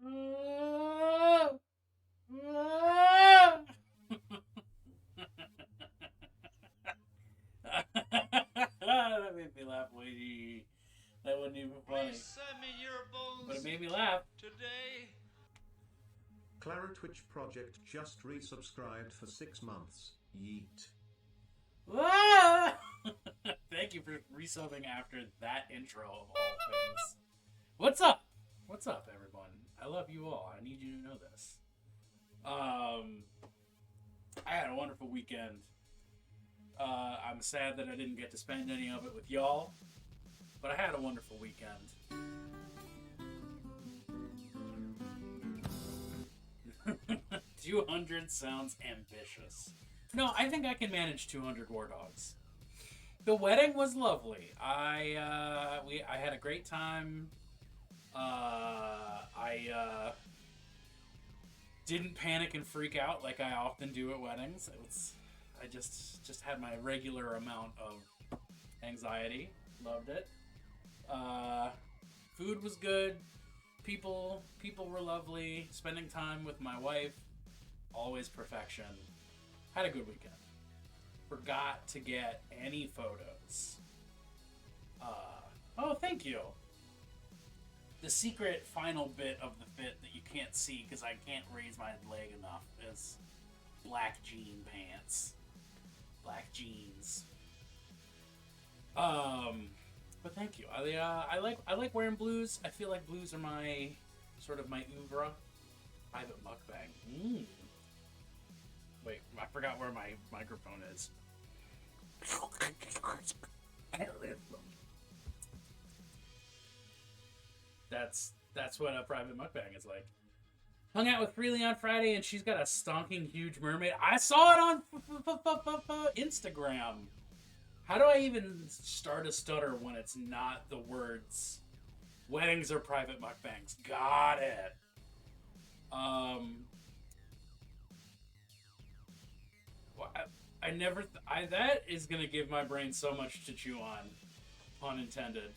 That made me laugh way. That wasn't even funny. Send me your bones But it made me laugh. today. Clara Twitch Project just resubscribed for 6 months. Yeet. Thank you for resubbing after that intro of all things. What's up? What's up, everyone? I love you all. I need you to know this. I had a wonderful weekend. I'm sad that I didn't get to spend any of it with y'all, but I had a wonderful weekend. 200 sounds ambitious. No, I think I can manage 200 Wardogs. The wedding was lovely. I had a great time. I didn't panic and freak out like I often do at weddings. I just had my regular amount of anxiety. Loved it. Food was good. People were lovely. Spending time with my wife, always perfection. Had a good weekend. Forgot to get any photos. Oh, thank you. The secret final bit of the fit that you can't see because I can't raise my leg enough is black jean pants. Black jeans. But thank you. I like wearing blues. I feel like blues are my sort of my oeuvre. Private mukbang. Wait, I forgot where my microphone is. That's what a private mukbang is like. Hung out with Freely on Friday, and she's got a stonking huge mermaid. I saw it on Instagram. How do I even start a stutter when it's not the words weddings or private mukbangs? Got it. That is gonna give my brain so much to chew on, pun intended.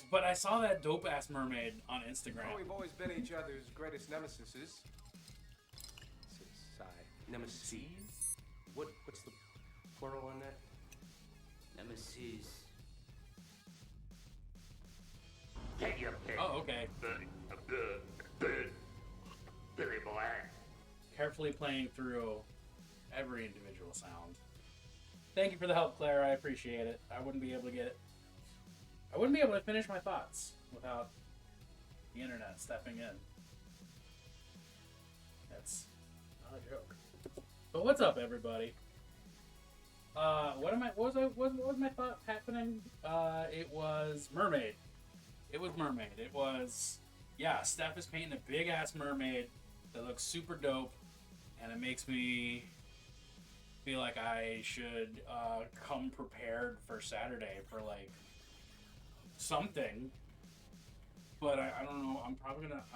But I saw that dope ass mermaid on Instagram. Oh, we've always been each other's greatest nemesises. Nemesis. What's the plural on that? Nemesis. Take your pick. Oh, okay. Billy boy. Carefully playing through every individual sound. Thank you for the help, Claire. I appreciate it. I wouldn't be able to finish my thoughts without the internet stepping in. That's not a joke. But what's up, everybody? What was my thought happening? It was mermaid. Steph is painting a big ass mermaid that looks super dope, and it makes me feel like I should come prepared for Saturday for like something. But I don't know. I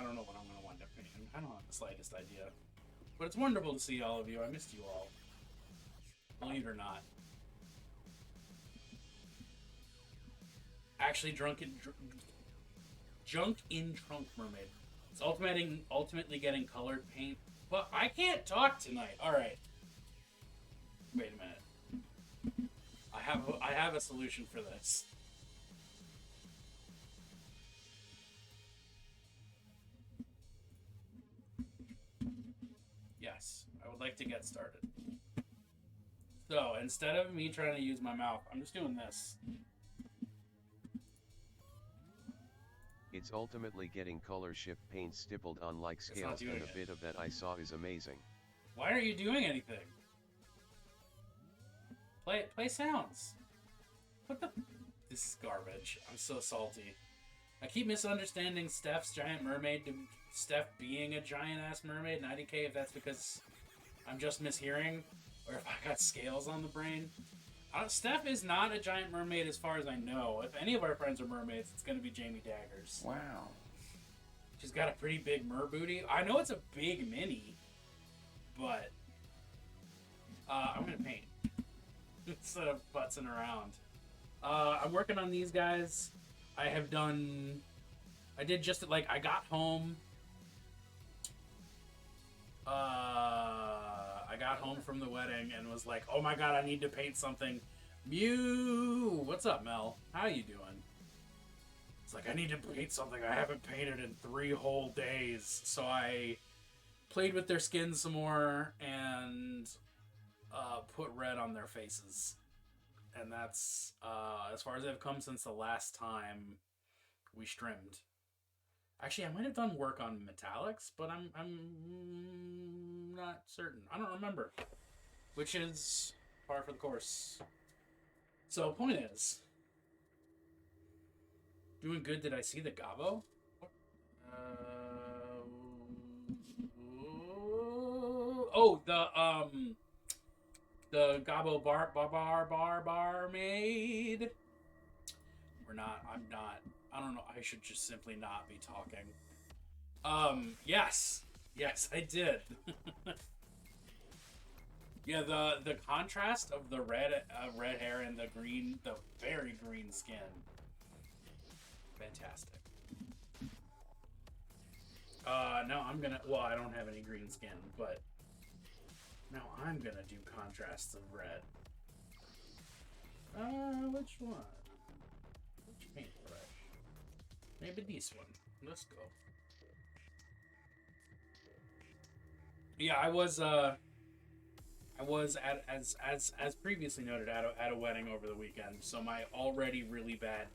don't know what I'm gonna wind up painting. I don't have the slightest idea. But it's wonderful to see all of you. I missed you all. Believe it or not. Actually, Junk in Trunk Mermaid. It's ultimately getting colored paint. But I can't talk tonight. Alright. Wait a minute. I have a solution for this. Yes, I would like to get started. So, instead of me trying to use my mouth, I'm just doing this. It's ultimately getting color shift paint stippled on like scales, and a bit of that I saw is amazing. Why aren't you doing anything? Play sounds. What the? This is garbage. I'm so salty. I keep misunderstanding Steph's giant mermaid to Steph being a giant ass mermaid. 90k if that's because I'm just mishearing, or if I got scales on the brain. Steph is not a giant mermaid as far as I know. If any of our friends are mermaids, it's going to be Jamie Daggers. Wow. She's got a pretty big mer booty. I know it's a big mini, but I'm going to paint instead of futzing around. I'm working on these guys. I have done I did just like I got home. I got home from the wedding and was like, "Oh my god, I need to paint something." Mew, what's up, Mel? How you doing? It's like I need to paint something I haven't painted in 3 whole days. So I played with their skin some more and put red on their faces. And that's as far as I've come since the last time we streamed. Actually, I might have done work on metallics, but I'm not certain. I don't remember, which is par for the course. So, point is, doing good. Did I see the Gabo? Oh, the Gabo barmaid. We're not. I'm not. I don't know. I should just simply not be talking. Yes, I did. Yeah, the contrast of the red hair and the green, the very green skin, fantastic. Now I'm gonna. Well, I don't have any green skin, but now I'm gonna do contrasts of red. Which one? Which paintbrush? Maybe this one. Let's go. Yeah, I was at as previously noted at a wedding over the weekend. So my already really bad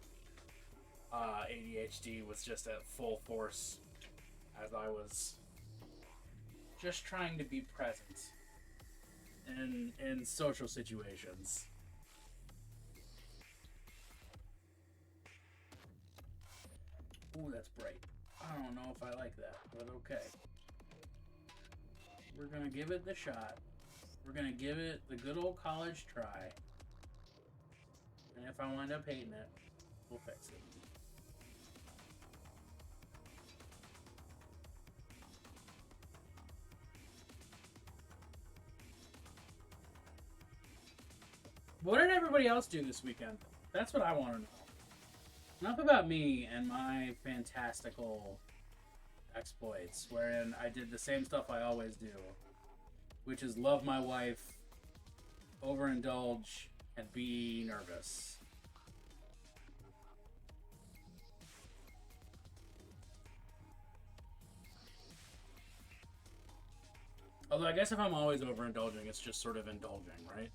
ADHD was just at full force as I was just trying to be present in social situations. Ooh, that's bright. I don't know if I like that, but okay. We're gonna give it the shot. We're gonna give it the good old college try. And if I wind up hating it, we'll fix it. What did everybody else do this weekend? That's what I want to know. Enough about me and my fantastical exploits, wherein I did the same stuff I always do, which is love my wife, overindulge, and be nervous. Although I guess if I'm always overindulging, it's just sort of indulging, right?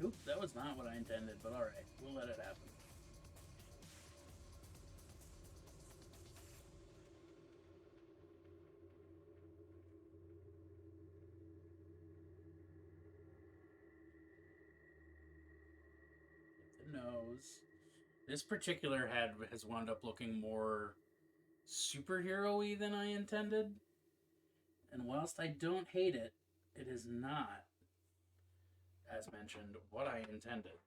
Oop, that was not what I intended, but alright, we'll let it happen. The nose. This particular head has wound up looking more superhero-y than I intended. And whilst I don't hate it, it is not, as mentioned, what I intended.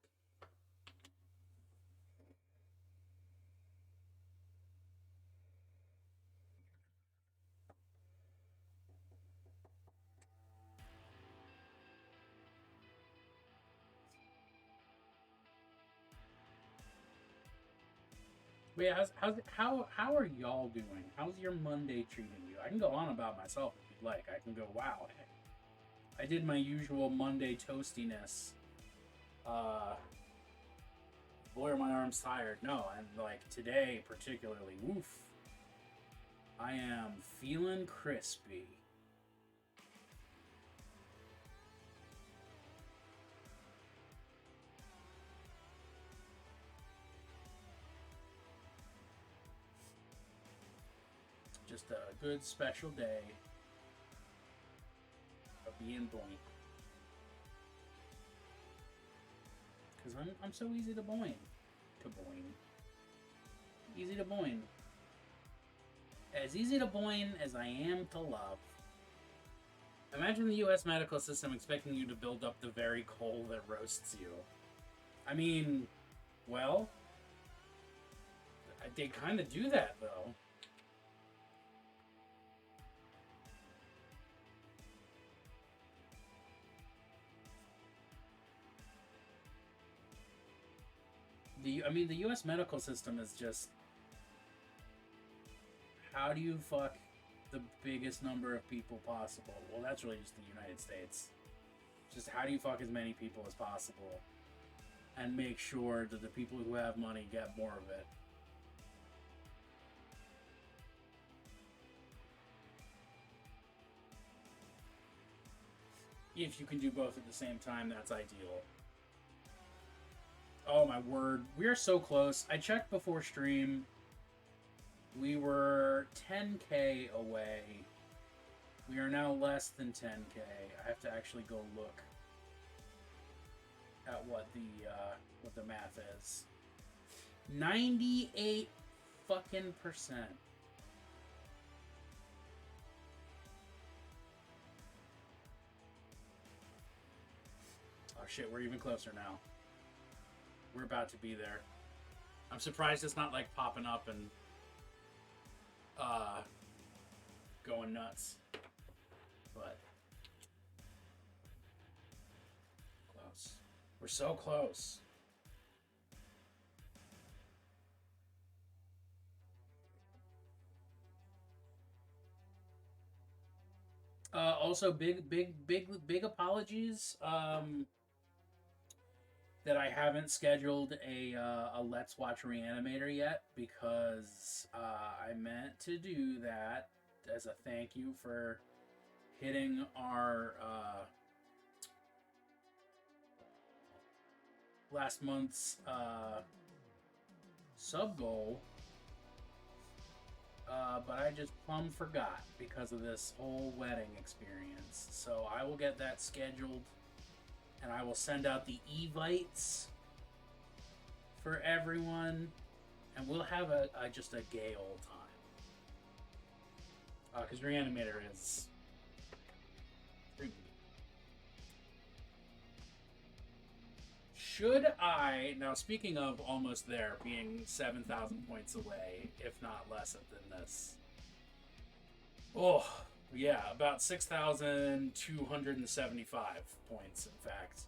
But yeah, how are y'all doing? How's your Monday treating you? I can go on about myself if you'd like. I can go, wow, I did my usual Monday toastiness. Boy, are my arms tired. No, and like today particularly, woof. I am feeling crispy. Just a good special day of being boing. Because I'm so easy to boing. Easy to boing. As easy to boing as I am to love. Imagine the U.S. medical system expecting you to build up the very coal that roasts you. I mean, well, they kind of do that, though. The U.S. medical system is just... How do you fuck the biggest number of people possible? Well, that's really just the United States. Just how do you fuck as many people as possible and make sure that the people who have money get more of it? If you can do both at the same time, that's ideal. Oh my word. We are so close. I checked before stream. We were 10K away. We are now less than 10K. I have to actually go look at what the math is. 98 fucking percent. Oh shit, we're even closer now. We're about to be there. I'm surprised it's not like popping up and going nuts. But close. We're so close. Also, big apologies. That I haven't scheduled a Let's Watch Reanimator yet, because I meant to do that as a thank you for hitting our last month's sub goal, but I just plumb forgot because of this whole wedding experience. So I will get that scheduled. And I will send out the evites for everyone, and we'll have just a gay old time. Because Reanimator is creepy. Should I now? Speaking of almost there, being 7,000 points away, if not less than this. Oh. Yeah, about 6,275 points, in fact.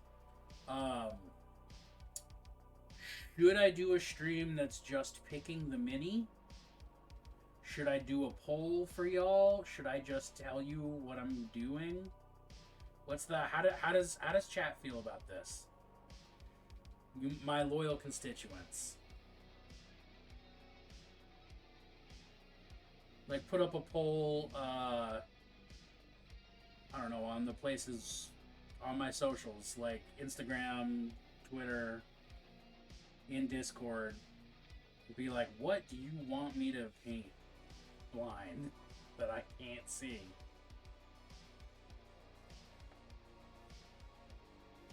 Should I do a stream that's just picking the mini? Should I do a poll for y'all? Should I just tell you what I'm doing? How does chat feel about this? My loyal constituents. Like, put up a poll, I don't know, on the places, on my socials, like Instagram, Twitter, in Discord. Be like, what do you want me to paint blind that I can't see?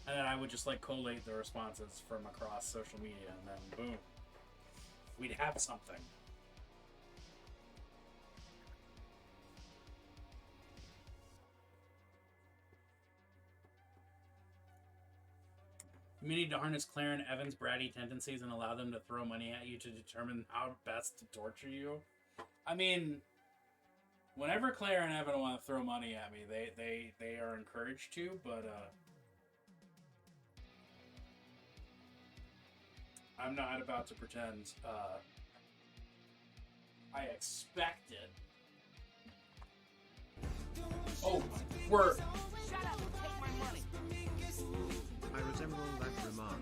And then I would just, like, collate the responses from across social media, and then boom. We'd have something. You need to harness Claire and Evan's bratty tendencies and allow them to throw money at you to determine how best to torture you. I mean, whenever Claire and Evan want to throw money at me, they are encouraged to, but I'm not about to pretend I expect it. Oh my word! Shut up and take my money. I resemble that remark.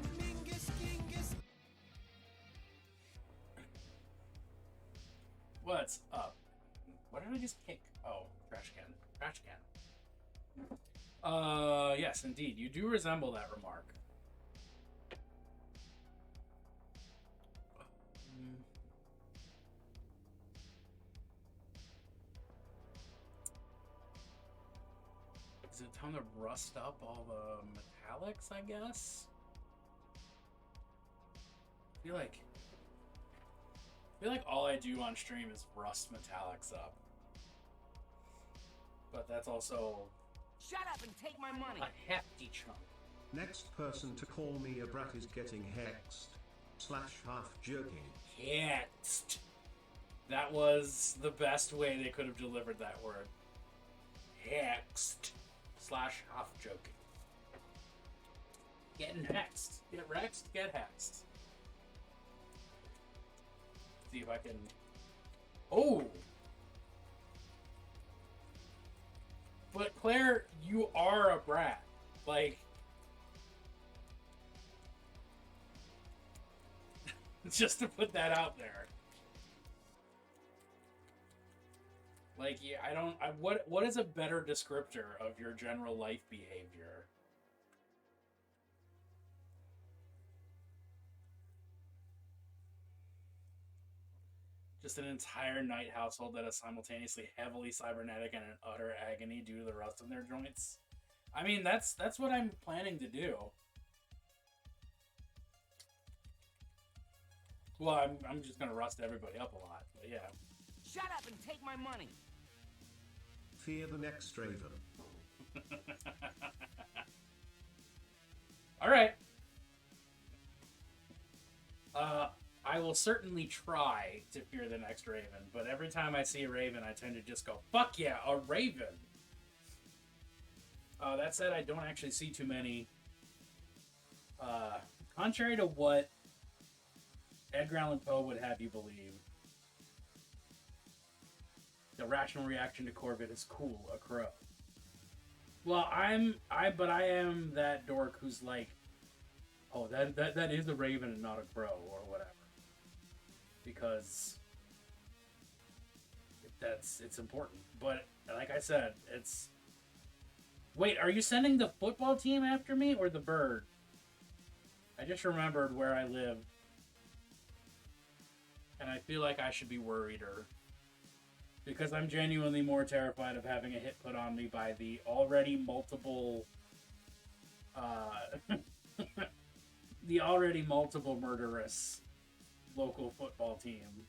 What's up? What did I just kick? Oh, trash can. Trash can. Yes, indeed. You do resemble that remark. Is it time to rust up all the metallics, I guess? I feel like all I do on stream is rust metallics up. But that's also Shut up and take my money. A hefty chunk. Next person to call me a brat is getting hexed. / half joking. Hexed. That was the best way they could have delivered that word. Hexed. / half joking. Getting hexed. Get rexed, get hexed. See if I can... Oh! But Claire, you are a brat. Like... just to put that out there. Like, yeah, what is a better descriptor of your general life behavior? Just an entire night household that is simultaneously heavily cybernetic and in utter agony due to the rust in their joints. I mean, that's what I'm planning to do. Well, I'm just gonna rust everybody up a lot, but yeah. Shut up and take my money. Fear the next Raven. All right. I will certainly try to fear the next Raven, but every time I see a Raven, I tend to just go, fuck yeah, a Raven! That said, I don't actually see too many. Contrary to what Edgar Allan Poe would have you believe, the rational reaction to Corvid is cool, a crow. Well, I am that dork who's like, oh, that is a raven and not a crow, or whatever. Because it's important. But like I said, it's... Wait, are you sending the football team after me or the bird? I just remembered where I live. And I feel like I should be worrieder. Because I'm genuinely more terrified of having a hit put on me by the already multiple... the already multiple murderous local football team.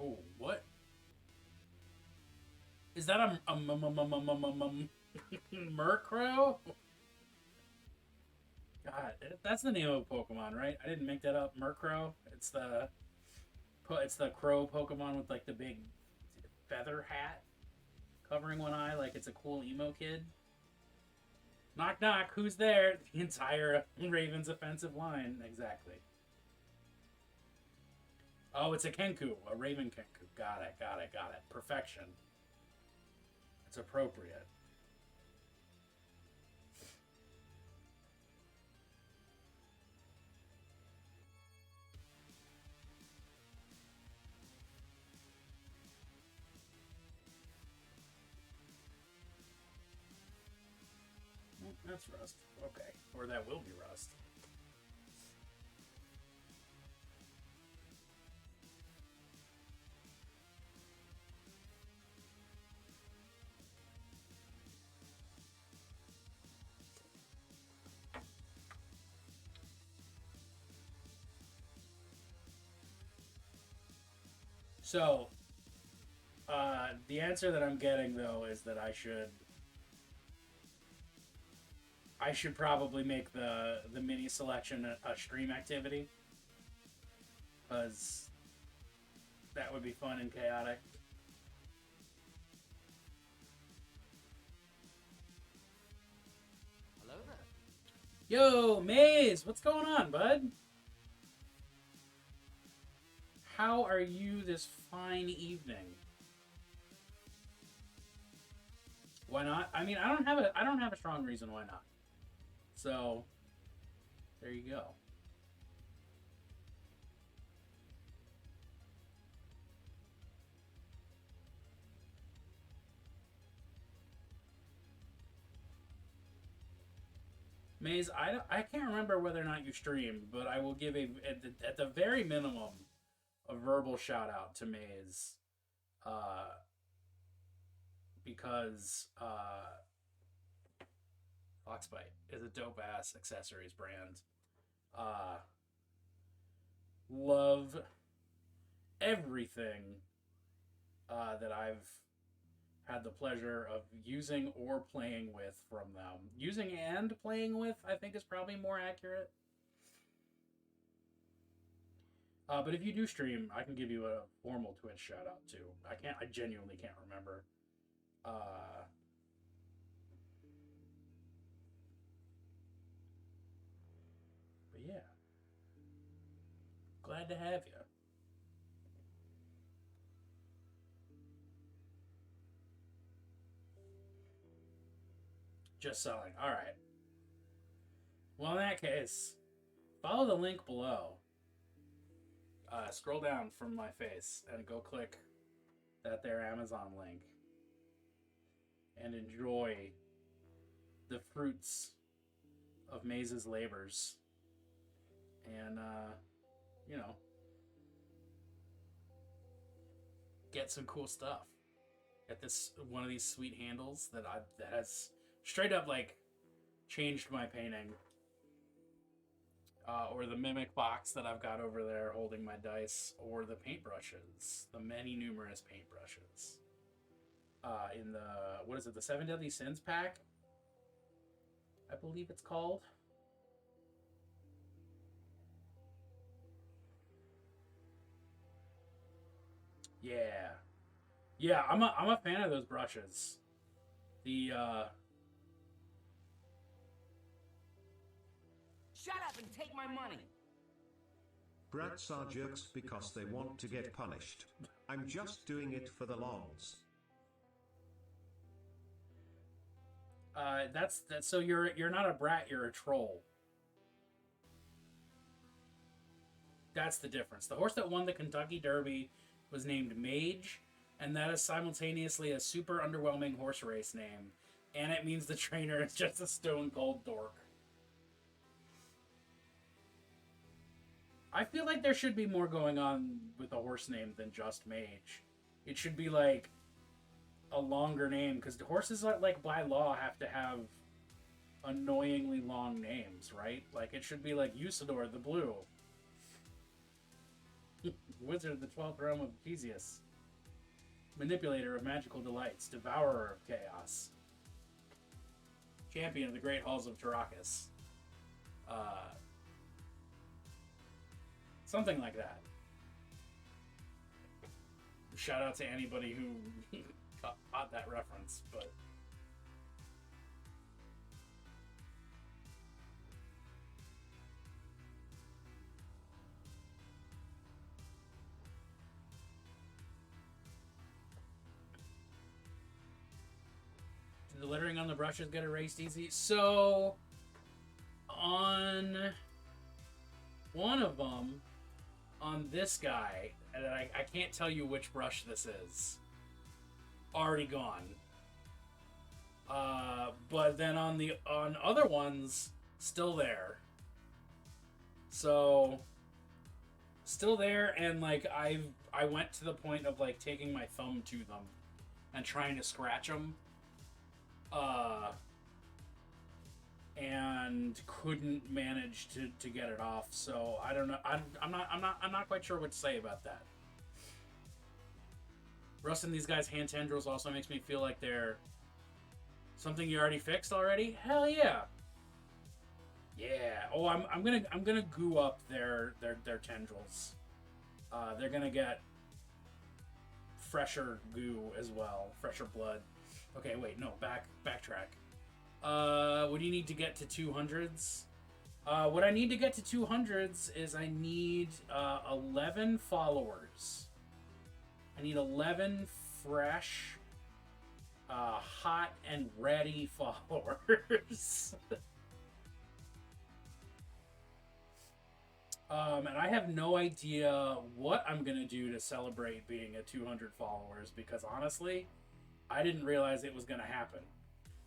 Oh, what? Is that a Murkrow? God, that's the name of a Pokemon, right? I didn't make that up. Murkrow. It's the crow Pokemon with like the big feather hat covering one eye, like it's a cool emo kid. Knock knock, who's there? The entire Ravens offensive line, exactly. Oh, it's a Kenku, a Raven Kenku. Got it. Perfection. It's appropriate. That's rust. Okay. Or that will be rust. So, the answer that I'm getting, though, is that I should probably make the mini selection a stream activity, because that would be fun and chaotic. Hello there. Yo, Maze, what's going on, bud? How are you this fine evening? Why not? I mean, I don't have a strong reason why not. So, there you go. Maze, I can't remember whether or not you streamed, but I will give at the very minimum, a verbal shout out to Maze, because Foxbite is a dope ass accessories brand. love everything that I've had the pleasure of using or playing with from them. Using and playing with, I think, is probably more accurate. But if you do stream, I can give you a formal Twitch shout out too. I genuinely can't remember. But yeah. Glad to have you. Just selling. Alright. Well, in that case, follow the link below. Scroll down from my face and go click that there Amazon link. And enjoy the fruits of Maze's labors. And, you know, get some cool stuff. Get this one of these sweet handles that has straight up like changed my painting. Or the mimic box that I've got over there holding my dice, or the paintbrushes, the many numerous paintbrushes. In the, what is it, the 7 Deadly Sins pack? I believe it's called. Yeah. Yeah, I'm a fan of those brushes. The, Shut up and take my money. Brats are jerks because they want to get punished. I'm just doing it for the lols. That's so you're not a brat, you're a troll. That's the difference. The horse that won the Kentucky Derby was named Mage, and that is simultaneously a super underwhelming horse race name, and it means the trainer is just a stone cold dork. I feel like there should be more going on with a horse name than just Mage. It should be like a longer name, because horses, like by law, have to have annoyingly long names, right? Like it should be like Usador the Blue, Wizard, the 12th realm of Theseus, Manipulator of magical delights, Devourer of chaos, Champion of the great halls of Tarakas. Something like that. Shout out to anybody who caught that reference, but did the lettering on the brushes get erased easy? So on one of them, on this guy, and I can't tell you which brush this is, already gone. But then on other ones, still there. So still there, and like I went to the point of like taking my thumb to them and trying to scratch them. And couldn't manage to get it off. So I don't know. I'm not quite sure what to say about that. Rusting these guys' hand tendrils also makes me feel like they're something you already fixed already. Hell yeah. Yeah. Oh, I'm gonna goo up their tendrils. They're gonna get fresher goo as well, fresher blood. Okay, wait, no, backtrack. What do you need to get to 200s? What I need to get to 200s is I need 11 followers. I need 11 fresh, hot and ready followers. And I have no idea what I'm gonna do to celebrate being at 200 followers, because honestly, I didn't realize it was gonna happen.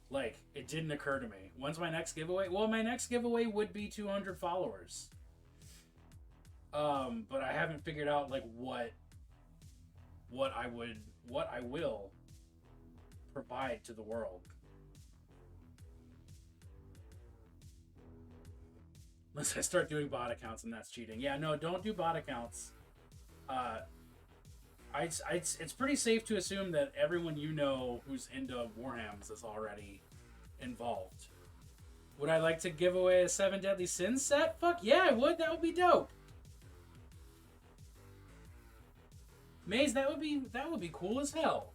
Like, it didn't occur to me. When's my next giveaway? Well, my next giveaway would be 200 followers. But I haven't figured out like what I will provide to the world. Unless I start doing bot accounts and that's cheating. Yeah, no, don't do bot accounts. It's pretty safe to assume that everyone you know who's into Warhams is already involved. Would I like to give away a 7 Deadly Sins set? Fuck yeah, I would. That would be dope. Maze, that would be cool as hell.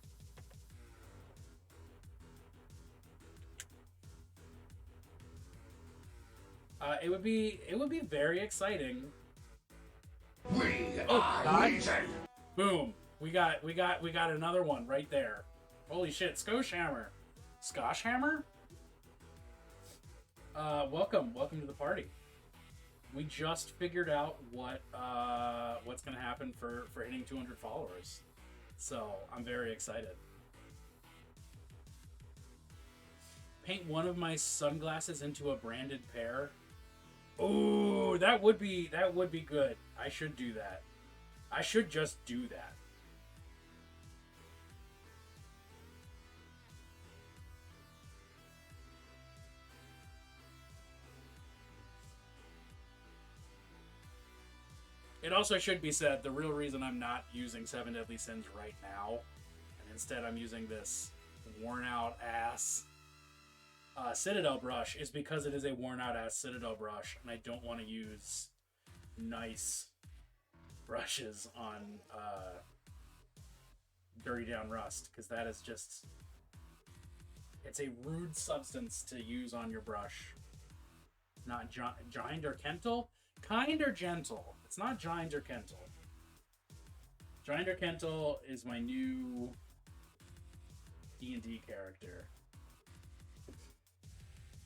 It would be very exciting. We are Legion. Boom. We got another one right there. Holy shit, Skoshhammer. Skoshhammer? Welcome to the party. We just figured out what's gonna happen for hitting 200 followers. So I'm very excited. Paint one of my sunglasses into a branded pair. Ooh, that would be good. I should do that. I should just do that. It also should be said, the real reason I'm not using 7 Deadly Sins right now, and instead I'm using this worn out ass Citadel brush, is because it is a worn out ass Citadel brush, and I don't want to use nice brushes on Dirty Down Rust, because that is just, it's a rude substance to use on your brush. Not giant or Kental? Kind or gentle. It's not giant or Kental. Giant or Kental is my new D&D character.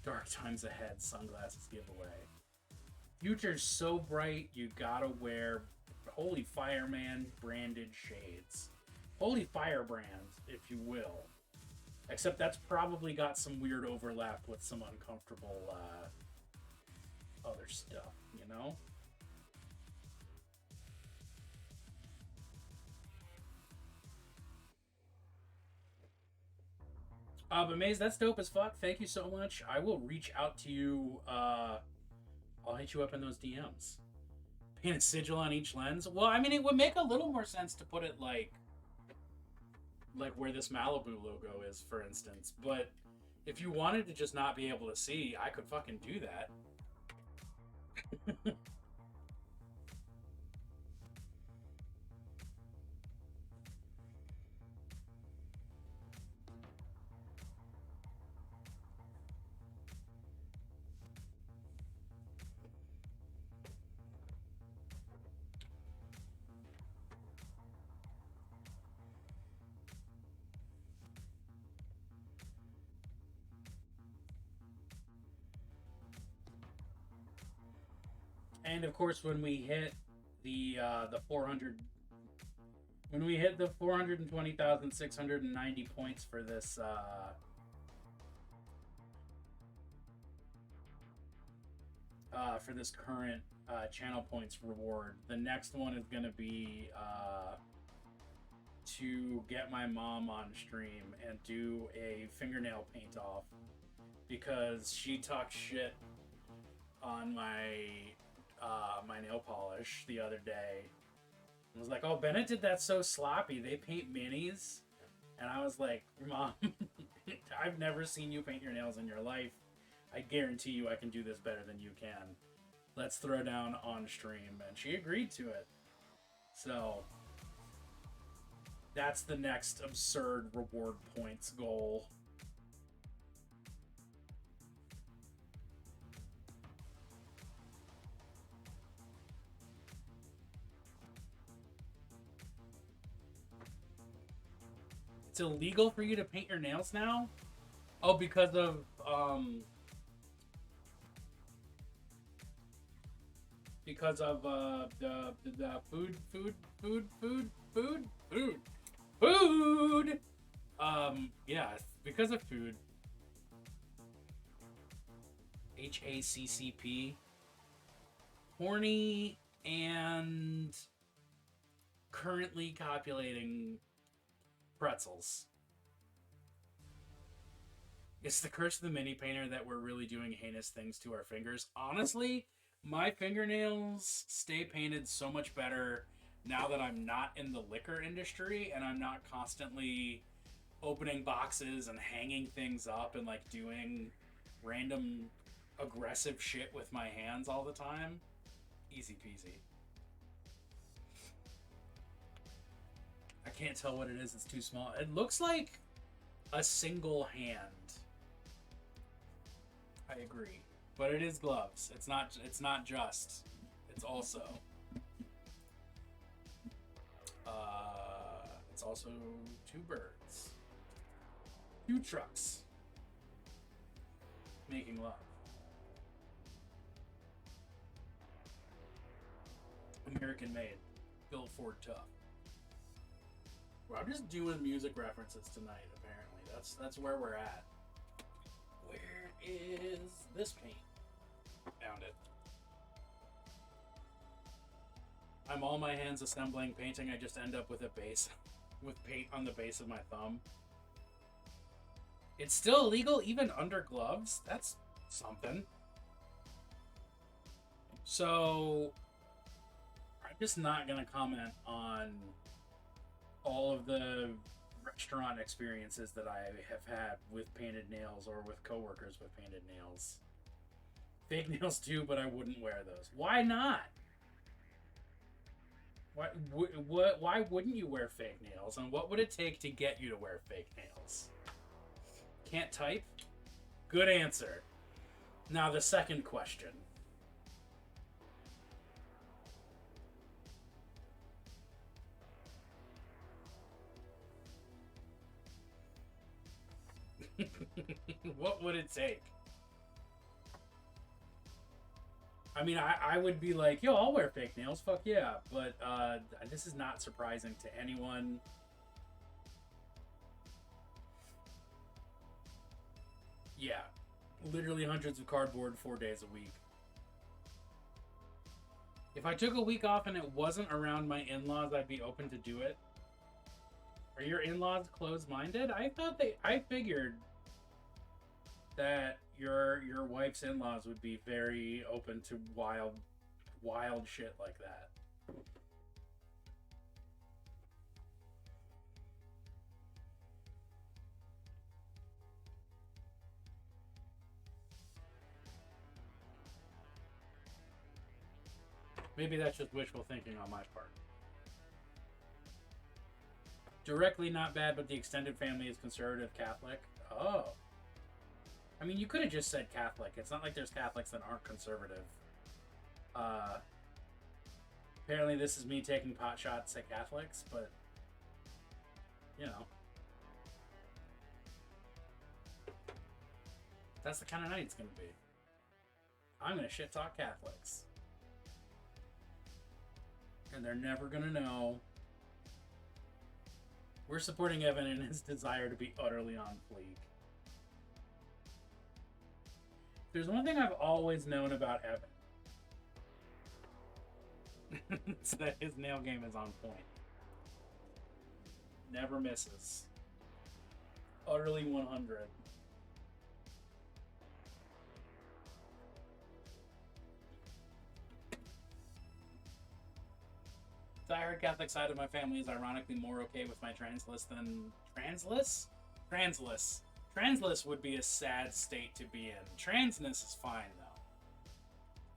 Dark times ahead, sunglasses giveaway. Future's so bright, you gotta wear Holy Fireman branded shades. Holy Firebrand, if you will. Except that's probably got some weird overlap with some uncomfortable other stuff, you know? But Maze, that's dope as fuck. Thank you so much. I will reach out to you. I'll hit you up in those DMs. Paint a sigil on each lens. Well, I mean, it would make a little more sense to put it like where this Malibu logo is, for instance. But if you wanted to just not be able to see, I could fucking do that. And of course, when we hit the 400, when we hit the 420,690 points for this current channel points reward, the next one is gonna be to get my mom on stream and do a fingernail paint off, because she talked shit on my nail polish the other day. I was like, oh, Bennett did that so sloppy. They paint minis. And I was like, Mom, I've never seen you paint your nails in your life. I guarantee you I can do this better than you can. Let's throw down on stream. And she agreed to it. So that's the next absurd reward points goal. It's illegal for you to paint your nails now? Oh, because of the food. Yeah, because of food. HACCP. Horny and currently copulating pretzels. It's the curse of the mini painter that we're really doing heinous things to our fingers. Honestly, My fingernails stay painted so much better now that I'm not in the liquor industry and I'm not constantly opening boxes and hanging things up and like doing random aggressive shit with my hands all the time. Easy peasy. I can't tell what it is. It's too small. It looks like a single hand. I agree. But it is gloves. It's not just. It's also. It's also two birds. Two trucks. Making love. American made. Bill Ford tough. Well, I'm just doing music references tonight, apparently. That's where we're at. Where is this paint? Found it. I'm all my hands assembling painting. I just end up with a base, with paint on the base of my thumb. It's still illegal even under gloves? That's something. So, I'm just not going to comment on all of the restaurant experiences that I have had with painted nails or with coworkers with painted nails. Fake nails too, but I wouldn't wear those. Why not? Why wouldn't you wear fake nails? And what would it take to get you to wear fake nails? Can't type? Good answer. Now the second question. What would it take? I mean, I would be like, yo, I'll wear fake nails, fuck yeah. But this is not surprising to anyone. Yeah, literally hundreds of cardboard 4 days a week. If I took a week off and it wasn't around my in-laws, I'd be open to do it. Are your in-laws closed-minded? I figured that your wife's in-laws would be very open to wild shit like that. Maybe that's just wishful thinking on my part. Directly not bad, but the extended family is conservative Catholic. Oh. I mean, you could have just said Catholic. It's not like there's Catholics that aren't conservative. Apparently this is me taking pot shots at Catholics, but, you know. That's the kind of night it's going to be. I'm going to shit talk Catholics. And they're never going to know. We're supporting Evan in his desire to be utterly on fleek. There's one thing I've always known about Evan. It's that his nail game is on point. Never misses. Utterly 100. The diehard Catholic side of my family is ironically more okay with my translist than... Translist? Translist. Translist would be a sad state to be in. Transness is fine,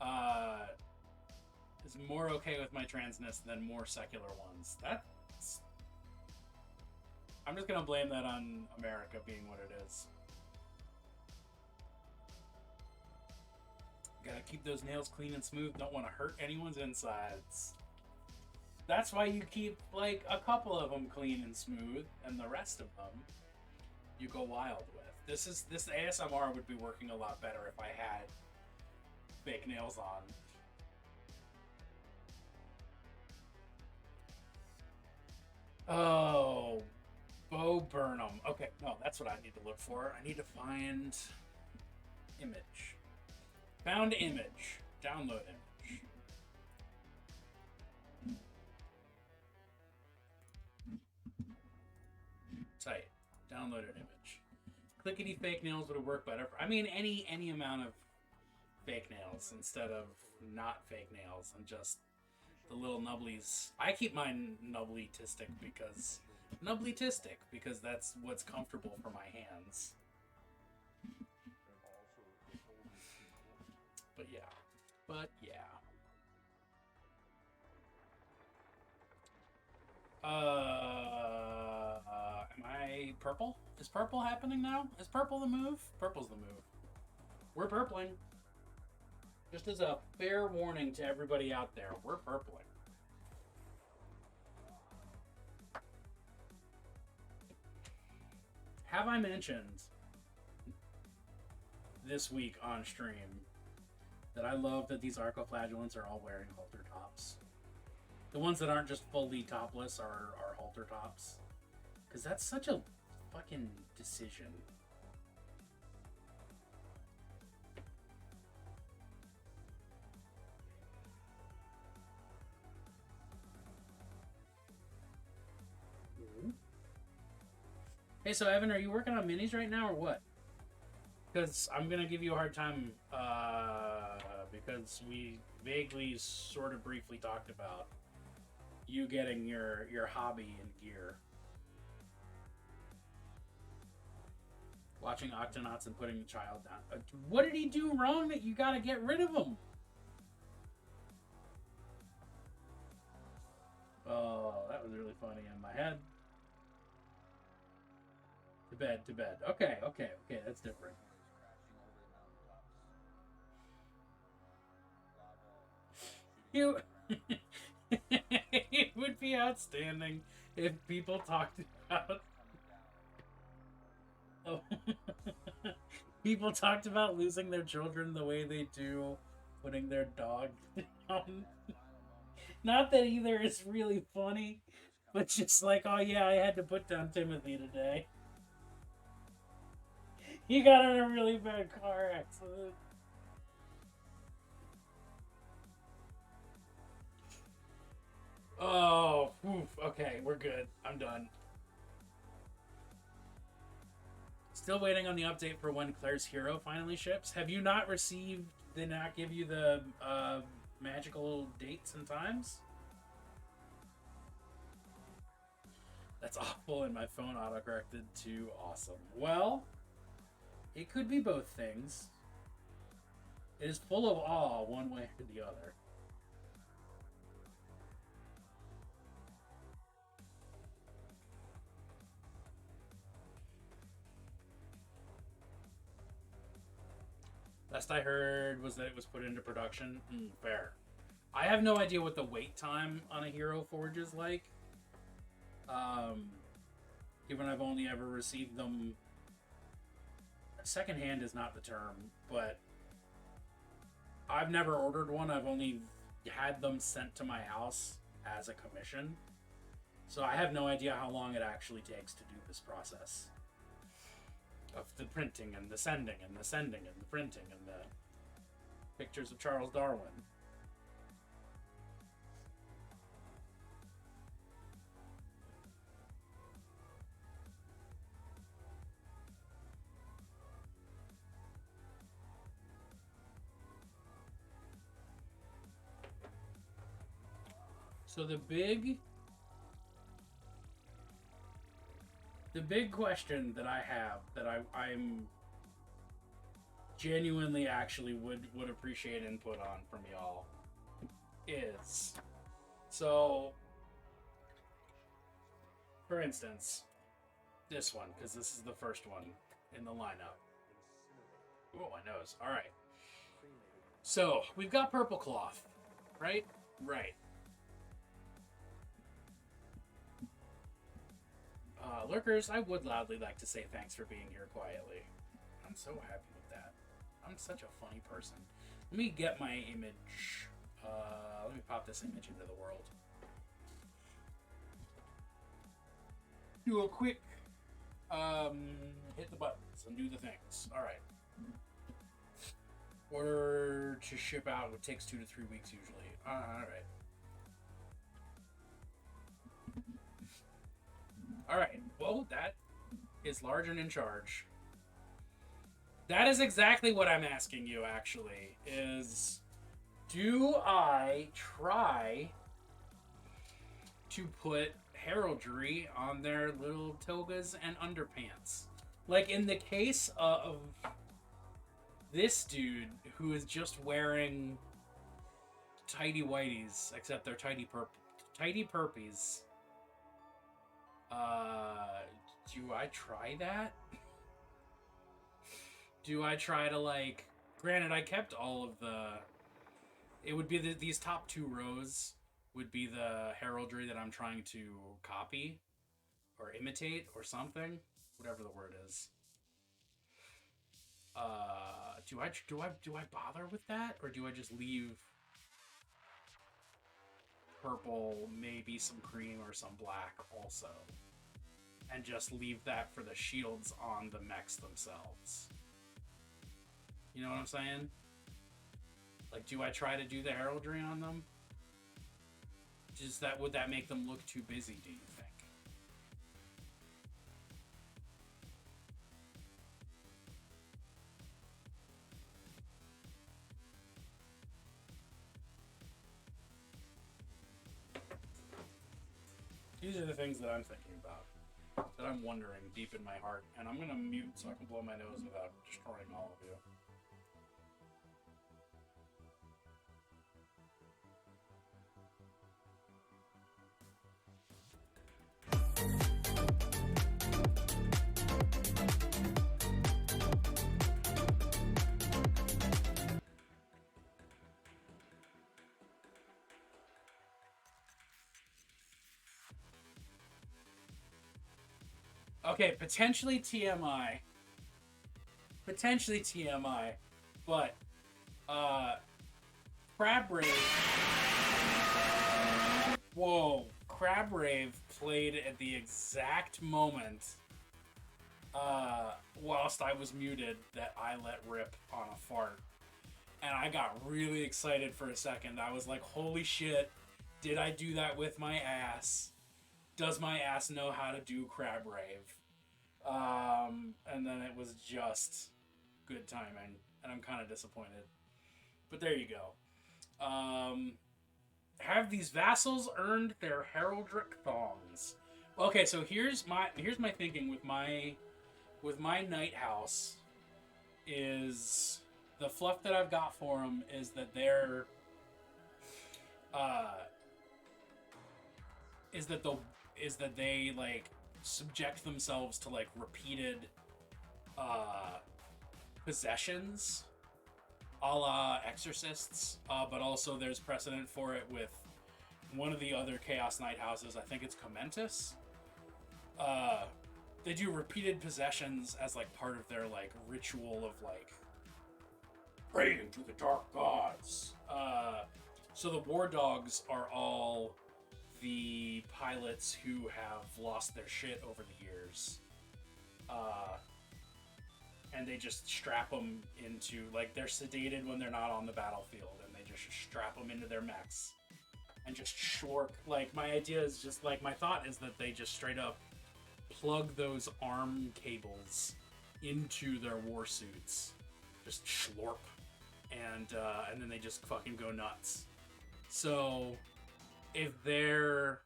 though. Is more okay with my transness than more secular ones. That's... I'm just gonna blame that on America being what it is. Gotta keep those nails clean and smooth. Don't want to hurt anyone's insides. That's why you keep, like, a couple of them clean and smooth, and the rest of them you go wild with. This ASMR would be working a lot better if I had fake nails on. Oh, Bo Burnham. Okay, no, that's what I need to look for. I need to find image. Found image. Download image. Tight. Download an image. Clickety fake nails would have worked better. I mean, any amount of fake nails instead of not fake nails and just the little nubblies. I keep mine nubbly-tistic because that's what's comfortable for my hands. But yeah. Am I purple? Is purple happening now? Is purple the move? Purple's the move. We're purpling. Just as a fair warning to everybody out there, we're purpling. Have I mentioned this week on stream that I love that these arcoflagellants are all wearing halter tops? The ones that aren't just fully topless are halter tops. Because that's such a fucking decision. Hey, so Evan, are you working on minis right now or what? Because I'm going to give you a hard time because we vaguely sort of briefly talked about you getting your hobby in gear. Watching Octonauts and putting the child down. What did he do wrong that you got to get rid of him? Oh, that was really funny in my head. To bed. Okay, that's different. It would be outstanding if people talked about... Oh. People talked about losing their children the way they do putting their dog down. Not that either is really funny, but just like, oh yeah, I had to put down Timothy today. He got in a really bad car accident. Oh, oof, okay, we're good. I'm done. Still waiting on the update for when Claire's Hero finally ships. Have you not received, did not give you the magical dates and times? That's awful, and my phone autocorrected to awesome. Well, it could be both things. It is full of awe one way or the other. Last I heard was that it was put into production. Fair. I have no idea what the wait time on a Hero Forge is like. Given I've only ever received them... Secondhand is not the term, but I've never ordered one. I've only had them sent to my house as a commission. So I have no idea how long it actually takes to do this process. Of the printing and the sending and the sending and the printing and the pictures of Charles Darwin. So the big question that I have, that I'm genuinely actually would appreciate input on from y'all is, so for instance, this one, because this is the first one in the lineup. Oh, my nose. All right. So we've got purple cloth, right? Right. Lurkers, I would loudly like to say thanks for being here quietly. I'm so happy with that. I'm such a funny person. Let me get my image. Let me pop this image into the world. Do a quick hit the buttons and do the things. Alright. Order to ship out, it takes 2 to 3 weeks usually. Alright. Alright, well, that is large and in charge. That is exactly what I'm asking you, actually, is do I try to put heraldry on their little togas and underpants? Like in the case of this dude who is just wearing tidy whities, except they're tidy perpies. Do I try that? Do I try to, like... Granted, I kept all of the... It would be these top 2 rows would be the heraldry that I'm trying to copy or imitate or something. Whatever the word is. Do I bother with that? Or do I just leave purple, maybe some cream or some black also? And just leave that for the shields on the mechs themselves. You know what I'm saying? Like, do I try to do the heraldry on them? Just that, would that make them look too busy, do you think? These are the things that I'm thinking about, that I'm wondering deep in my heart, and I'm gonna mute so I can blow my nose without destroying all of you. Okay, potentially TMI. Potentially TMI. But, Crab Rave... Whoa. Crab Rave played at the exact moment, whilst I was muted, that I let rip on a fart. And I got really excited for a second. I was like, holy shit, did I do that with my ass? Does my ass know how to do Crab Rave? And then it was just good timing, and I'm kind of disappointed. But there you go. Have these vassals earned their heraldic thongs? Okay, so here's my thinking with my Night House is the fluff that I've got for them is that they're is that they like subject themselves to like repeated possessions a la exorcists, but also there's precedent for it with one of the other Chaos Knight houses. I think it's Commentus. They do repeated possessions as like part of their like ritual of like praying to the dark gods. So the Wardogs are all the pilots who have lost their shit over the years. And they just strap them into, like, they're sedated when they're not on the battlefield, and they just strap them into their mechs. And just schlork. Like, my idea is just, like, my thought is that they just straight up plug those arm cables into their war suits. Just schlorp. And then they just fucking go nuts. So, if they're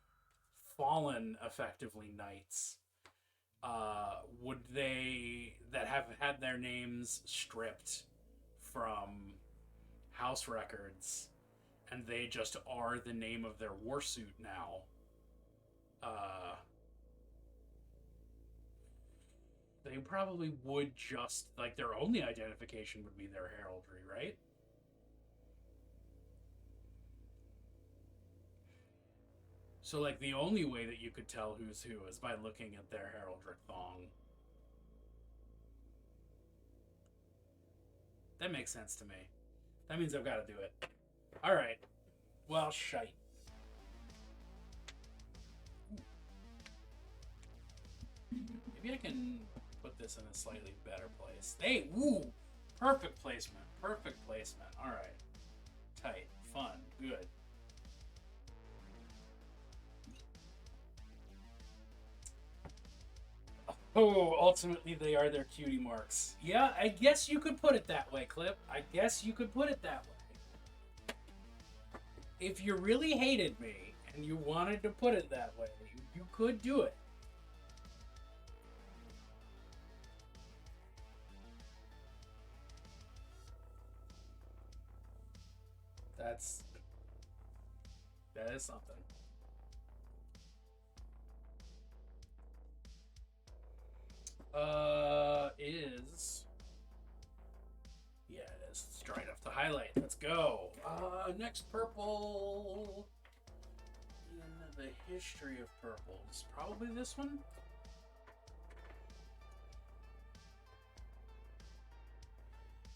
fallen, effectively, knights, would they, that have had their names stripped from house records, and they just are the name of their warsuit now, they probably would just, like, their only identification would be their heraldry, right? So, like, the only way that you could tell who's who is by looking at their heraldric thong. That makes sense to me. That means I've got to do it. Alright. Well, shite. Maybe I can put this in a slightly better place. Hey, woo! Perfect placement. Perfect placement. Alright. Tight. Fun. Good. Oh, ultimately they are their cutie marks. Yeah, I guess you could put it that way, Clip. I guess you could put it that way. If you really hated me and you wanted to put it that way, you could do it. That is something. Is yeah, it is. It's dry enough to highlight. Let's go. Next purple in the history of purples. Probably this one.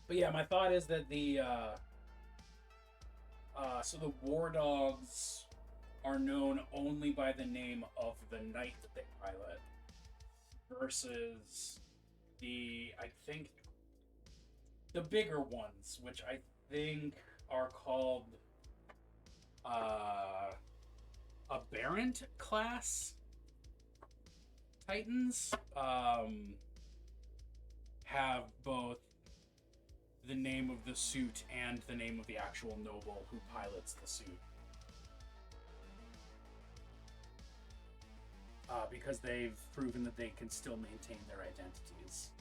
But yeah, my thought is that the so the Wardogs are known only by the name of the knight that they pilot, versus I think the bigger ones, which I think are called aberrant class Titans, have both the name of the suit and the name of the actual noble who pilots the suit. Because they've proven that they can still maintain their identities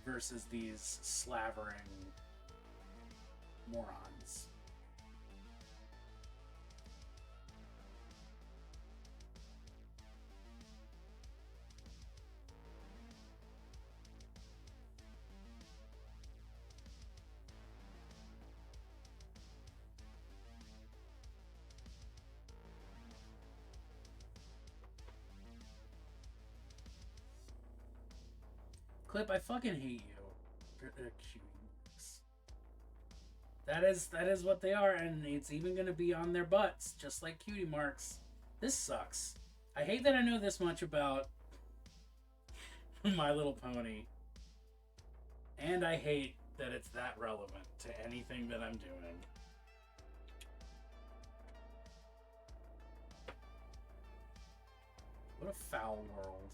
versus these slavering morons. Clip, I fucking hate you. That is what they are, and it's even gonna be on their butts, just like cutie marks. This sucks. I hate that I know this much about My Little Pony. And I hate that it's that relevant to anything that I'm doing. What a foul world.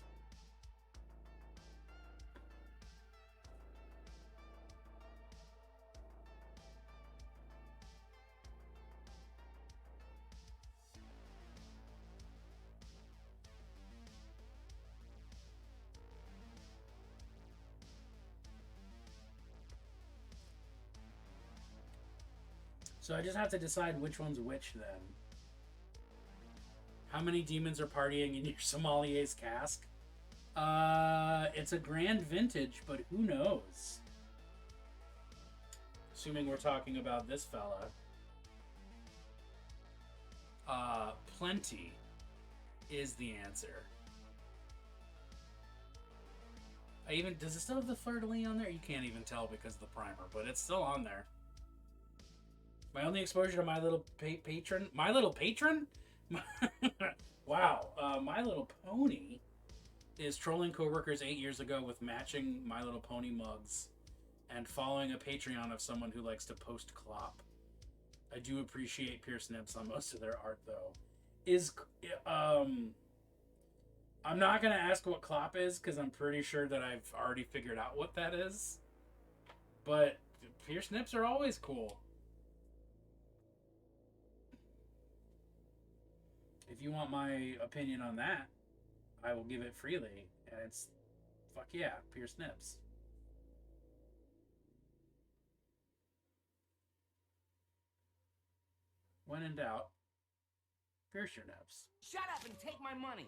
So I just have to decide which one's which then. How many demons are partying in your sommelier's cask? It's a grand vintage, but who knows? Assuming we're talking about this fella. Plenty is the answer. Does it still have the fleur-de-lis on there? You can't even tell because of the primer, but it's still on there. My only exposure to My Little Patron... My Little Patron? Wow. My Little Pony is trolling coworkers 8 years ago with matching My Little Pony mugs and following a Patreon of someone who likes to post clop. I do appreciate Pierce Nips on most of their art, though. I'm not going to ask what clop is, because I'm pretty sure that I've already figured out what that is. But Pierce Nips are always cool. If you want my opinion on that, I will give it freely. And it's, fuck yeah, Pierce Nips. When in doubt, pierce your nips. Shut up and take my money.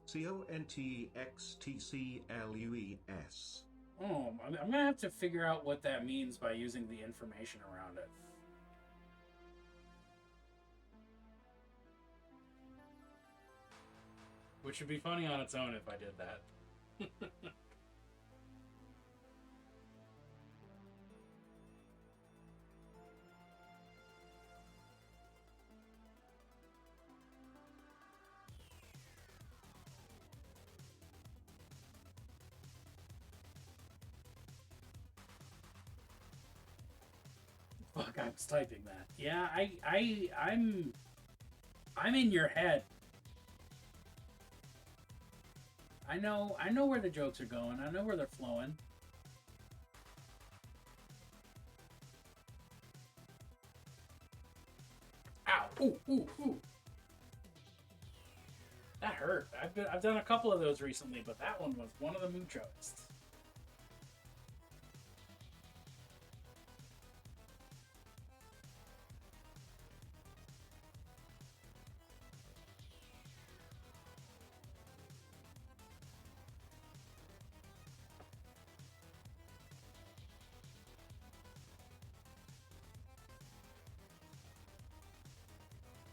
CONTXTCLUES. Oh, I'm going to have to figure out what that means by using the information around it. Which would be funny on its own if I did that. Fuck, I was typing that. Yeah, I'm in your head. I know where the jokes are going. I know where they're flowing. Ow! Ooh, ooh, ooh. That hurt. I've done a couple of those recently, but that one was one of the muchos.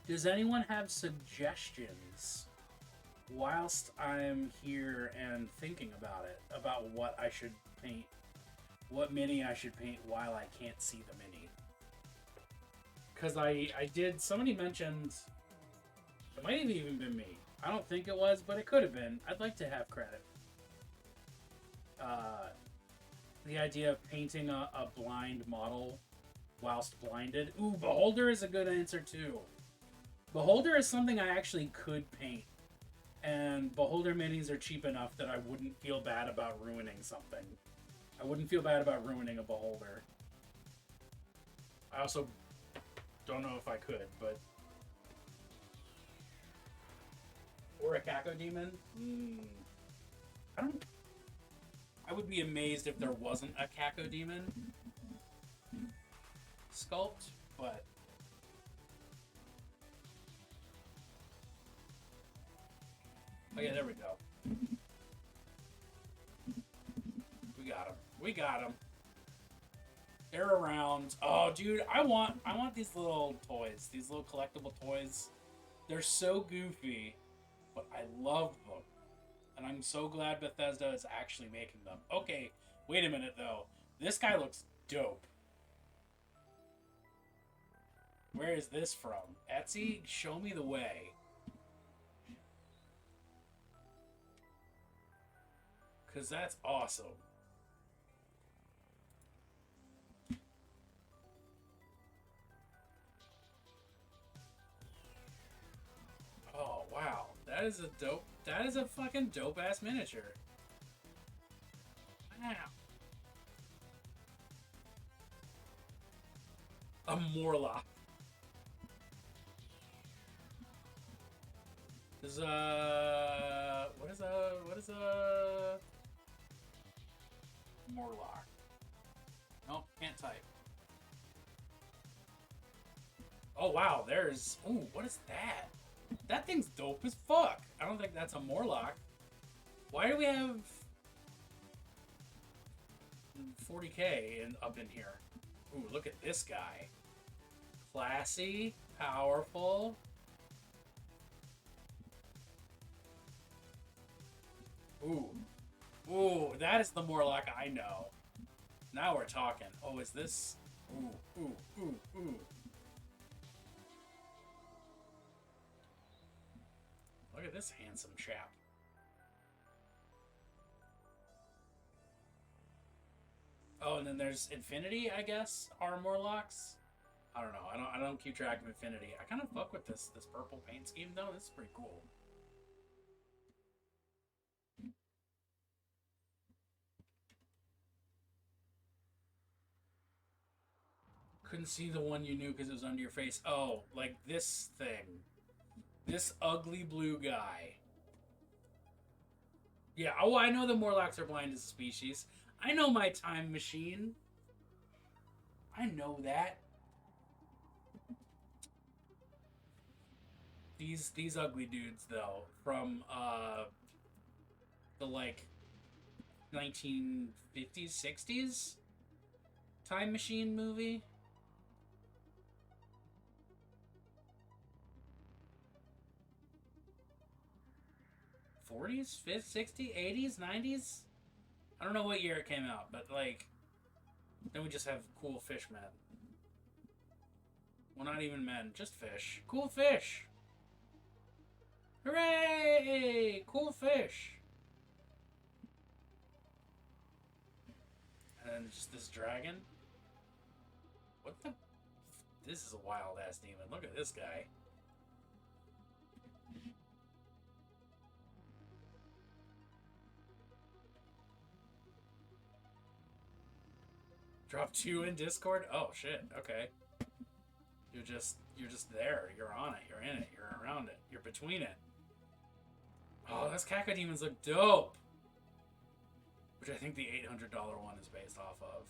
Does anyone have suggestions whilst I'm here and thinking about it, about what I should paint, what mini I should paint while I can't see the mini? Because I did, somebody mentioned, it might have even been me. I don't think it was, but it could have been. I'd like to have credit. The idea of painting a blind model whilst blinded. Ooh, Beholder is a good answer too. Beholder is something I actually could paint. And Beholder minis are cheap enough that I wouldn't feel bad about ruining something. I wouldn't feel bad about ruining a Beholder. I also don't know if I could, but... Or a Cacodemon? I would be amazed if there wasn't a Cacodemon sculpt, but... Okay, there we go. We got him. We got him. They're around. Oh, dude, I want these little toys. These little collectible toys. They're so goofy, but I love them. And I'm so glad Bethesda is actually making them. Okay, wait a minute, though. This guy looks dope. Where is this from? Etsy? Show me the way. Because that's awesome. Oh, wow. That is a dope... That is a fucking dope-ass miniature. Wow. A Morlock. Is what is a Morlock? Nope, can't type. Oh wow, there's, ooh, what is that? That thing's dope as fuck. I don't think that's a Morlock. Why do we have 40k up in here? Ooh, look at this guy. Classy, powerful. Ooh. Ooh, that is the Morlock I know. Now we're talking. Oh, is this? Ooh, ooh, ooh, ooh. Look at this handsome chap. Oh, and then there's Infinity, I guess, are Morlocks. I don't know. I don't keep track of Infinity. I kind of fuck with this purple paint scheme though. This is pretty cool. Couldn't see the one you knew because it was under your face. Oh, like this thing. This ugly blue guy. Yeah, oh, I know the Morlocks are blind as a species. I know my time machine. I know that. These ugly dudes, though, from, the, like, 1950s, 60s Time Machine movie. '40s, 50s, 60s, 80s, 90s? I don't know what year it came out, but, like, then we just have cool fish men. Well, not even men, just fish. Cool fish! Hooray! Cool fish! And then just this dragon. What the... This is a wild-ass demon. Look at this guy. Drop 2 in Discord? Oh shit, okay. You're just there. You're on it. You're in it. You're around it. You're between it. Oh, those cacodemons look dope. Which I think the $800 one is based off of.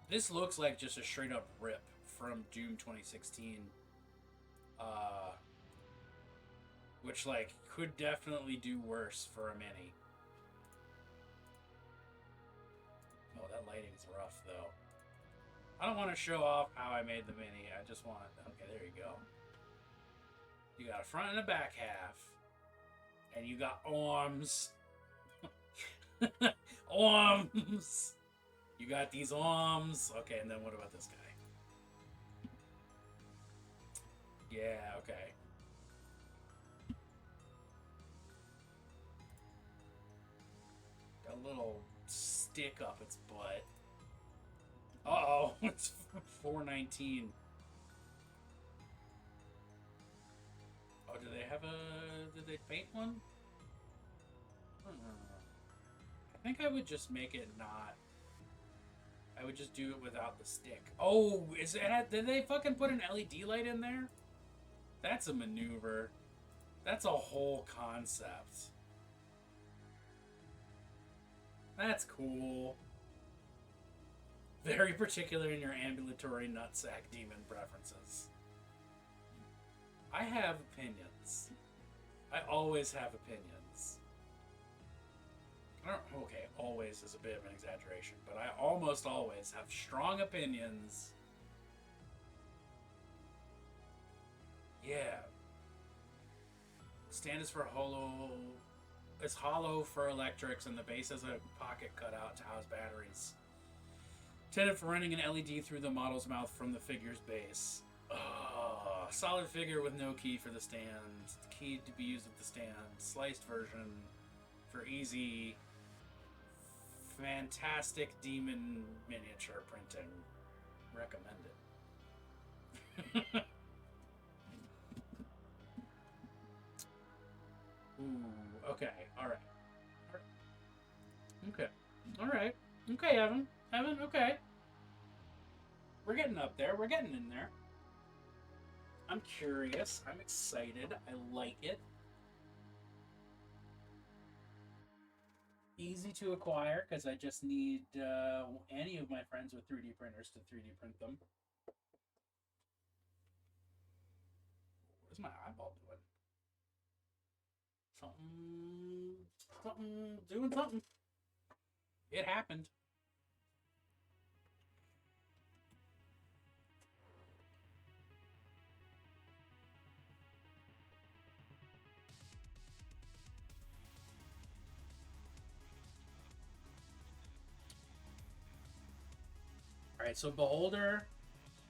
This looks like just a straight up rip from Doom 2016. Which, like, could definitely do worse for a mini. Oh, that lighting's rough, though. I don't want to show off how I made the mini. I just want... Okay, there you go. You got a front and a back half. And you got arms. Arms! You got these arms. Okay, and then what about this guy? Yeah, okay. Got a little stick up its butt. Uh-oh, it's 419. Oh, do they have a... Did they paint one? I think I would just make it not... I would just do it without the stick. Oh, is it... Did they fucking put an LED light in there? That's a maneuver. That's a whole concept. That's cool. Very particular in your ambulatory nutsack demon preferences. I have opinions. I always have opinions. Okay, always is a bit of an exaggeration, but I almost always have strong opinions. Yeah. Stand is for hollow. It's hollow for electrics, and the base has a pocket cut out to house batteries. Intended for running an LED through the model's mouth from the figure's base. Solid figure with no key for the stand. Key to be used with the stand. Sliced version for easy, fantastic demon miniature printing. Recommended. Ooh, okay, alright. Okay, alright. Okay, Evan. Evan, okay. We're getting up there. We're getting in there. I'm curious. I'm excited. I like it. Easy to acquire, because I just need any of my friends with 3D printers to 3D print them. What's my eyeball doing? Doing something. It happened. Alright, so Beholder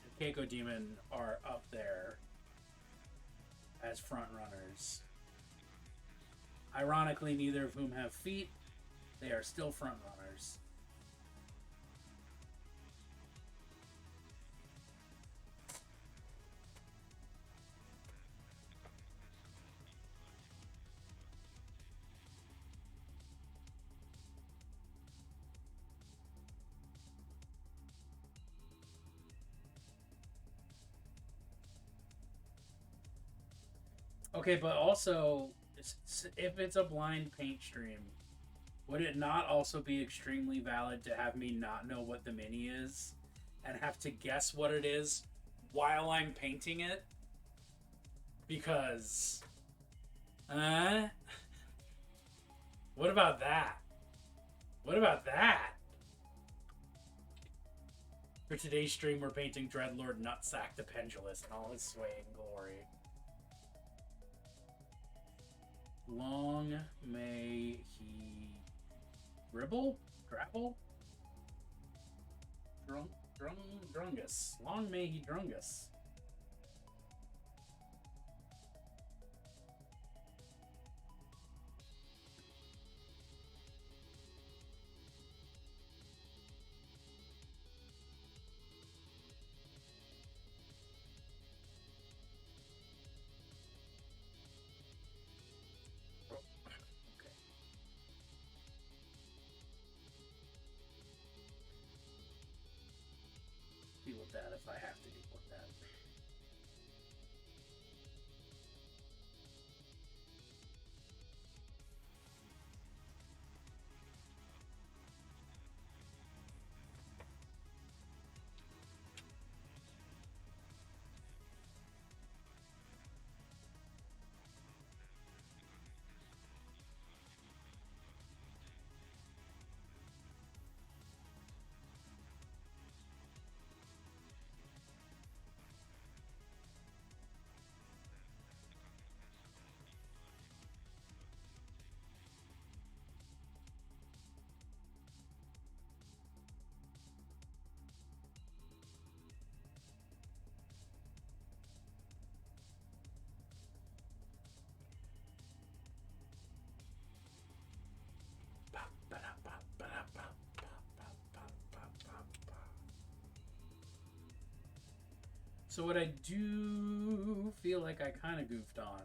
and Keiko Demon are up there as front runners. Ironically, neither of whom have feet. They are still front runners. Okay, but also, if it's a blind paint stream, would it not also be extremely valid to have me not know what the mini is and have to guess what it is while I'm painting it? Because, what about that? What about that? For today's stream, we're painting Dreadlord Nutsack the Pendulous in all his swaying glory. Long may he dribble? Grapple? Drungus. Long may he drungus. So what I do feel like I kind of goofed on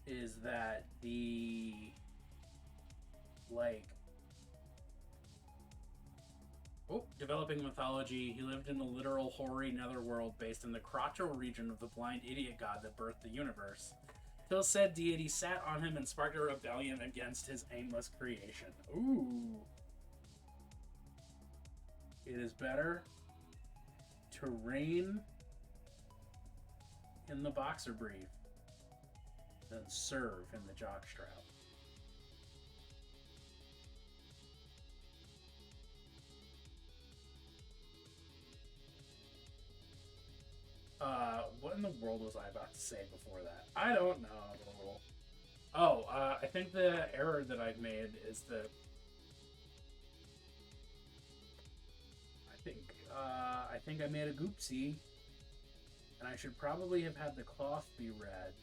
is that the, like, developing mythology, he lived in a literal hoary netherworld based in the Crotcho region of the blind idiot god that birthed the universe. Till said deity sat on him and sparked a rebellion against his aimless creation. Ooh. It is better to reign in the boxer brief than serve in the jockstrap. What in the world was I about to say before that? I don't know. Oh, I think the error that I've made is that I think I made a goopsie, and I should probably have had the cloth be red,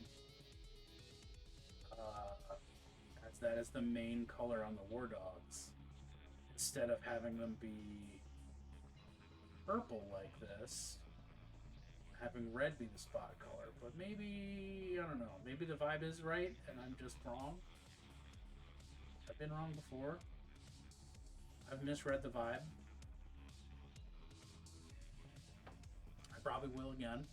as that is the main color on the Wardogs, instead of having them be purple like this. Having red be the spot color, but maybe, I don't know, maybe the vibe is right and I'm just wrong. I've been wrong before. I've misread the vibe. I probably will again.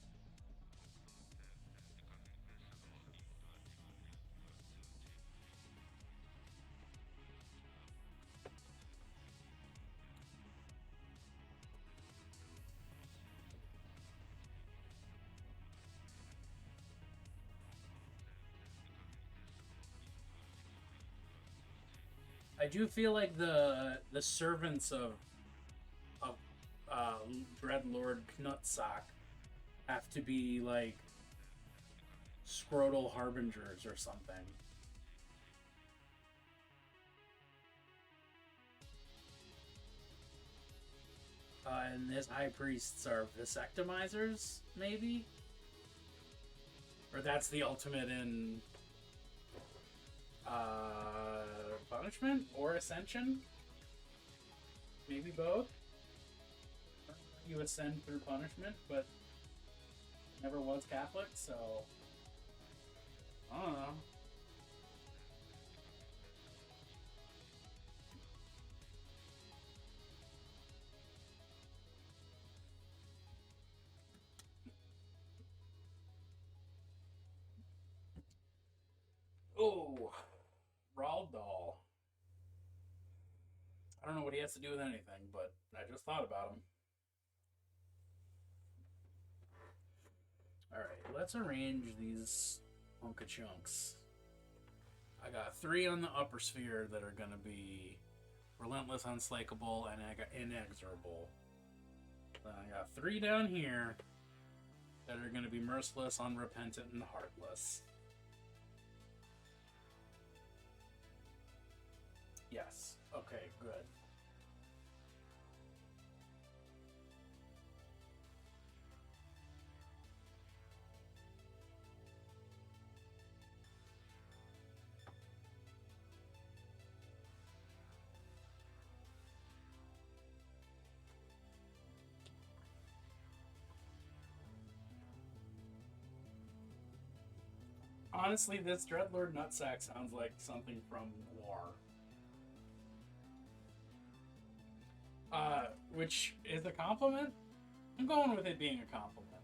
I do feel like the servants of Dreadlord Knutsock have to be like scrotal harbingers or something. And his high priests are vasectomizers, maybe? Or that's the ultimate in punishment or ascension? Maybe both? You ascend through punishment, but never was Catholic, so I don't know. Oh, Raw Doll. I don't know what he has to do with anything, but I just thought about him. Alright, let's arrange these hunka chunks. I got 3 on the upper sphere that are going to be relentless, unslakable, and inexorable. Then I got 3 down here that are going to be merciless, unrepentant, and heartless. Yes. Okay, good. Honestly, this Dreadlord Nutsack sounds like something from War. Which is a compliment? I'm going with it being a compliment.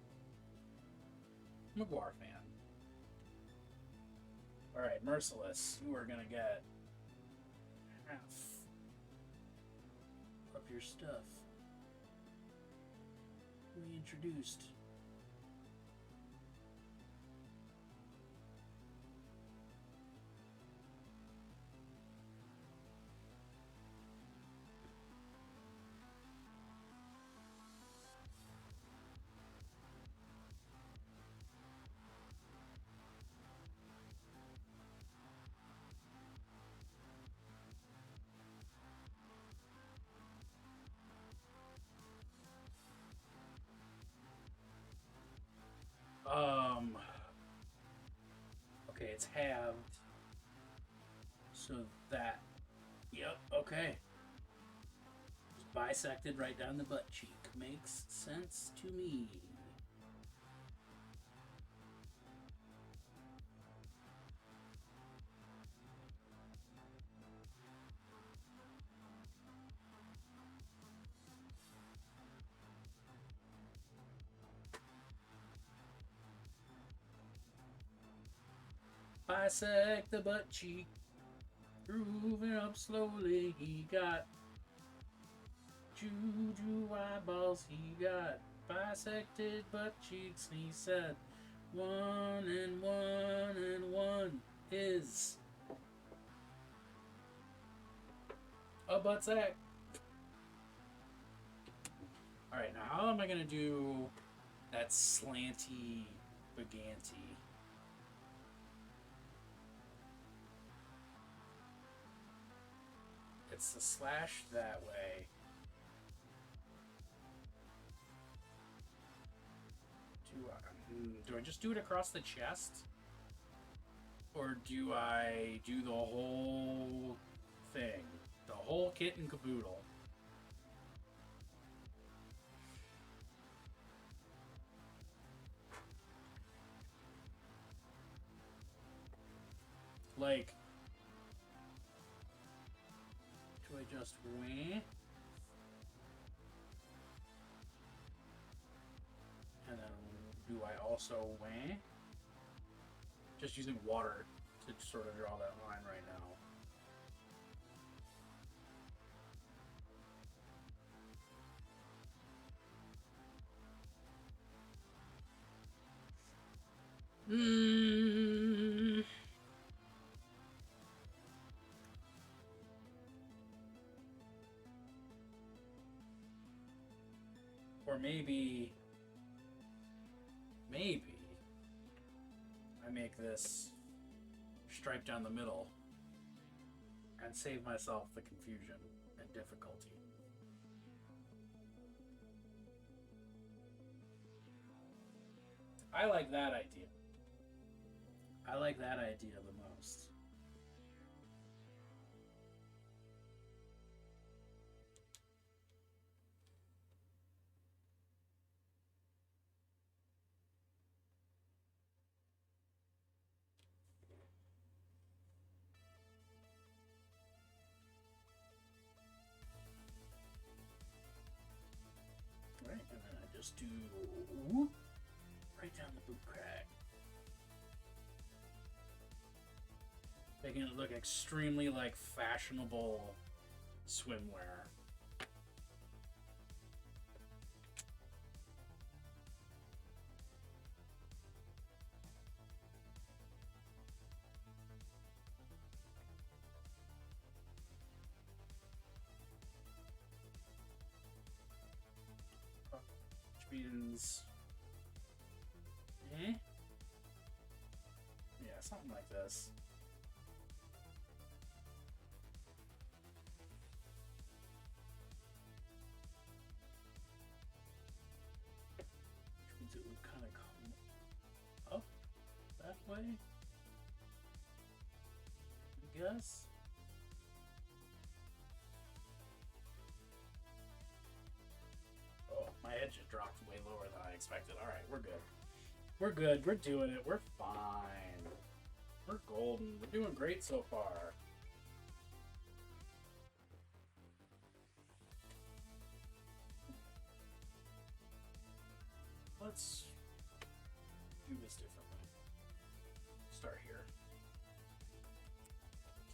I'm a Guar fan. Alright, Merciless. You are gonna get half of your stuff reintroduced. Okay, it's halved. So that, yep, okay. Just bisected right down the butt cheek. Makes sense to me. bisect the butt cheek. Moving up slowly, he got juju eyeballs. He got bisected butt cheeks. And he said, 1 and 1 and 1 is a butt sack. Alright, now how am I going to do that slanty baganti? It's the slash that way. Do I just do it across the chest? Or do I do the whole thing? The whole kit and caboodle? Like, do I just wah? And then do I also wah? Just using water to sort of draw that line right now. Or maybe I make this stripe down the middle and save myself the confusion and difficulty. I like that idea. I like that idea the most. Right, and then I just do whoop, right down the boot crack. Making it look extremely like fashionable swimwear. Which means, yeah, something like this. Which means it would kind of come up that way, I guess. Oh, my head just dropped way lower than I expected. Alright, we're good. We're good. We're doing it. We're fine. We're golden. We're doing great so far. Let's do this differently. Start here.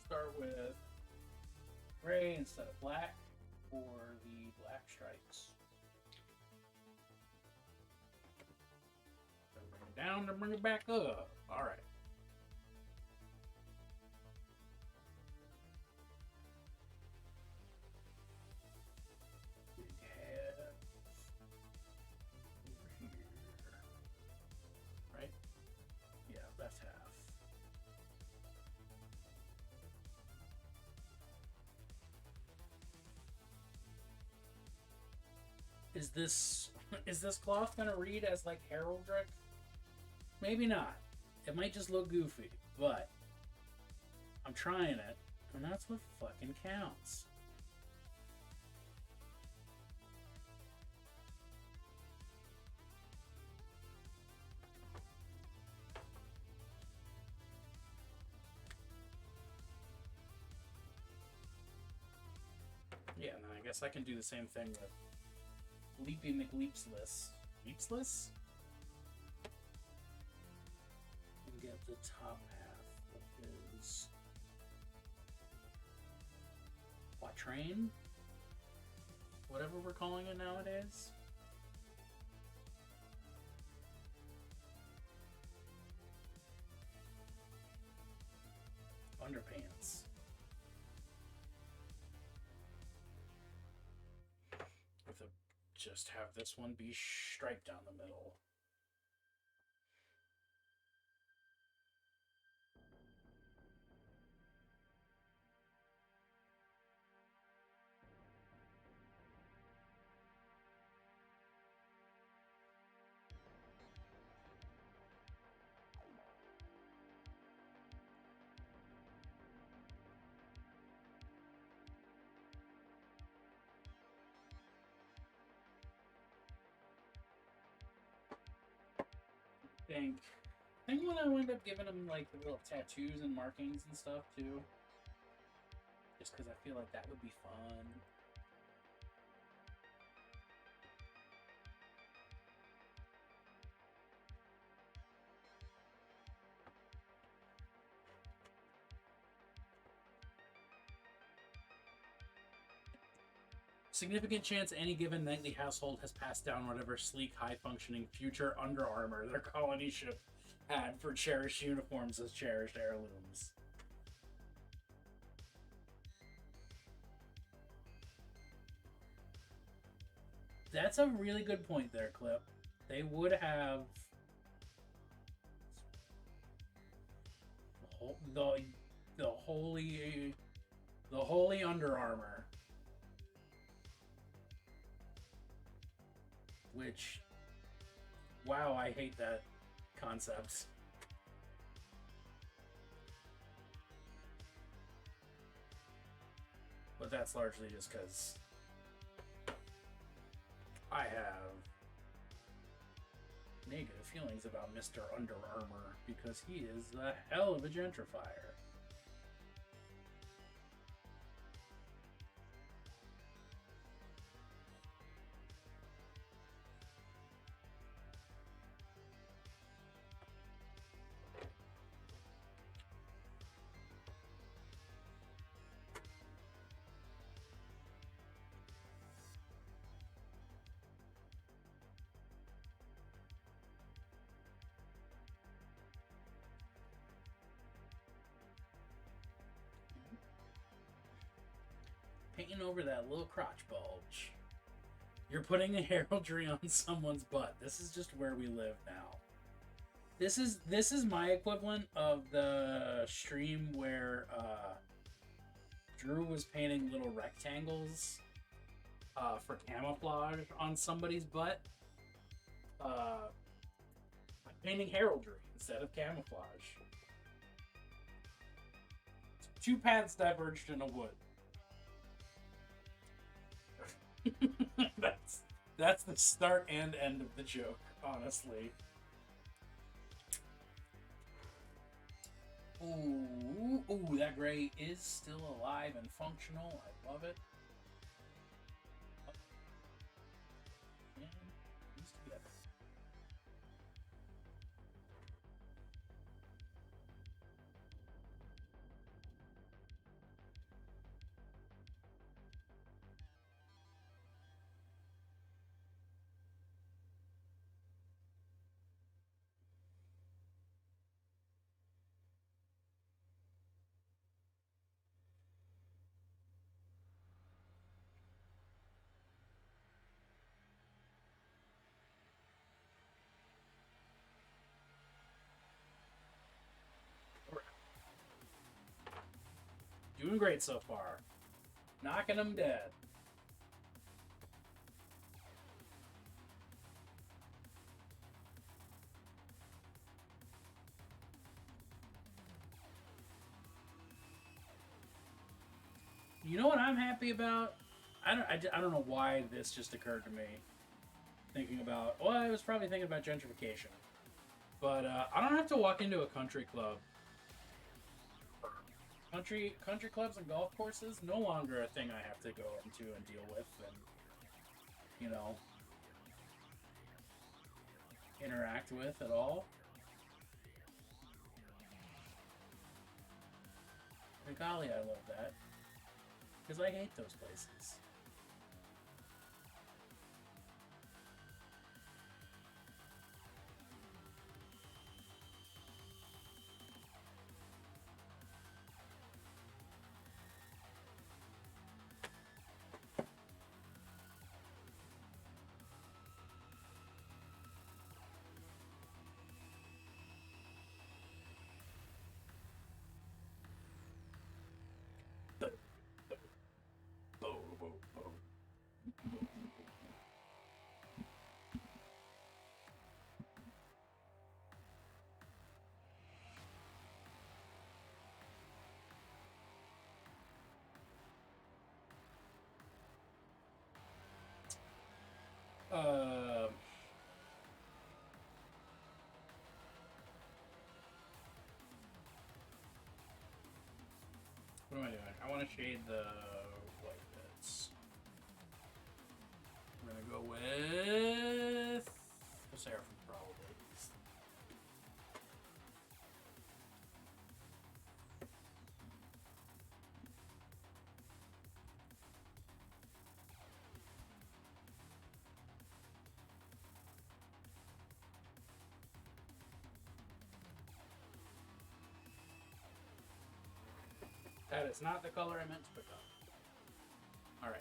Start with gray instead of black for the black stripes. Then bring it down to bring it back up. Alright. That's half. Is this cloth gonna read as like heraldic? Maybe not. It might just look goofy, but I'm trying it, and that's what fucking counts. Yeah, and then I guess I can do the same thing with Leapy McLeapsless. Leapsless? And get the top half is quatrain, whatever we're calling it nowadays. Underpants. With a, just have this one be striped down the middle. I think when I wind up giving them like the little tattoos and markings and stuff too, just because I feel like that would be fun. Significant chance any given nightly household has passed down whatever sleek, high-functioning future Under Armour their colony ship had for cherished uniforms as cherished heirlooms. That's a really good point there, Clip. They would have the holy Under Armour. Which, wow, I hate that concept. But that's largely just because I have negative feelings about Mr. Under Armour because he is a hell of a gentrifier. Painting over that little crotch bulge. You're putting a heraldry on someone's butt. This is just where we live now. This is my equivalent of the stream where Drew was painting little rectangles for camouflage on somebody's butt. I'm painting heraldry instead of camouflage. Two paths diverged in a wood. That's the start and end of the joke, honestly. Ooh, that gray is still alive and functional. I love it. And these together. Doing great so far. Knocking them dead. You know what I'm happy about? I don't know why this just occurred to me. Thinking about, well, I was probably thinking about gentrification. But I don't have to walk into a country club. Country clubs and golf courses, no longer a thing I have to go into and deal with and, you know, interact with at all. golly, I love that. Because I hate those places. Uh, what am I doing? I want to shade the white bits. I'm gonna go with the Seraphim, probably. That is not the color I meant to pick up. Alright.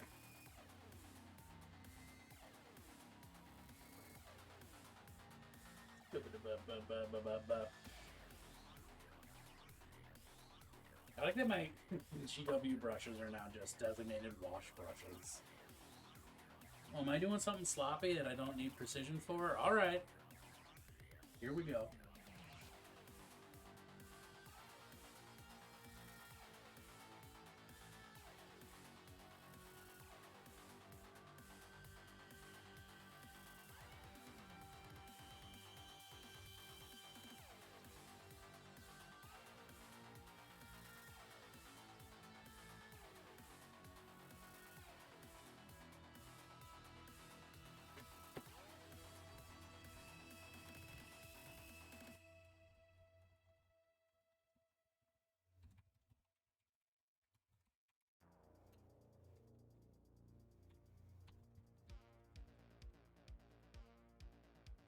I like that my GW brushes are now just designated wash brushes. Oh, am I doing something sloppy that I don't need precision for? Alright. Here we go.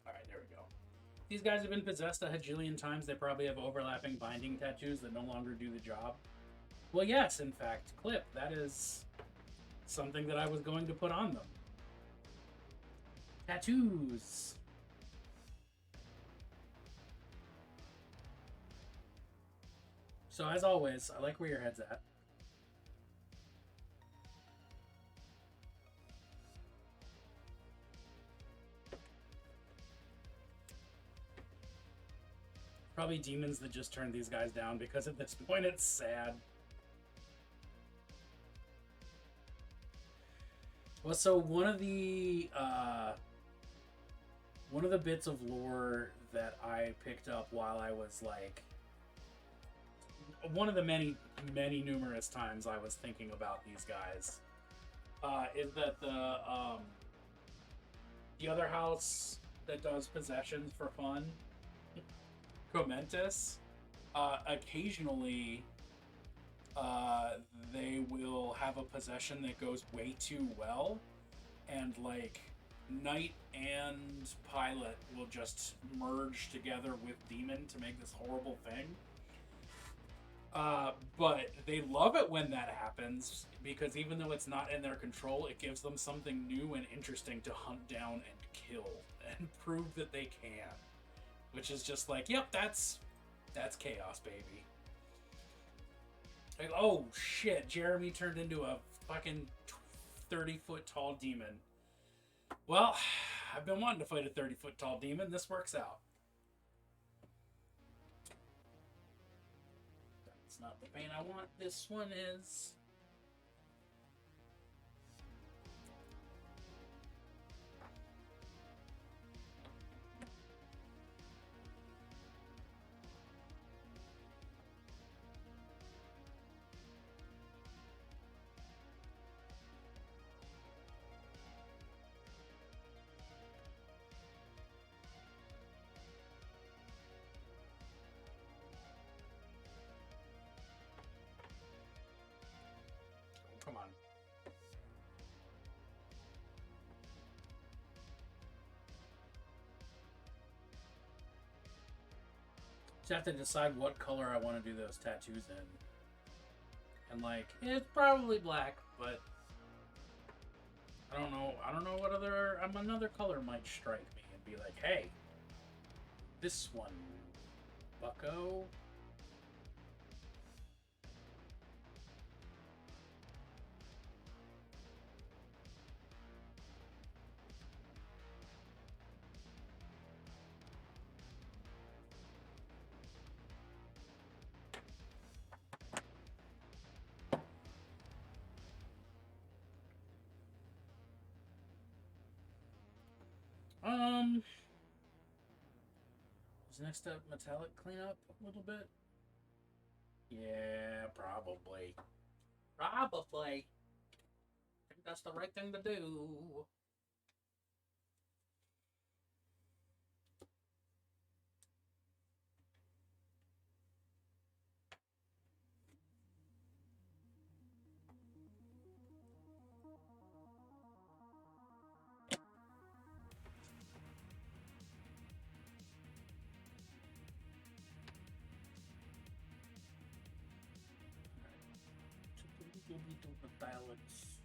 Alright, there we go. These guys have been possessed a hajillion times. They probably have overlapping binding tattoos that no longer do the job. Well, yes, in fact, Clip, that is something that I was going to put on them. Tattoos. So, as always, I like where your head's at. Probably demons that just turned these guys down because at this point it's sad. Well, so one of the bits of lore that I picked up while I was like, one of the many numerous times I was thinking about these guys, is that the other house that does possessions for fun, Comentus, occasionally they will have a possession that goes way too well, and like Knight and Pilot will just merge together with Demon to make this horrible thing. But they love it when that happens, because even though it's not in their control, it gives them something new and interesting to hunt down and kill and prove that they can. Which is just like, yep, that's chaos, baby. Like, oh shit, Jeremy turned into a fucking 30-foot tall demon. Well, I've been wanting to fight a 30-foot tall demon. This works out. That's not the paint I want. This one is. Just have to decide what color I want to do those tattoos in. And like, it's probably black, but I don't know. I don't know what another color might strike me and be like, hey, this one, bucko. Is next up metallic cleanup a little bit? Yeah, probably. Probably. I think that's the right thing to do. Balance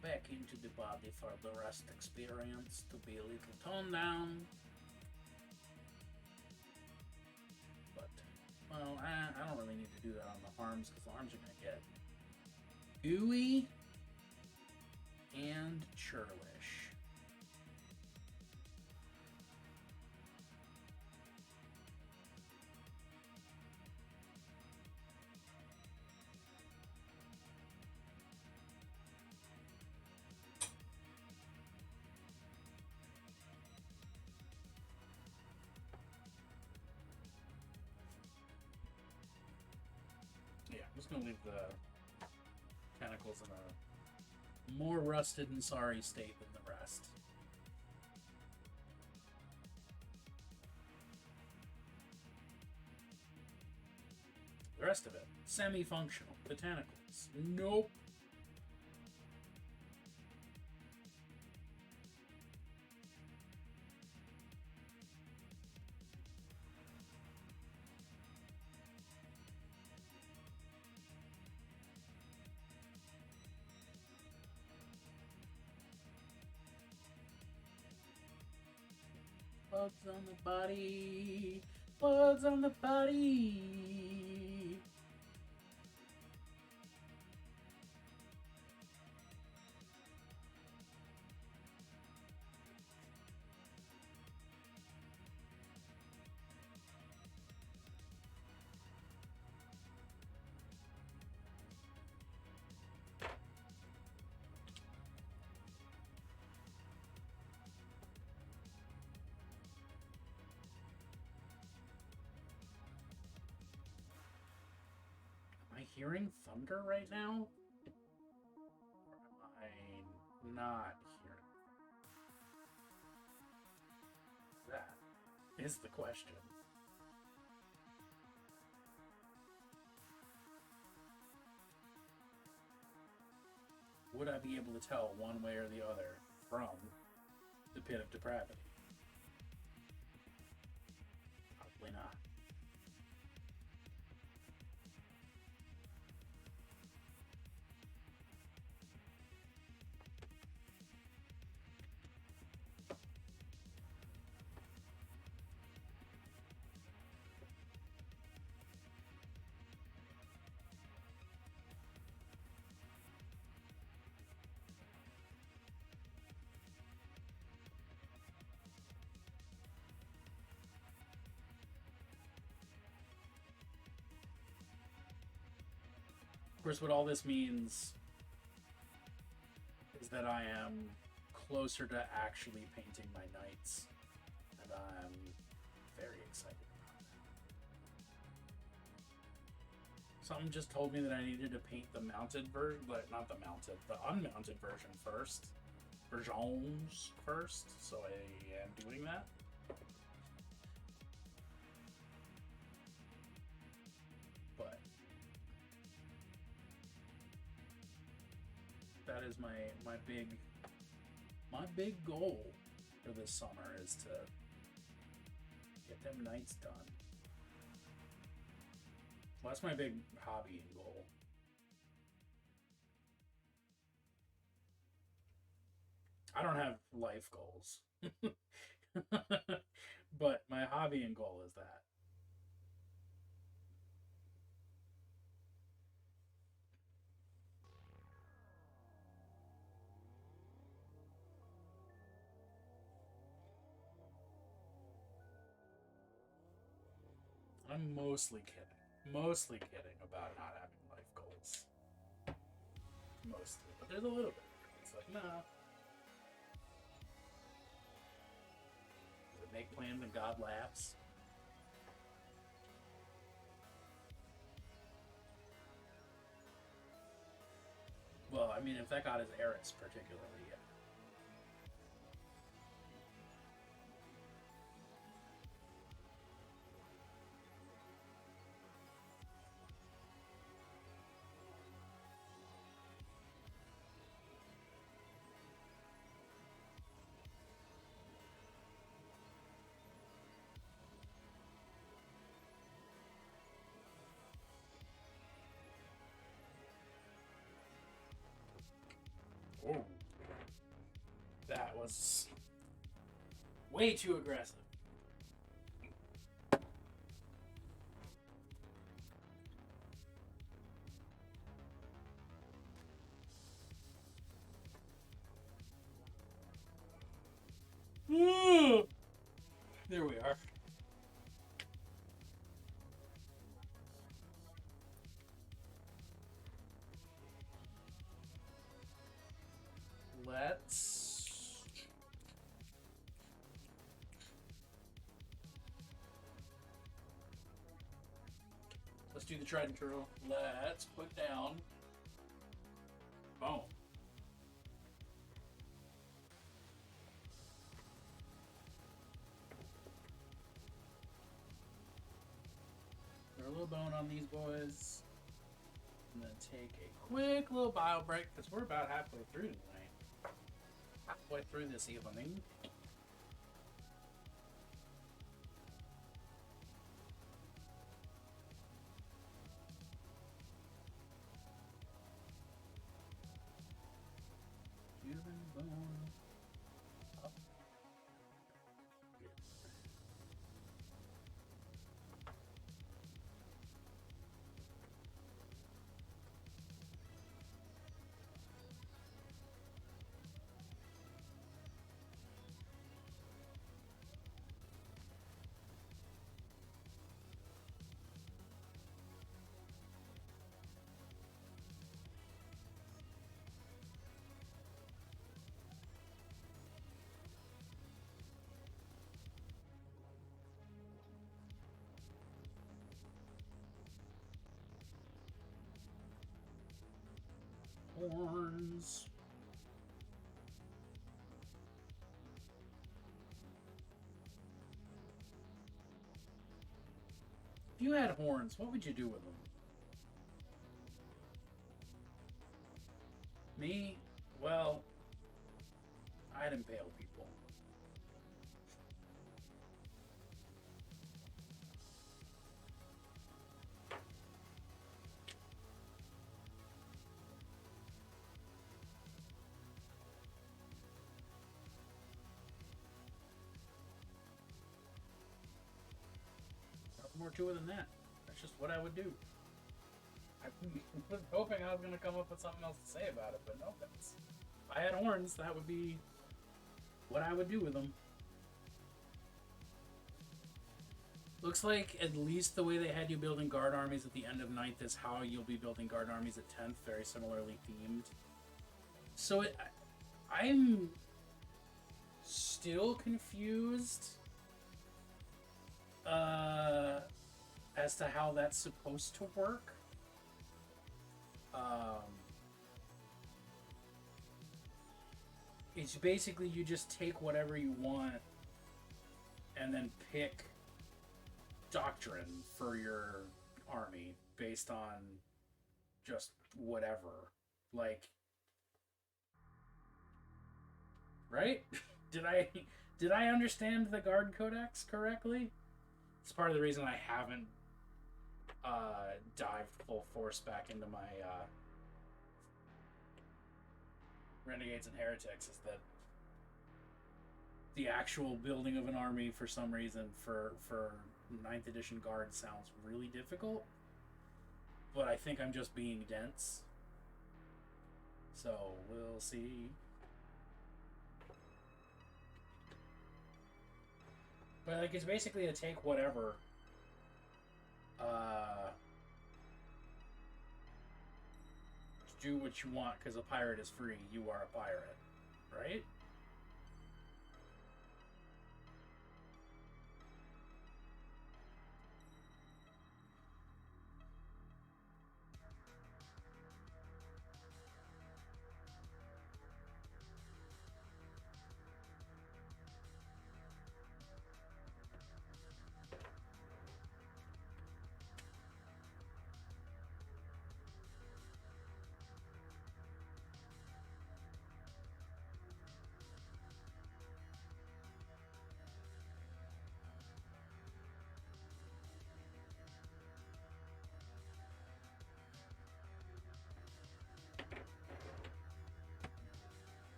back into the body for the rest experience to be a little toned down. But, well, I don't really need to do that on the arms because the arms are going to get gooey and churlish. I'm just going to leave the tentacles in a more rusted and sorry state than the rest. The rest of it, semi-functional. The tentacles, nope. Bugs on the body, bugs on the body. Am I hearing thunder right now? Or am I not hearing? That is the question. Would I be able to tell one way or the other from the pit of depravity? Probably not. Of course, what all this means is that I am closer to actually painting my knights, and I'm very excited about that. Something just told me that I needed to paint the mounted version, but not the mounted, the unmounted version first. Versions first, so I am doing that. But that is my big goal for this summer is to get Get them knights done. Well, that's my big hobby and goal. I don't have life goals. But my hobby and goal is that. I'm mostly kidding. Mostly kidding about not having life goals. Mostly. But there's a little bit. It's like, nah. Does it make plans and God laughs? Well, I mean, if that God is Eris, particularly, yeah. Oh. That was way too aggressive. There we are. Let's do the tried and true. Let's put down. Boom. Throw a little bone on these boys. And then take a quick little bio break because we're about halfway through tonight. Halfway through this evening. Horns. If you had horns, what would you do with them? Me? Well, I'd impale people. More to it than that. That's just what I would do. I was hoping I was going to come up with something else to say about it, but no, that's... If I had horns, that would be what I would do with them. Looks like at least the way they had you building guard armies at the end of 9th is how you'll be building guard armies at 10th, very similarly themed. So I'm still confused as to how that's supposed to work. It's basically you just take whatever you want and then pick doctrine for your army based on just whatever. Like, right? Did I understand the Guard Codex correctly? It's part of the reason I haven't dived full force back into my Renegades and Heretics, is that the actual building of an army, for some reason, for 9th edition Guard sounds really difficult. But I think I'm just being dense. So, we'll see. But, like, it's basically a take whatever. Do what you want, because a pirate is free. You are a pirate. Right?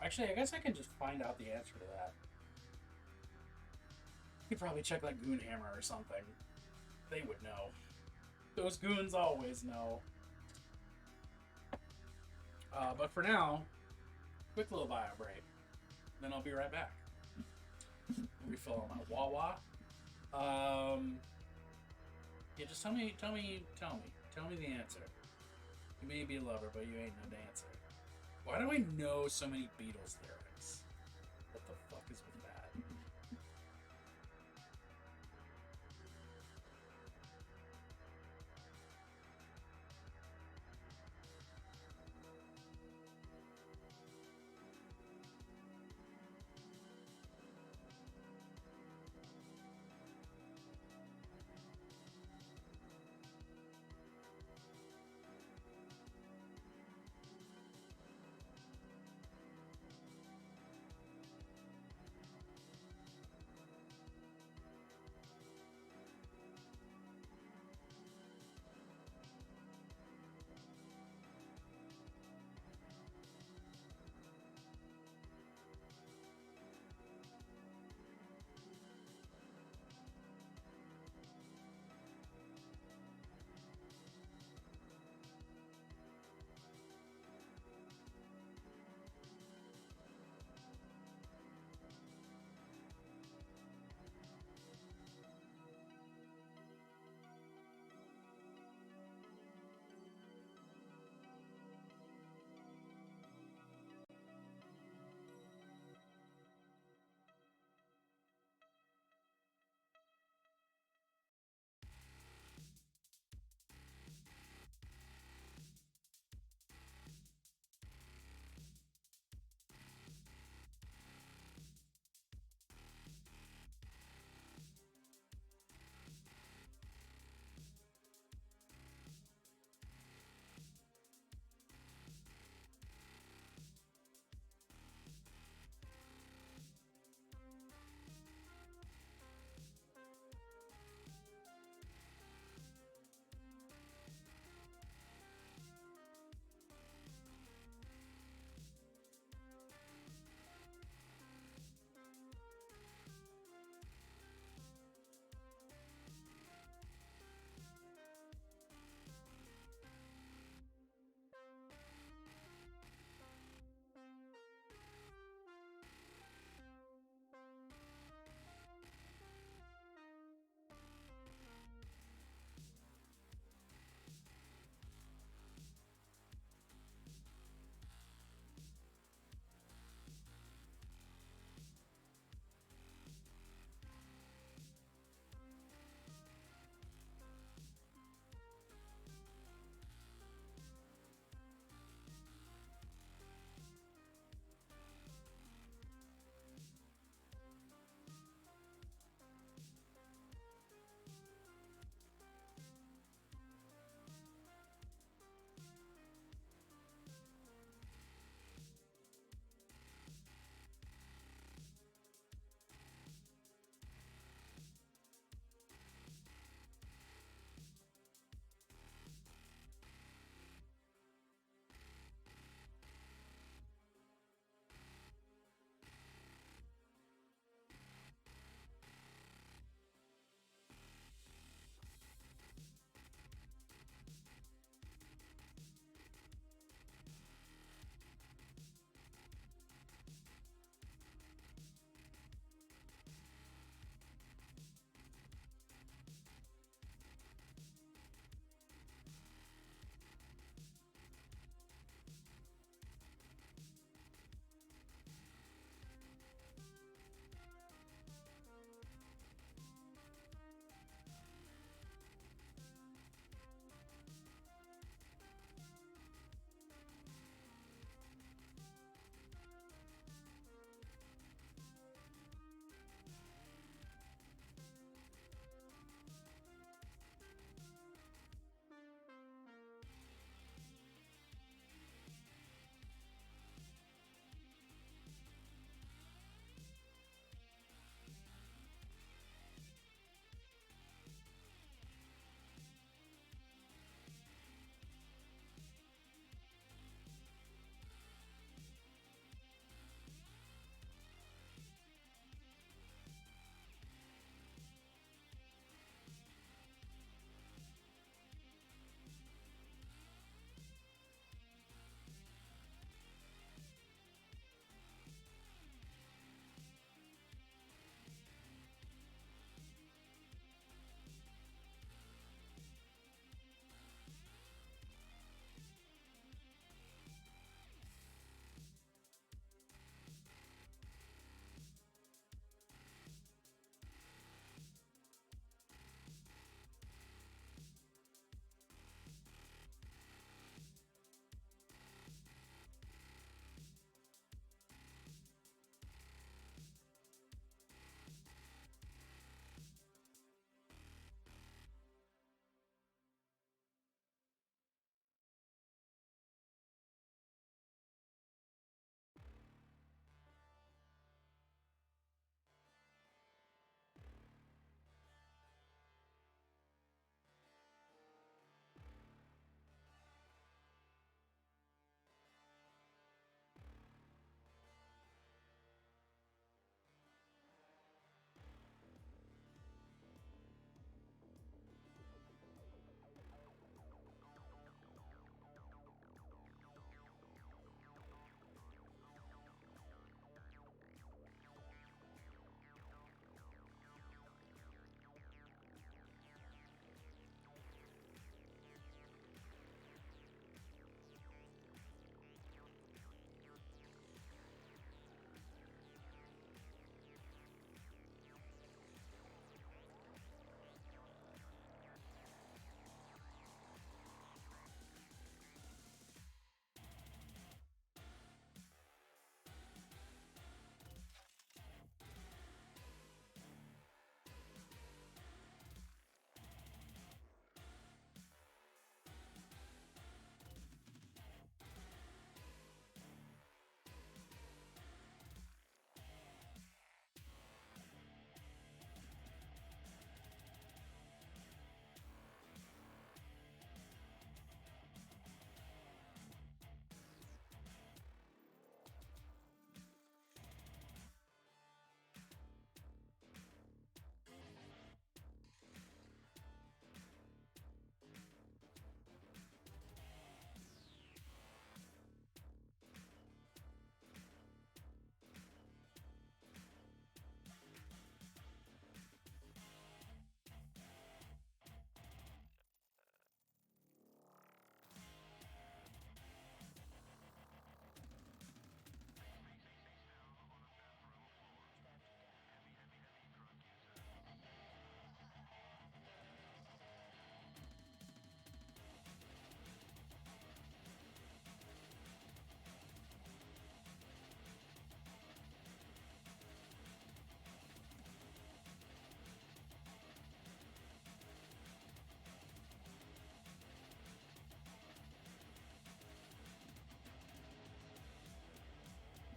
Actually, I guess I can just find out the answer to that. You could probably check like Goonhammer or something. They would know. Those goons always know. But for now, quick little bio break. Then I'll be right back. Refill on my Wawa. Yeah, just tell me the answer. You may be a lover, but you ain't no dancer. Why do I know so many Beatles lyrics? What the fuck is with that?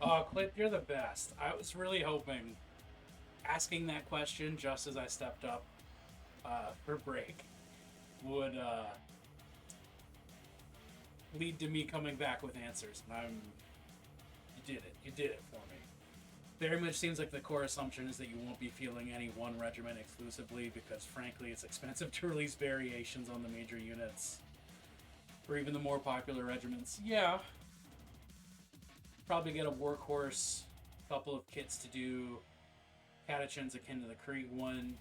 Oh, Clip, you're the best. I was really hoping asking that question just as I stepped up for break would lead to me coming back with answers. And you did it. You did it for me. Very much seems like the core assumption is that you won't be feeling any one regiment exclusively because, frankly, it's expensive to release variations on the major units. Or even the more popular regiments. Yeah. Probably get a workhorse, couple of kits to do catechins akin to the Krieg one.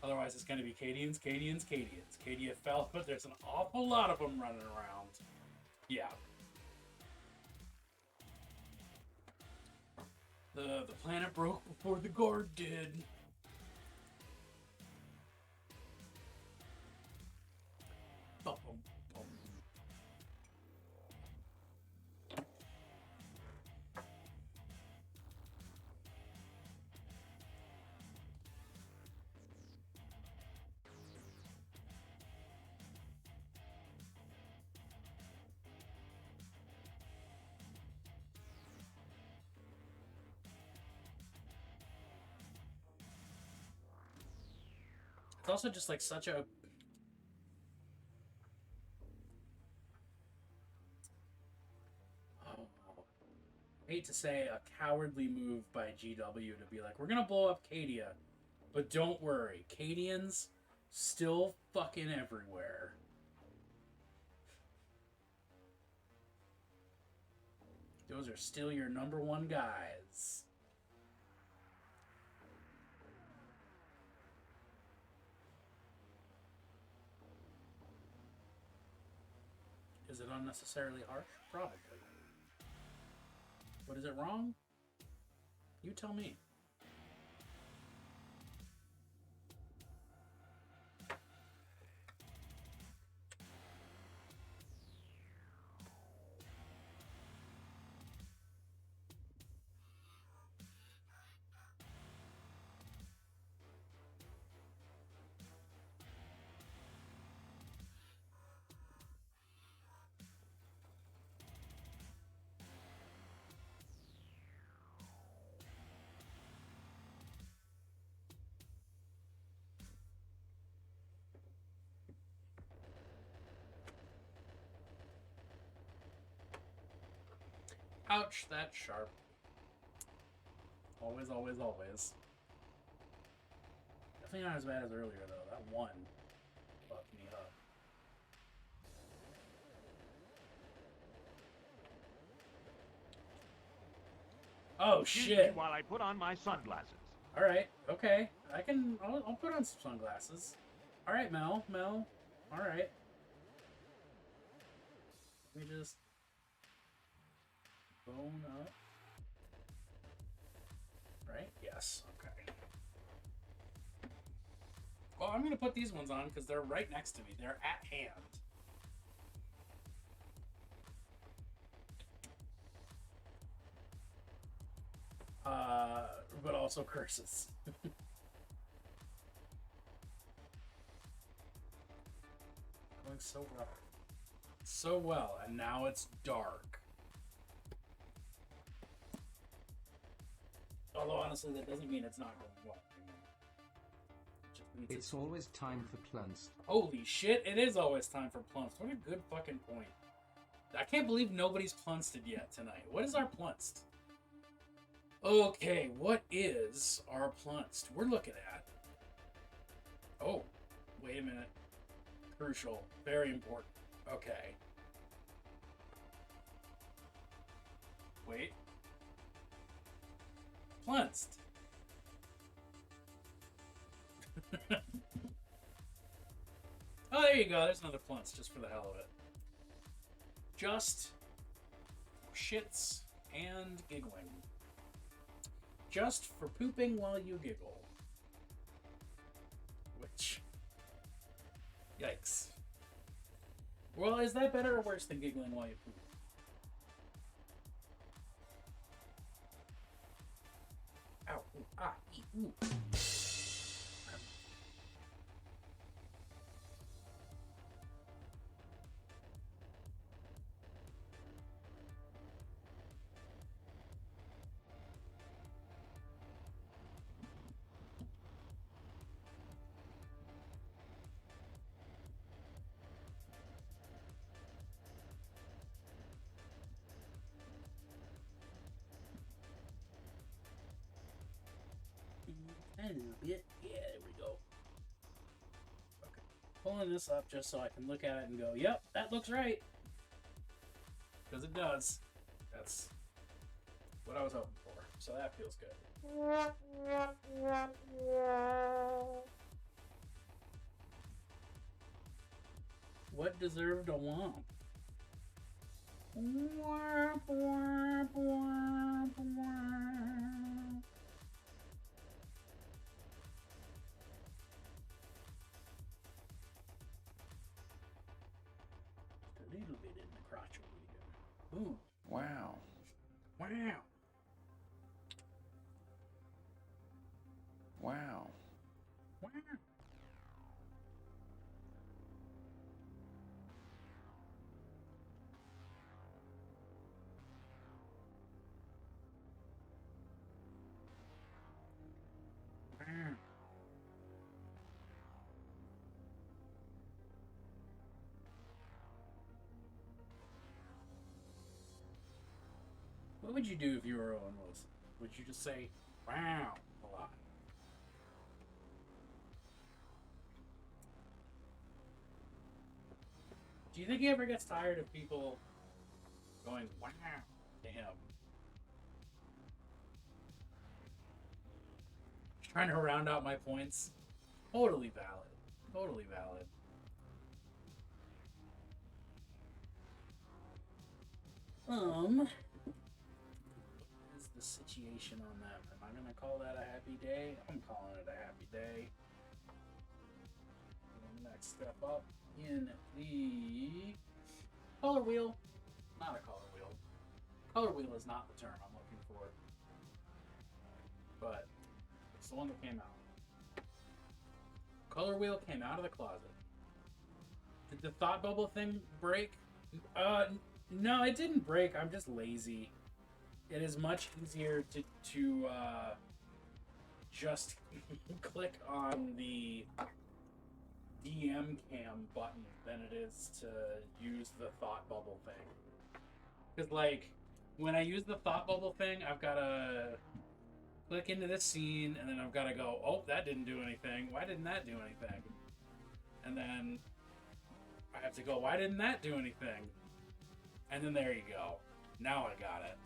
Otherwise, it's going to be Cadians. Cadia fell, but there's an awful lot of them running around. Yeah. The planet broke before the guard did. Bum, bum, bum. It's also just like such a... I hate to say a cowardly move by GW to be like, we're gonna blow up Cadia, but don't worry, Cadians still fucking everywhere. Those are still your number one guys. Is it unnecessarily harsh? Probably. But is it wrong? You tell me. Ouch, that's sharp. Always, always, always. Definitely not as bad as earlier, though. That one fucked me up. Oh, shit. While I put on my sunglasses. Alright, okay. I'll put on some sunglasses. Alright, Mel. Alright. Let me just... bone up. Right? Yes. Okay. Well, I'm going to put these ones on because they're right next to me. They're at hand. But also curses. Going so well. So well, and now it's dark. Although, honestly, that doesn't mean it's not going well. It just means It's always time for Plunst. Holy shit, it is always time for Plunst. What a good fucking point. I can't believe nobody's Plunsted yet tonight. What is our Plunst? Okay, what is our Plunst? We're looking at... Oh, wait a minute. Crucial. Very important. Okay. Wait. Plunsed. Oh, there you go. There's another Plunst, just for the hell of it. Just shits and giggling. Just for pooping while you giggle. Which... yikes. Well, is that better or worse than giggling while you poop? Ow. Ooh, ah. Ooh. bit. Yeah, there we go. Okay. Pulling this up just so I can look at it and go, yep, that looks right. Because it does. That's what I was hoping for. So that feels good. What deserved a womp? Just a little bit in the crotch region. Boom. Wow. Wow. Wow. Wow. Wow. What would you do if you were Owen Wilson? Would you just say, wow, a lot? Do you think he ever gets tired of people going, wow, to him? Trying to round out my points. Totally valid. Totally valid. What is the situation on that? Am I gonna call that a happy day? I'm calling it a happy day. Next step up in the color wheel. Not a color wheel. Color wheel is not the term I'm looking for. But it's the one that came out. Color wheel came out of the closet. Did the thought bubble thing break? No, it didn't break. I'm just lazy. It is much easier to just click on the DM cam button than it is to use the thought bubble thing. Because, like, when I use the thought bubble thing, I've got to click into this scene, and then I've got to go, oh, that didn't do anything. Why didn't that do anything? And then I have to go, why didn't that do anything? And then there you go. Now I got it.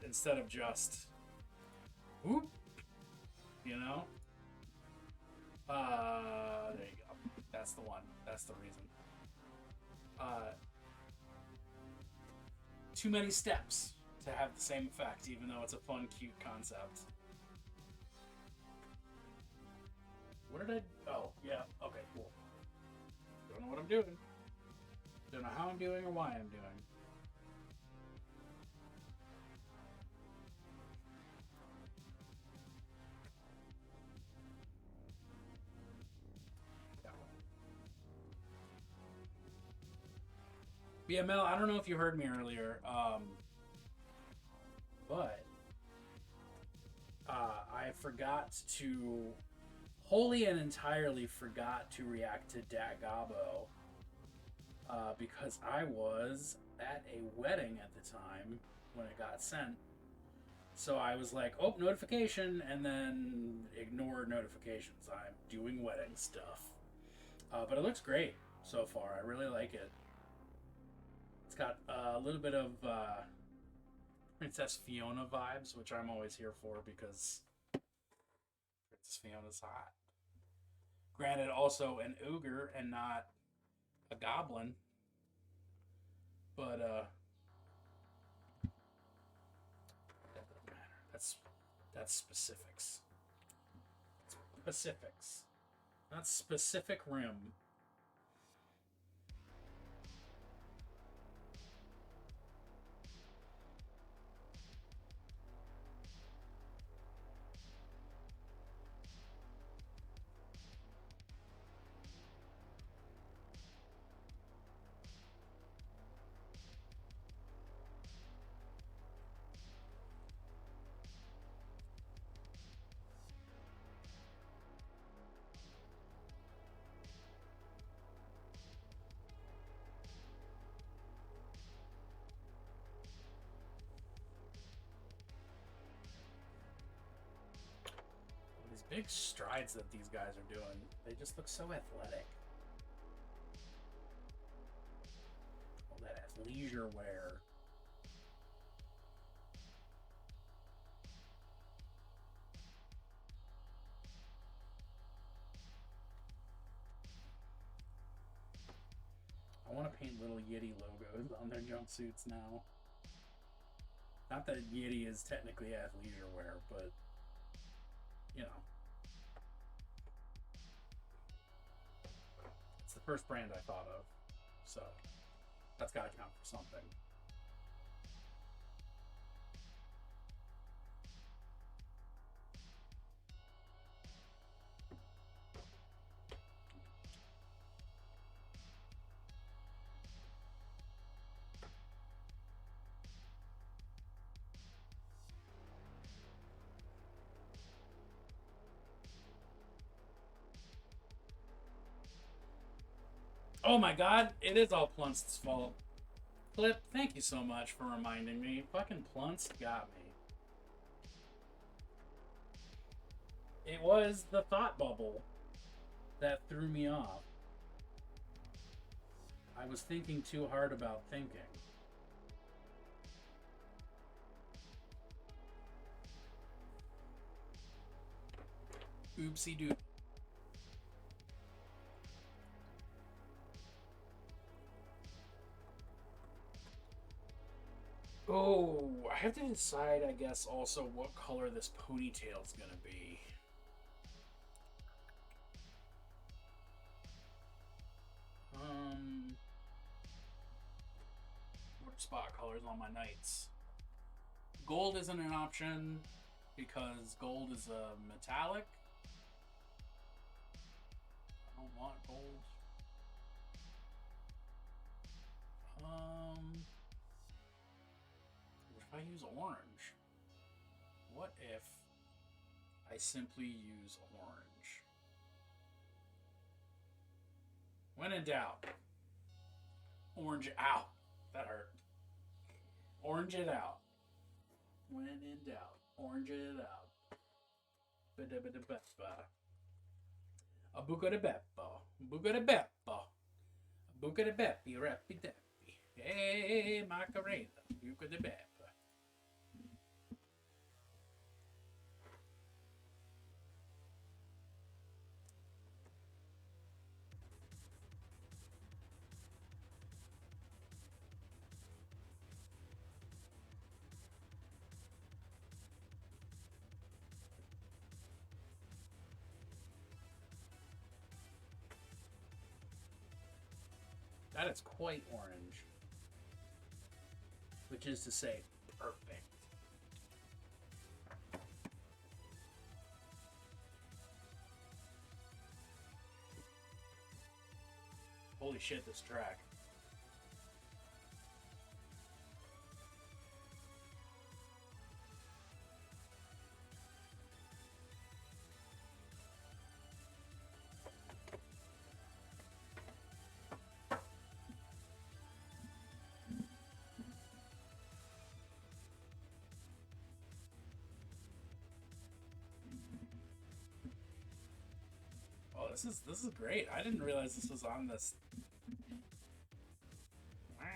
Instead of just, whoop, you know? There you go. That's the one. That's the reason. Too many steps to have the same effect, even though it's a fun, cute concept. What did I... Oh, yeah. Okay, cool. Don't know what I'm doing. Don't know how I'm doing or why I'm doing. Yeah, Mel, I don't know if you heard me earlier, but I forgot to, wholly and entirely forgot to react to Dagabo because I was at a wedding at the time when it got sent. So I was like, oh, notification, and then ignore notifications. I'm doing wedding stuff. But it looks great so far. I really like it. It's got a little bit of Princess Fiona vibes, which I'm always here for because Princess Fiona's hot. Granted, also an ogre and not a goblin. But that doesn't matter. That's specifics. Specifics. Not specific rim. Big strides that these guys are doing. They just look so athletic. All that athleisure wear. I want to paint little Yeti logos on their jumpsuits now. Not that Yeti is technically athleisure wear, but, you know. It's the first brand I thought of, so that's got to count for something. Oh my god, it is all Plunst's fault. Clip, thank you so much for reminding me. Fucking Plunst got me. It was the thought bubble that threw me off. I was thinking too hard about thinking. Oopsie doop. Oh, I have to decide, I guess, also what color this ponytail's gonna be. What are spot colors on my knights? Gold isn't an option because gold is a metallic. I don't want gold. What if I use orange? What if I simply use orange? When in doubt, orange out. That hurt. Orange it out. When in doubt, orange it out. A buco de beppo. Buco de beppo. Buco de beppi, rappi deppi. Hey, Macarena. Buco de beppo. That is quite orange. Which is to say, perfect. Holy shit, this track. Oh, this is great. I didn't realize this was on this. Wow.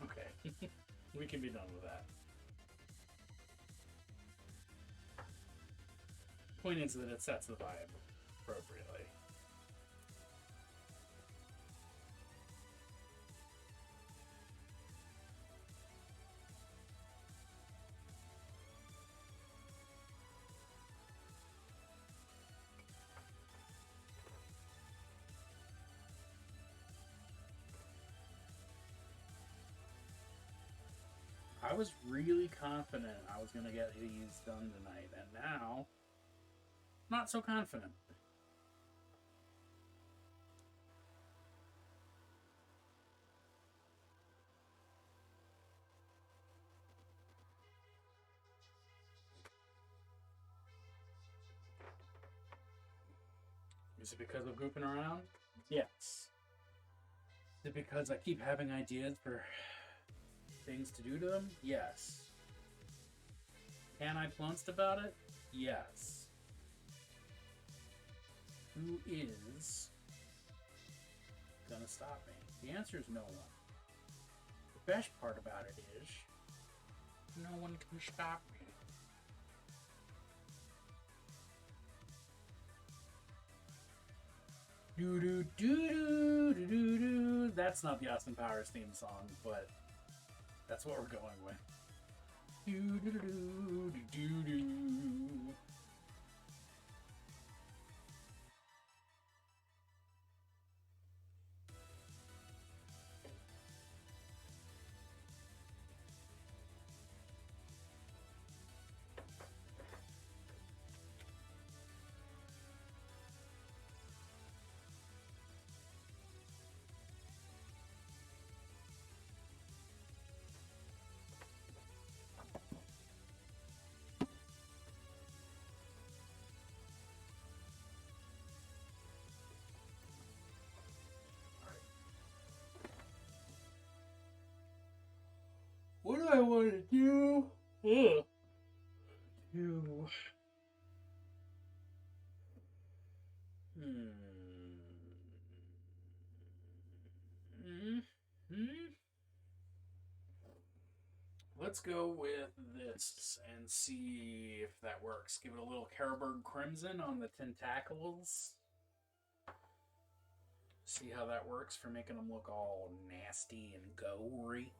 Okay. We can be done with that. Point is that it sets the vibe appropriately. I was really confident I was going to get these done tonight, and now, not so confident. Is it because of goofing around? Yes. Is it because I keep having ideas for things to do to them? Yes. Can I plunst about it? Yes. Who is gonna stop me? The answer is no one. The best part about it is no one can stop me. Do do do do do do do. That's not the Austin Powers theme song, but that's what we're going with. Do do do do do do. What do I want to do? Ugh. Do. Let's go with this and see if that works. Give it a little Caraburg Crimson on the tentacles. See how that works for making them look all nasty and gory.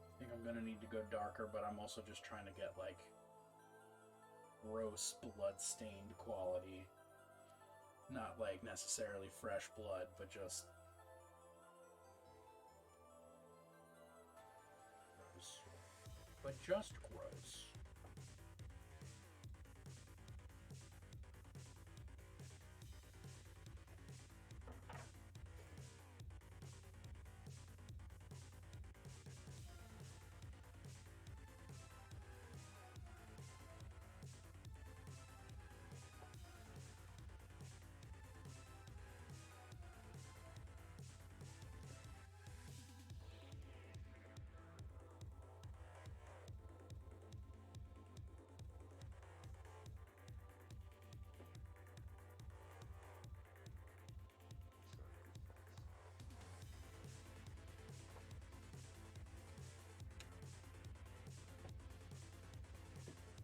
I think I'm gonna need to go darker, but I'm also just trying to get like gross blood-stained quality. Not like necessarily fresh blood, but just gross. But just gross.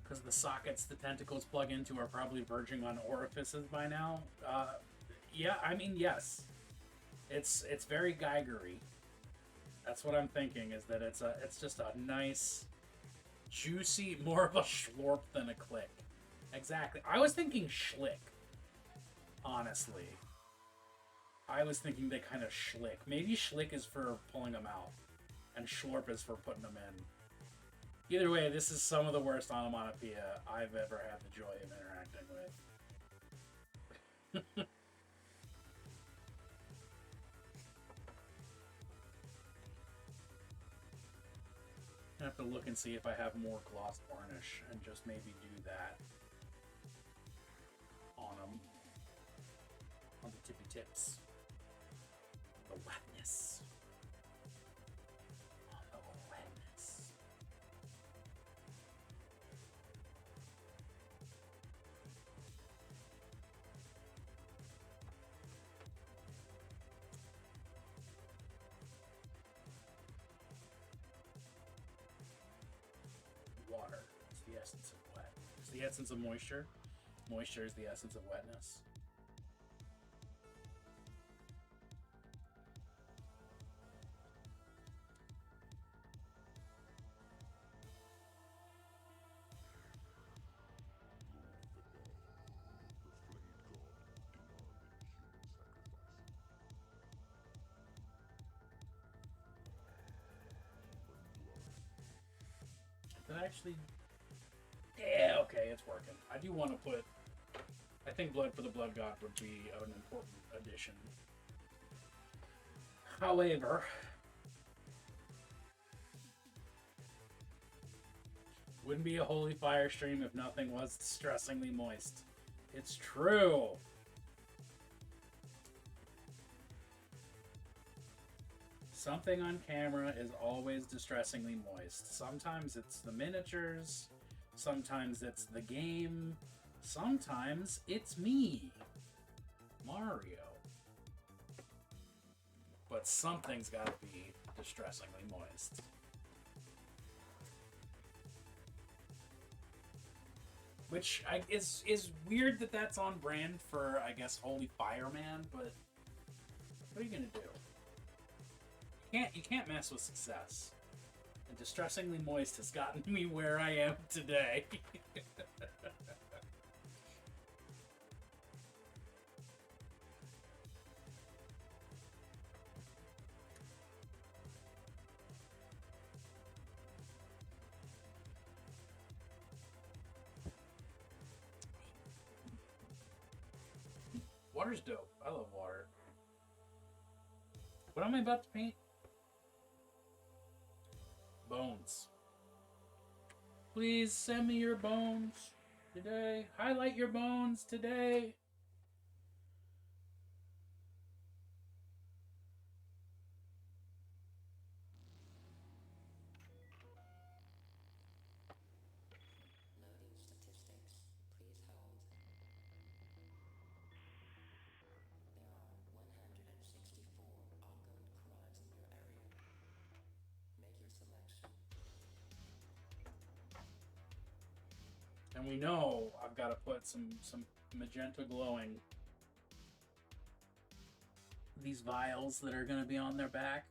Because the sockets the tentacles plug into are probably verging on orifices by now. Yeah, I mean, yes. It's very Geigery. That's what I'm thinking, is that it's just a nice, juicy, more of a schlorp than a click. Exactly. I was thinking schlick, honestly. I was thinking they kind of schlick. Maybe schlick is for pulling them out, and schlorp is for putting them in. Either way, this is some of the worst onomatopoeia I've ever had the joy of interacting with. I have to look and see if I have more gloss varnish and just maybe do that on them. On the tippy tips. The wetness. On the wetness. Water is the essence of wet. It's the essence of moisture. Moisture is the essence of wetness. Actually, yeah, okay, it's working. I do want to put, I think Blood for the Blood God would be an important addition. However, Wouldn't be a holy fire stream if nothing was distressingly moist. It's true. Something on camera is always distressingly moist. Sometimes it's the miniatures, sometimes it's the game, sometimes it's me, Mario. But something's gotta be distressingly moist. Which is weird that that's on brand for, I guess, Holy Fireman, but what are you gonna do? You can't mess with success. And distressingly moist has gotten me where I am today. Water's dope. I love water. What am I about to paint? Bones. Please send me your bones today. Highlight your bones today. Loading statistics. Please hold. There are 164 ongoing crimes in your area. Make your selection. And we know I've got to put some magenta glowing. These vials that are going to be on their back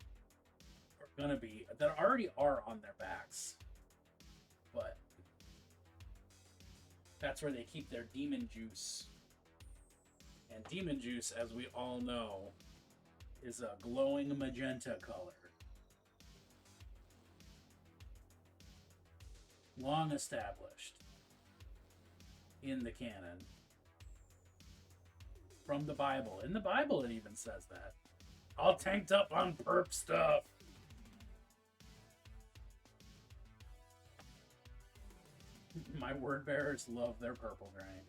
that already are on their backs. But that's where they keep their demon juice. And demon juice, as we all know, is a glowing magenta color. Long established in the canon. From the Bible. In the Bible it even says that. All tanked up on perp stuff. My word bearers love their purple grind.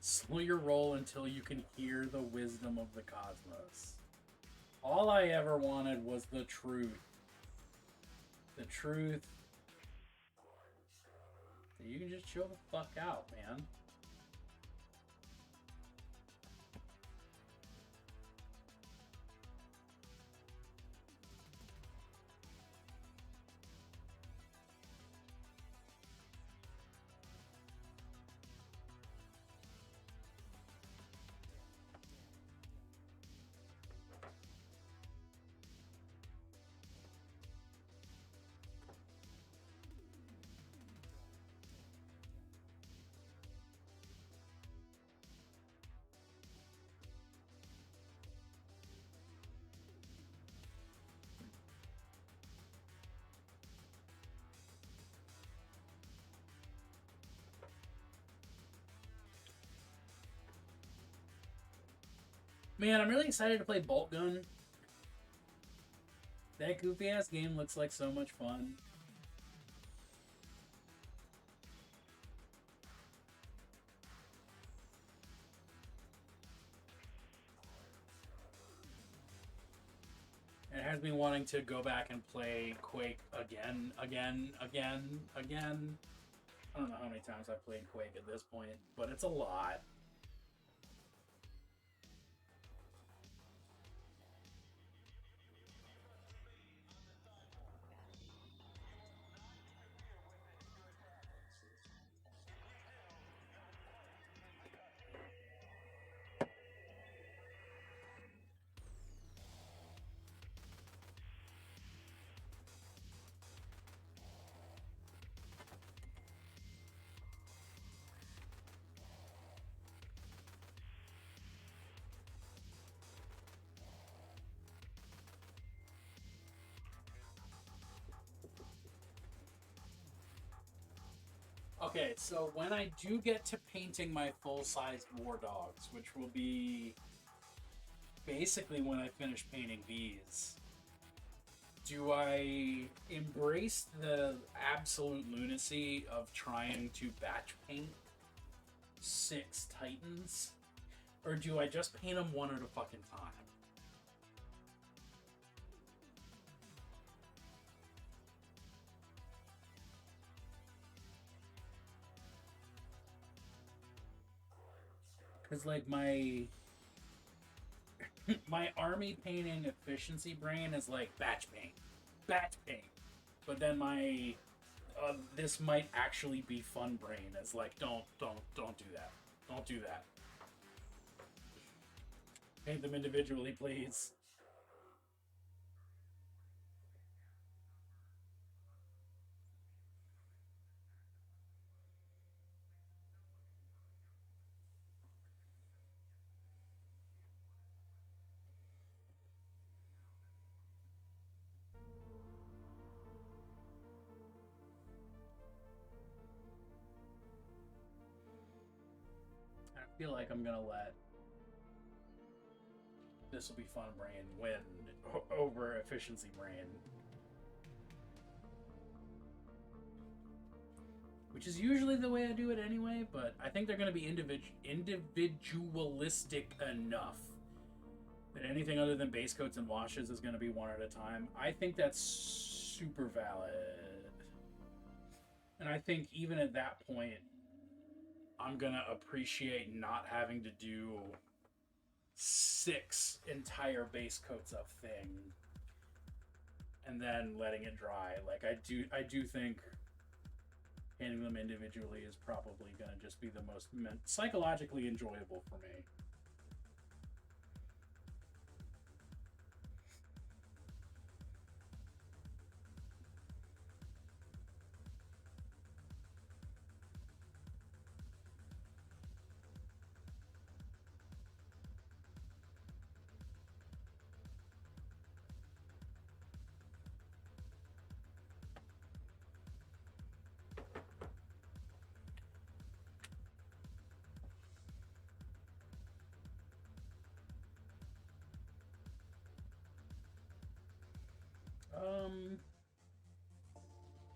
Slow your roll until you can hear the wisdom of the cosmos. All I ever wanted was the truth. The truth. You can just chill the fuck out, man. Man, I'm really excited to play Bolt Gun. That goofy ass game looks like so much fun. It has me wanting to go back and play Quake again. I don't know how many times I've played Quake at this point, but it's a lot. Okay, so when I do get to painting my full-sized Wardogs, which will be basically when I finish painting these, do I embrace the absolute lunacy of trying to batch paint 6 Titans? Or do I just paint them one at a fucking time? Because, like, my army painting efficiency brain is like batch paint. But then my this might actually be fun brain is like don't do that. Don't do that. Paint them individually, please. I feel like I'm gonna let this will be fun brain win over efficiency brain. Which is usually the way I do it anyway, but I think they're going to be individualistic enough that anything other than base coats and washes is going to be one at a time. I think that's super valid. And I think even at that point, I'm going to appreciate not having to do 6 entire base coats of thing and then letting it dry. Like I do think painting them individually is probably going to just be the most psychologically enjoyable for me.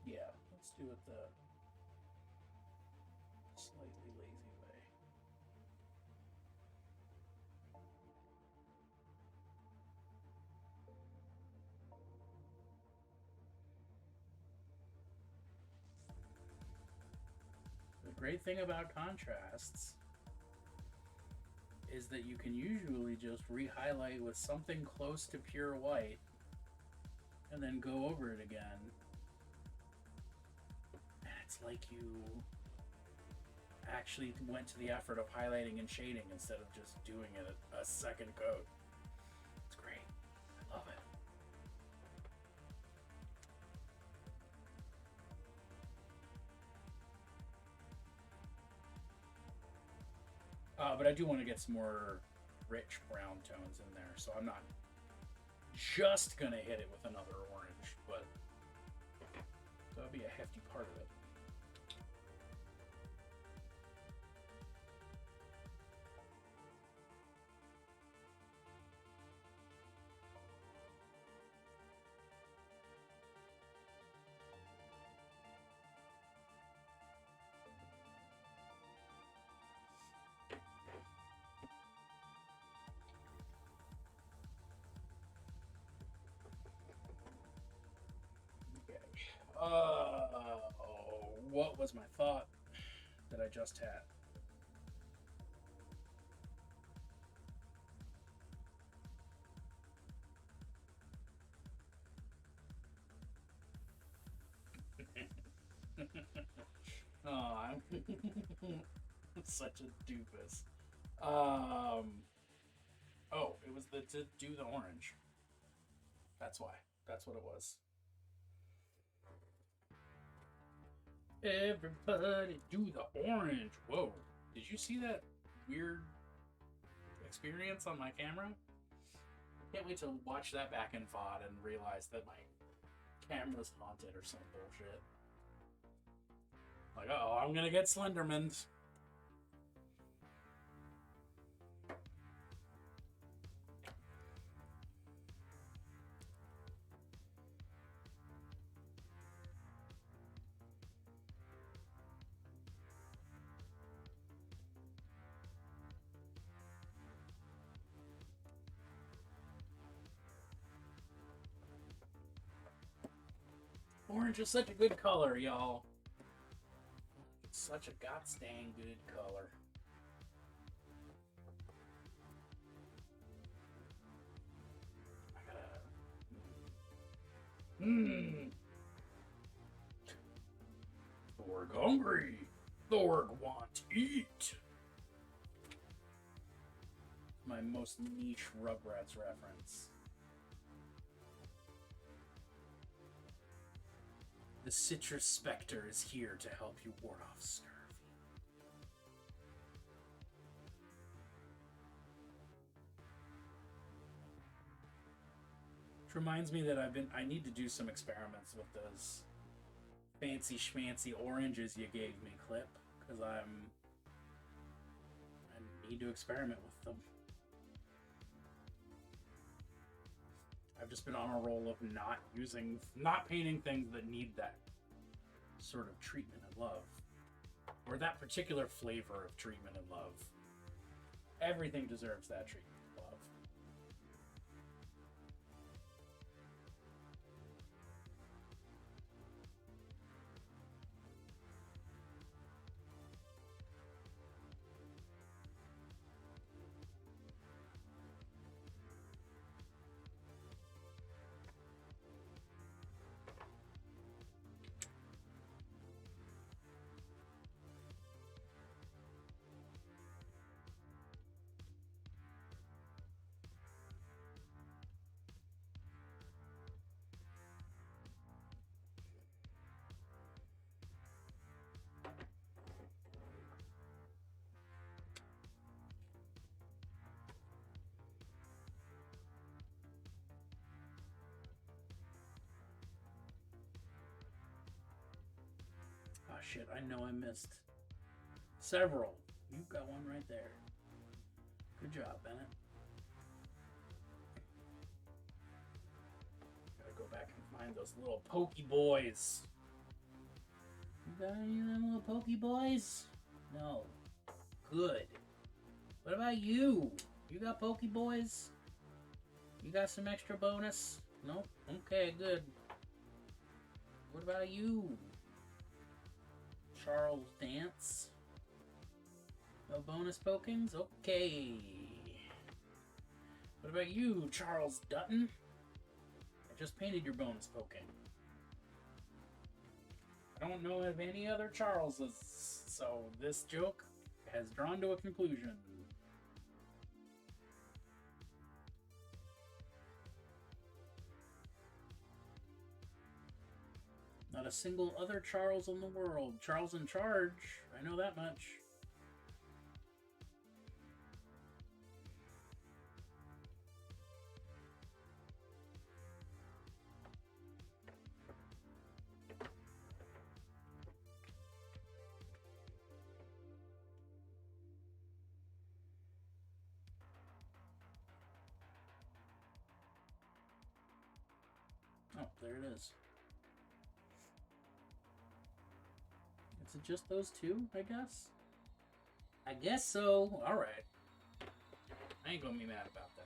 Yeah, let's do it the slightly lazy way. The great thing about contrasts is that you can usually just re-highlight with something close to pure white and then go over it again. And it's like you actually went to the effort of highlighting and shading instead of just doing it a second coat. It's great. I love it. But I do want to get some more rich brown tones in there, so I'm not just gonna hit it with another orange, but that'll be a hefty part of it. What was my thought that I just had? Oh, I'm such a doofus. Oh, it was to do the orange. That's why. That's what it was. Everybody do the orange. Whoa. Did you see that weird experience on my camera? Can't wait to watch that back in VOD and realize that my camera's haunted or some bullshit. Like, oh, I I'm gonna get Slendermans. Orange is such a good color, y'all. It's such a goddamn good color. I gotta... Thorg hungry. Thorg want to eat. My most niche Rugrats reference. The Citrus Spectre is here to help you ward off scurvy. Which reminds me that I need to do some experiments with those fancy schmancy oranges you gave me, Clip, because I need to experiment with them. I've just been on a roll of not painting things that need that sort of treatment and love. Or that particular flavor of treatment and love. Everything deserves that treatment and love. Oh shit, I know I missed several. You've got one right there. Good job, Bennett. Gotta go back and find those little pokey boys. You got any of them little pokey boys? No. Good. What about you? You got pokey boys? You got some extra bonus? Nope. Okay, good. What about you? Charles Dance? No bonus pokings? Okay. What about you, Charles Dutton? I just painted your bonus poking. I don't know of any other Charleses, so this joke has drawn to a conclusion. Not a single other Charles in the world. Charles in charge. I know that much. Oh, there it is. Is it just those two, I guess? I guess so. Alright. I ain't gonna be mad about that.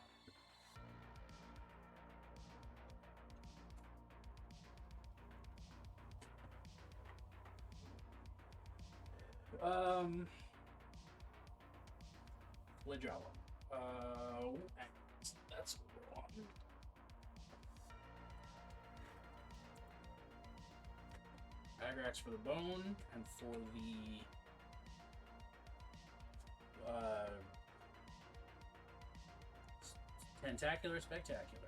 Lejala. That's wrong. Agrax for the bone, and for the Tentacular Spectacular.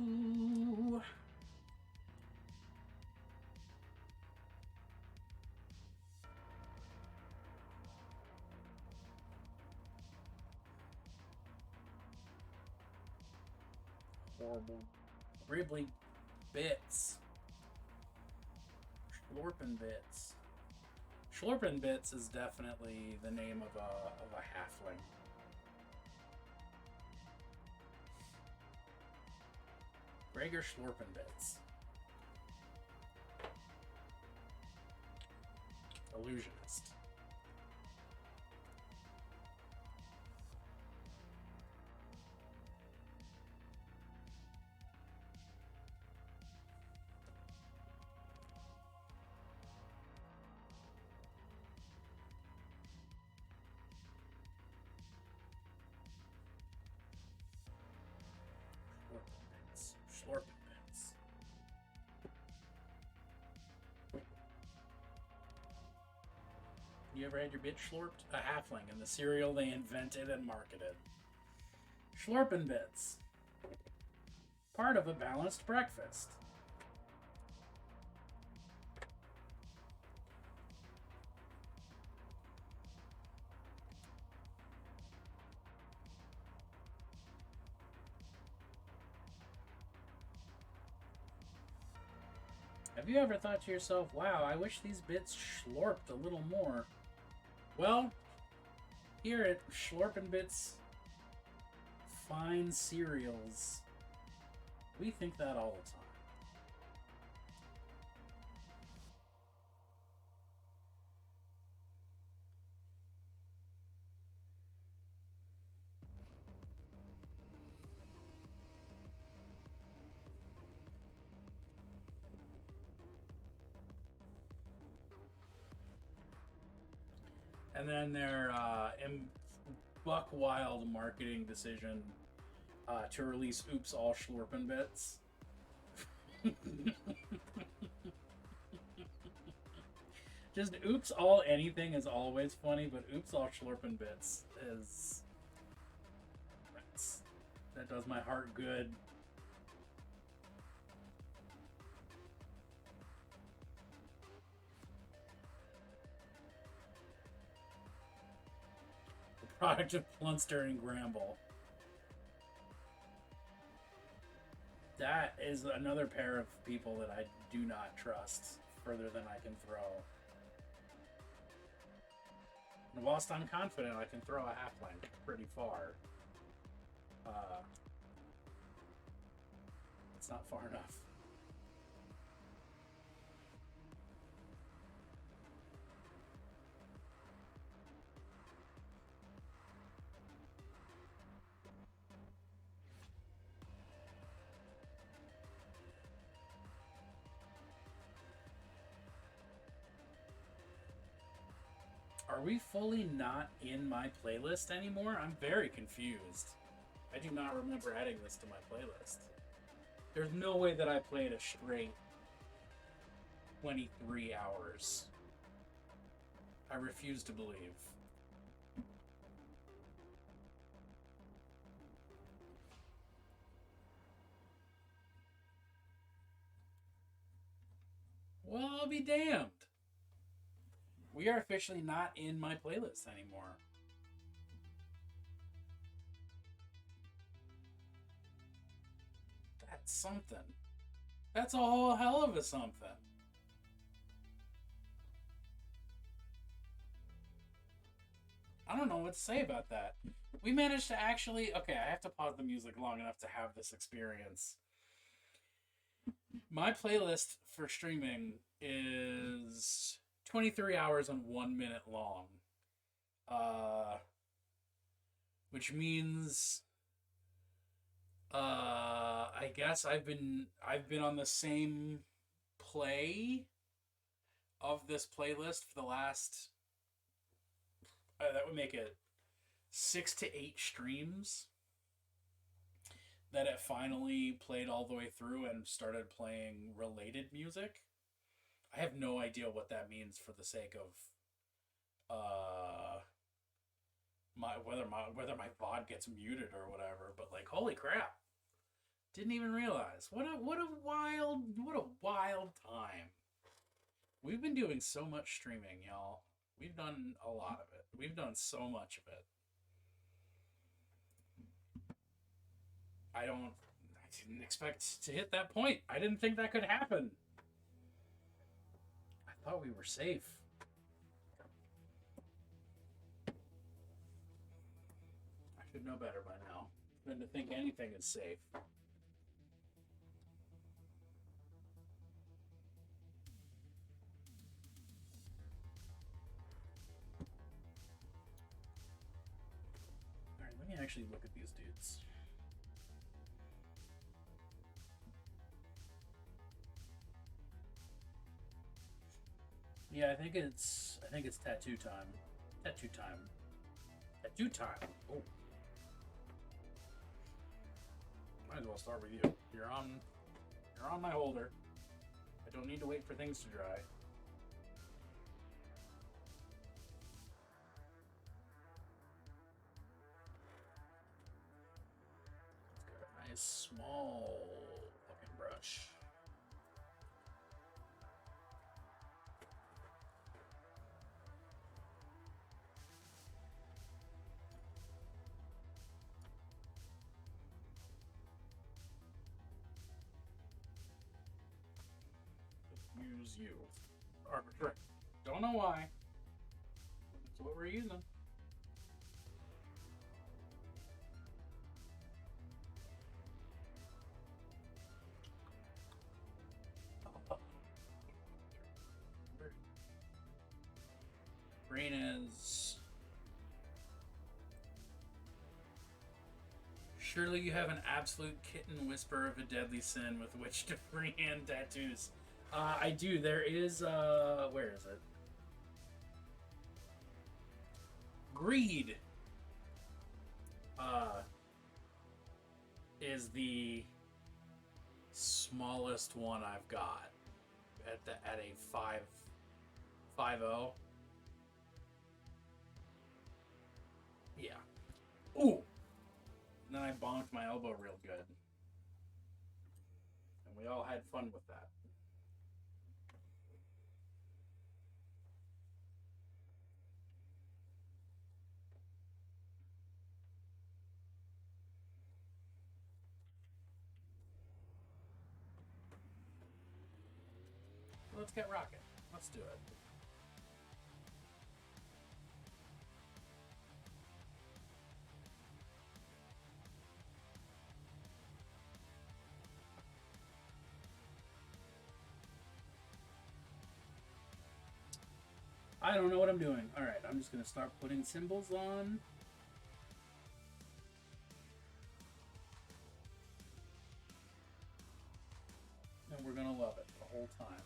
Ooh. Horrible. Gribbly bits. Schlorpin bits. Schlorpin bits is definitely the name of a halfling. Gregor Schlorpin bits. Illusionist. Schlorpin bits. You ever had your bit schlorped? A halfling in the cereal they invented and marketed. Schlorpin bits. Part of a balanced breakfast. Have you ever thought to yourself, wow, I wish these bits schlorped a little more? Well, here at Schlorpin Bits Fine Cereals, we think that all the time. And then their buck wild marketing decision to release Oops All Schlorpin Bits. Just Oops All Anything is always funny, but Oops All Schlorpin Bits is... that does my heart good. Product of Plunster and Gramble. That is another pair of people that I do not trust further than I can throw. And whilst I'm confident I can throw a halfling pretty far, it's not far enough. Are we fully not in my playlist anymore? I'm very confused. I do not remember adding this to my playlist. There's no way that I played a straight 23 hours. I refuse to believe. Well, I'll be damned. We are officially not in my playlist anymore. That's something. That's a whole hell of a something. I don't know what to say about that. We managed to actually... Okay, I have to pause the music long enough to have this experience. My playlist for streaming is 23 hours and 1 minute long. Which means... I guess I've been on the same play of this playlist for the last... that would make it 6 to 8 streams that it finally played all the way through and started playing related music. I have no idea what that means for the sake of whether my VOD gets muted or whatever, but like, holy crap. Didn't even realize. What a wild time. We've been doing so much streaming, y'all. We've done a lot of it. We've done so much of it. I didn't expect to hit that point. I didn't think that could happen. I thought we were safe. I should know better by now than to think anything is safe. Alright, let me actually look at these dudes. Yeah, I think it's tattoo time. Tattoo time. Tattoo time. Oh. Might as well start with you. You're on my holder. I don't need to wait for things to dry. Let's get a nice small looking brush. Use you. Arbitrary. Don't know why. That's what we're using. Green is. Surely you have an absolute kitten whisper of a deadly sin with which to freehand tattoos. I do. There is, where is it? Greed, is the smallest one I've got at a 5.0. Yeah. Ooh! And then I bonked my elbow real good. And we all had fun with that. Let's get rocking. Let's do it. I don't know what I'm doing. Alright, I'm just going to start putting symbols on. And we're going to love it the whole time.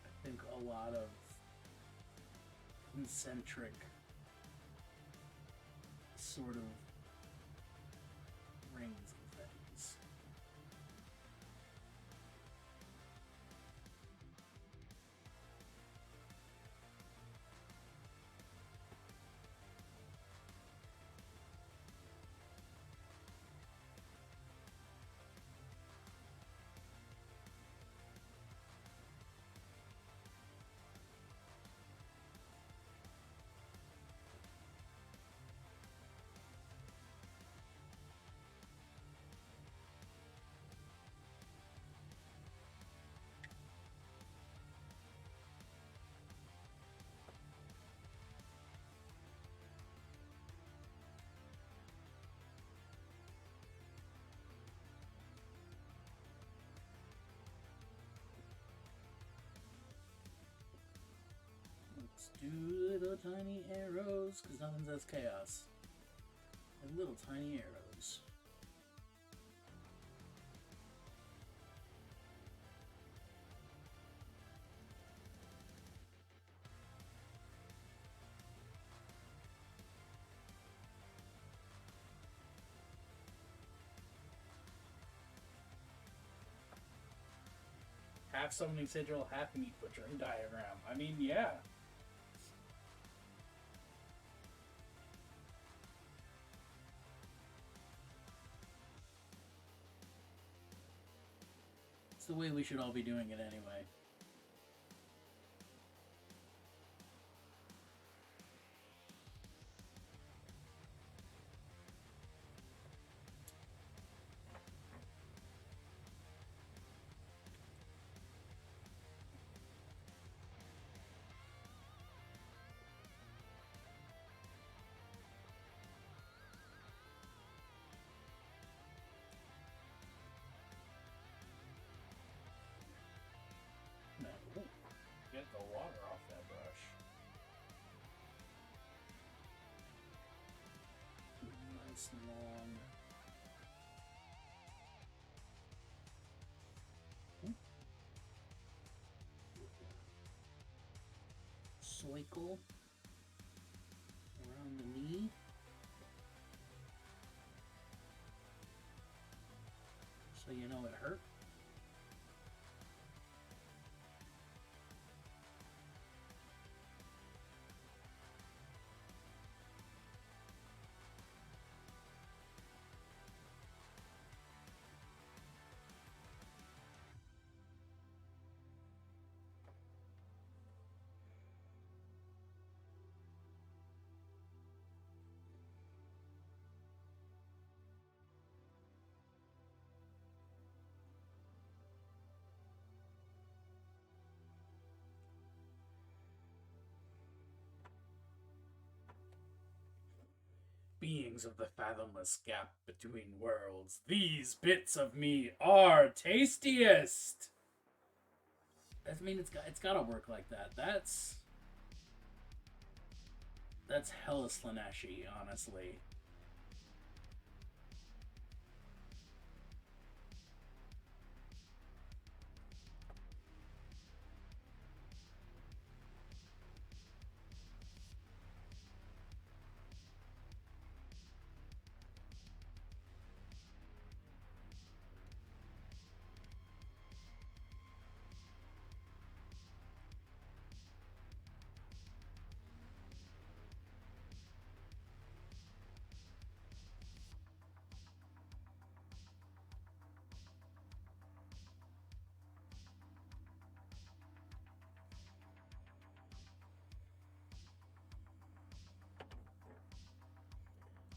I think a lot of concentric sort of rings and things. Let's do little tiny arrows, because nothing says chaos. And little tiny arrows. half summoning sigil, half meat butchering diagram. I mean, yeah. It's the way we should all be doing it anyway. No. Ooh, get the water off that brush. Nice and long. Cycle around the knee. So you know it hurt. Beings of the fathomless gap between worlds, these bits of me are tastiest. I mean, it's gotta work like that. That's hella Slaneshi, honestly.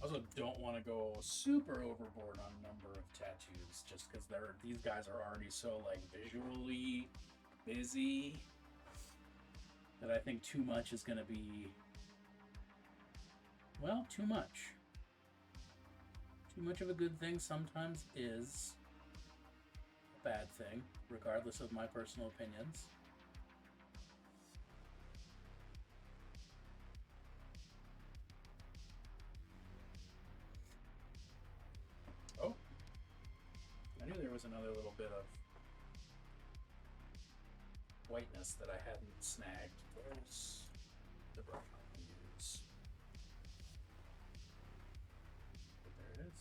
I also don't want to go super overboard on number of tattoos, just because these guys are already so like visually busy that I think too much is going to be, well, too much. Too much of a good thing sometimes is a bad thing, regardless of my personal opinions. Oh, I knew there was another little bit of whiteness that I hadn't snagged. There's the brush I'm going to use. There it is.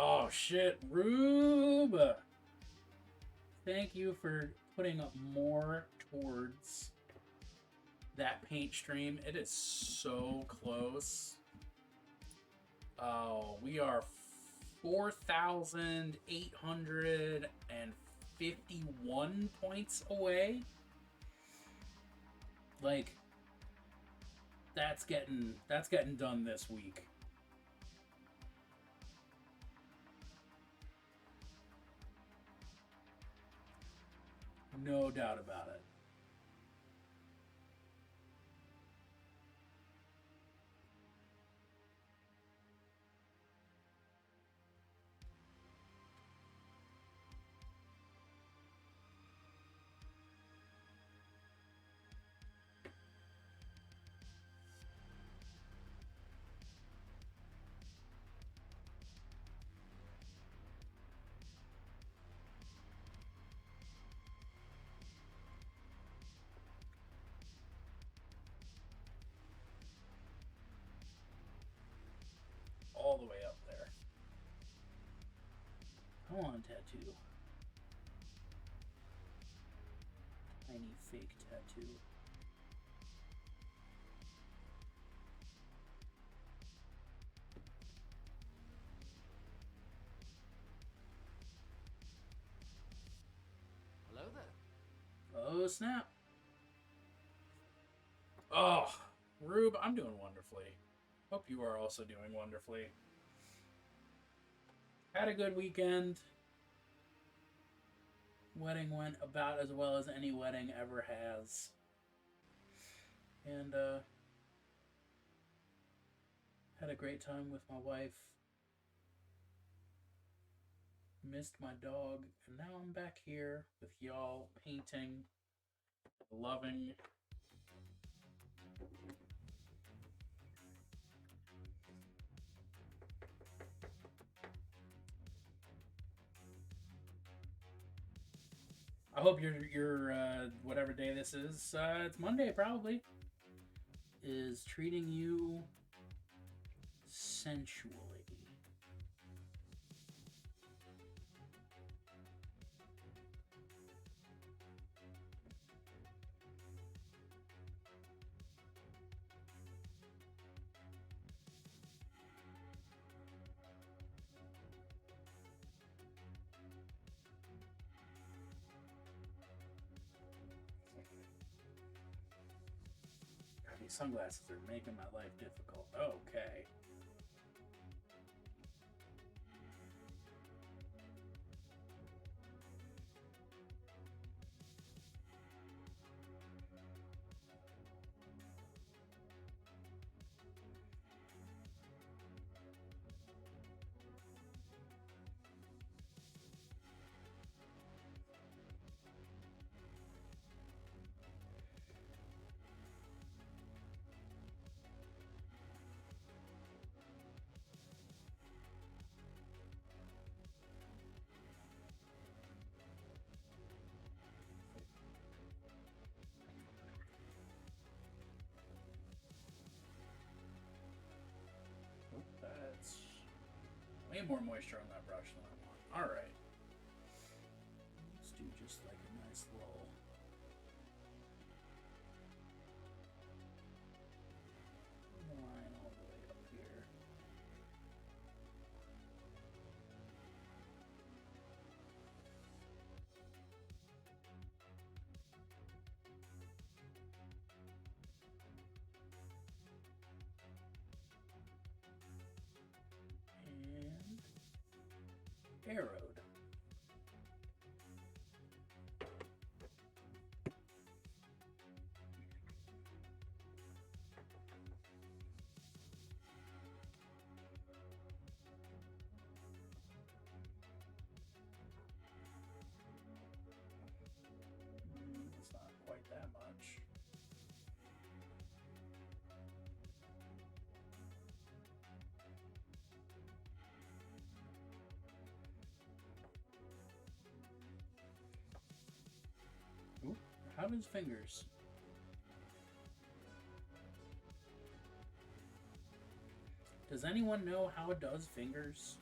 Oh shit, Rube! Thank you for putting up more towards that paint stream. It is so close. Oh, we are 4,851 points away. Like, that's getting done this week. No doubt about it. tattoo. Tiny fake tattoo. Hello there. Oh, snap. Oh, Rube, I'm doing wonderfully. Hope you are also doing wonderfully. Had a good weekend. Wedding went about as well as any wedding ever has. And, had a great time with my wife. Missed my dog. And now I'm back here with y'all painting, loving. I hope your whatever day this is, it's Monday probably, is treating you sensually. God, these sunglasses are making my life difficult. Okay. That's way more moisture on that brush than I want. Alright. Let's do just like a nice little line all the way up here. And arrowed. It's not quite that much. Ooh, how does fingers? Does anyone know how it does fingers?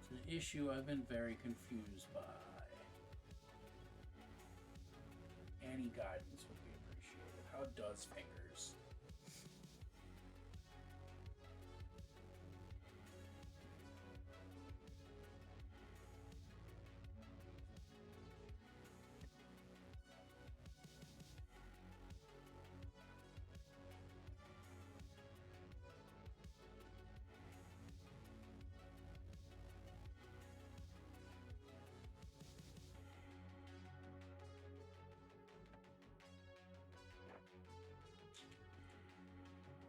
It's an issue I've been very confused by. Any guidance would be appreciated. How does fingers?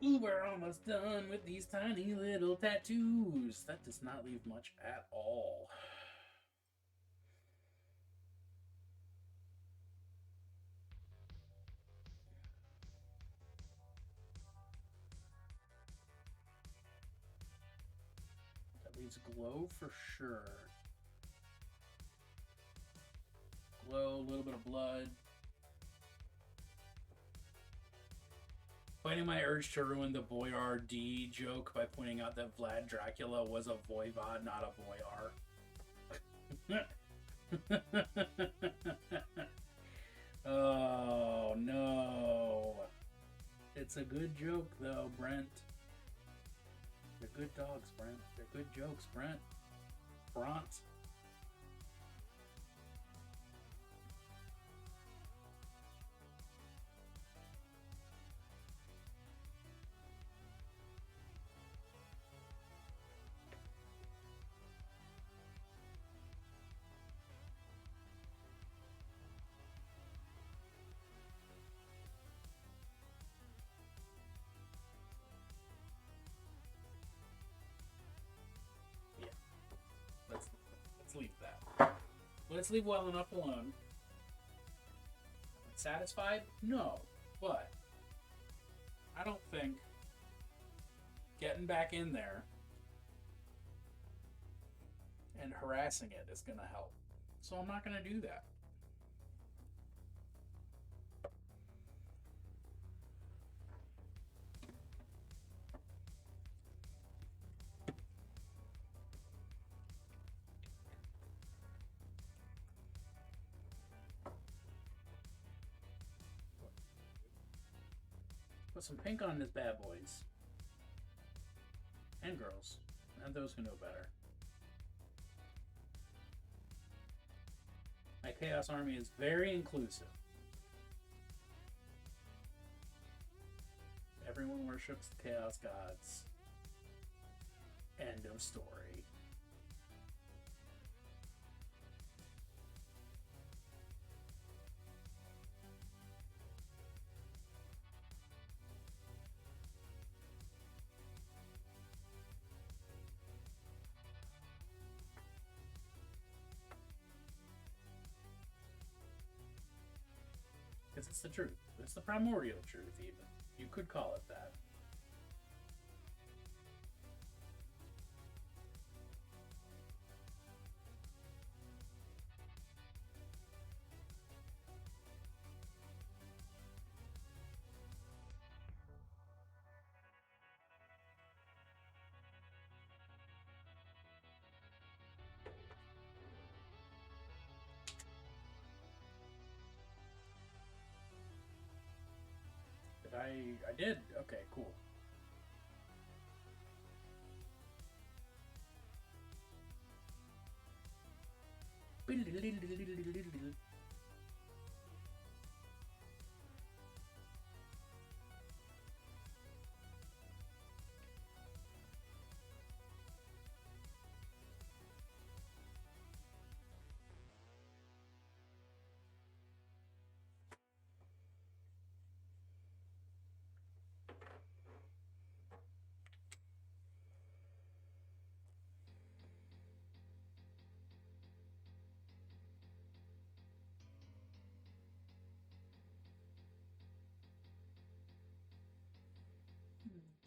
Ooh, we're almost done with these tiny little tattoos. That does not leave much at all. That leaves glow for sure. Glow, a little bit of blood. Fighting my urge to ruin the Boyardee joke by pointing out that Vlad Dracula was a voivod, not a boyar. Oh, no. It's a good joke, though, Brent. They're good dogs, Brent. They're good jokes, Brent. Bront. Let's leave that. Let's leave well enough alone. Satisfied? No. But I don't think getting back in there and harassing it is going to help. So I'm not going to do that. Put some pink on his bad boys. And girls. And those who know better. My Chaos Army is very inclusive. Everyone worships the Chaos Gods. End of story. Because it's the truth. It's the primordial truth, even. You could call it that. I did? Okay, cool.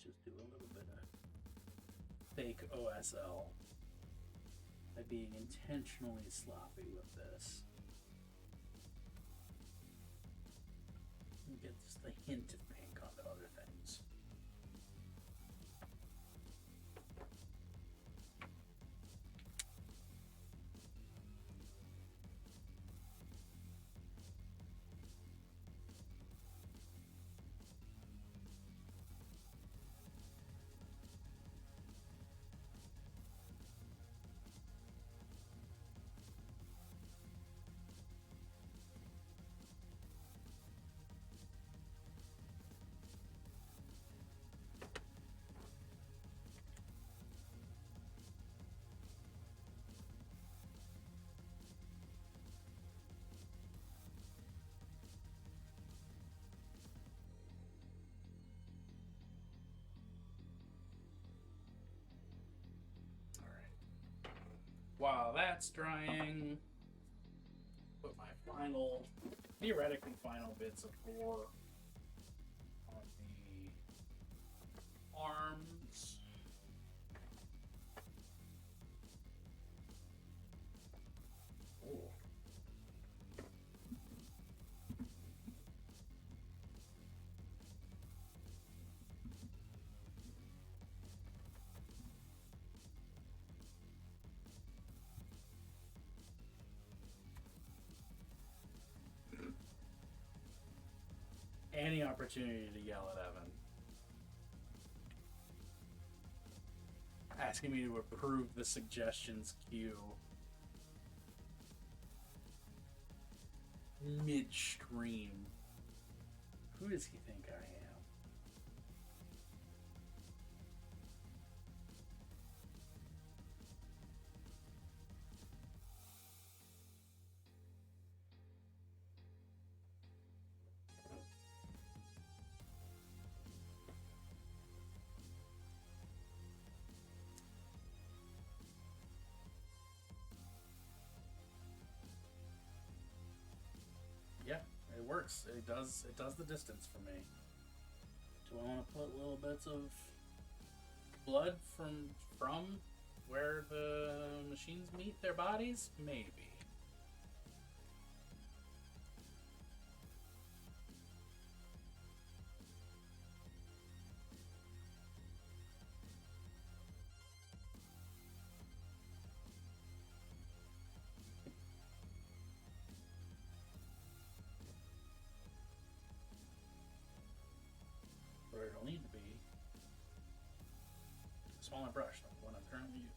Just do a little bit of fake OSL by being intentionally sloppy with this. And get just a hint of pink onto other things. While that's drying, put my theoretically final bits of gore on the arms. Ooh. opportunity to yell at Evan. Asking me to approve the suggestions queue. Midstream. Who does he think I am? Yeah, it works. It does the distance for me. Do I want to put little bits of blood from where the machines meet their bodies? Maybe. Or it'll need to be a smaller brush than the one I'm currently using.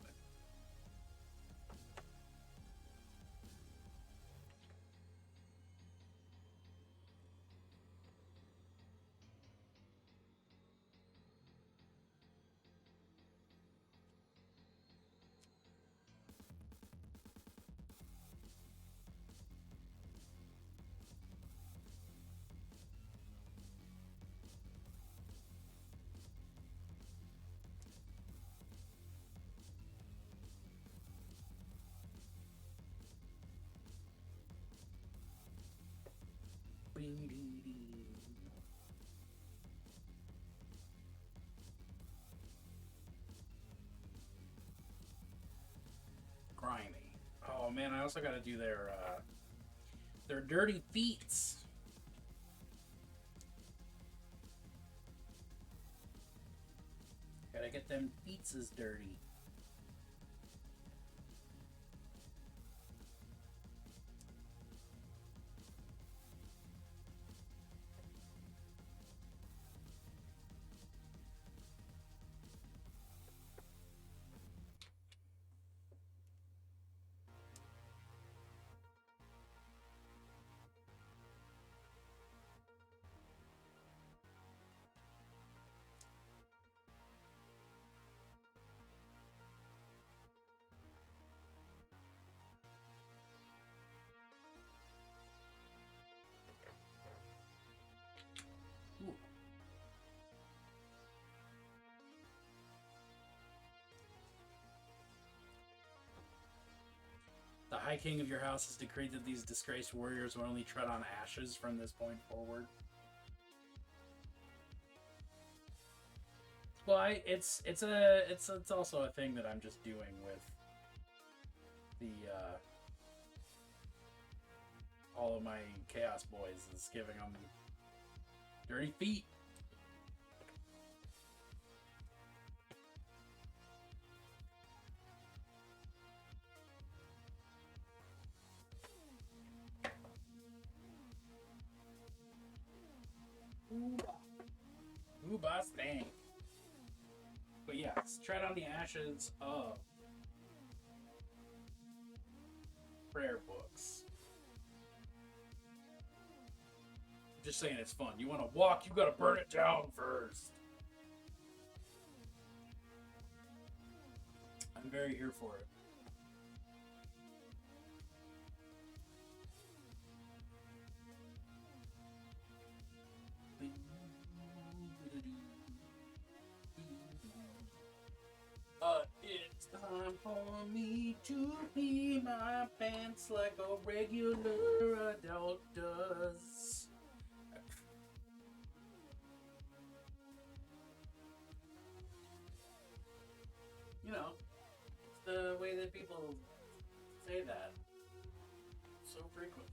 Grimy. Oh man, I also got to do their dirty feets. Gotta get them feetses dirty. Ooh. The High King of your house has decreed that these disgraced warriors will only tread on ashes from this point forward. Well, it's also a thing that I'm just doing with the all of my Chaos Boys is giving them dirty feet. Ooh, boss dang. But yeah, tread on the ashes of prayer books. Just saying it's fun. You want to walk, you gotta burn it down first. I'm very here for it. It's time for me to pee my pants like a regular adult does. You know, it's the way that people say that so frequently.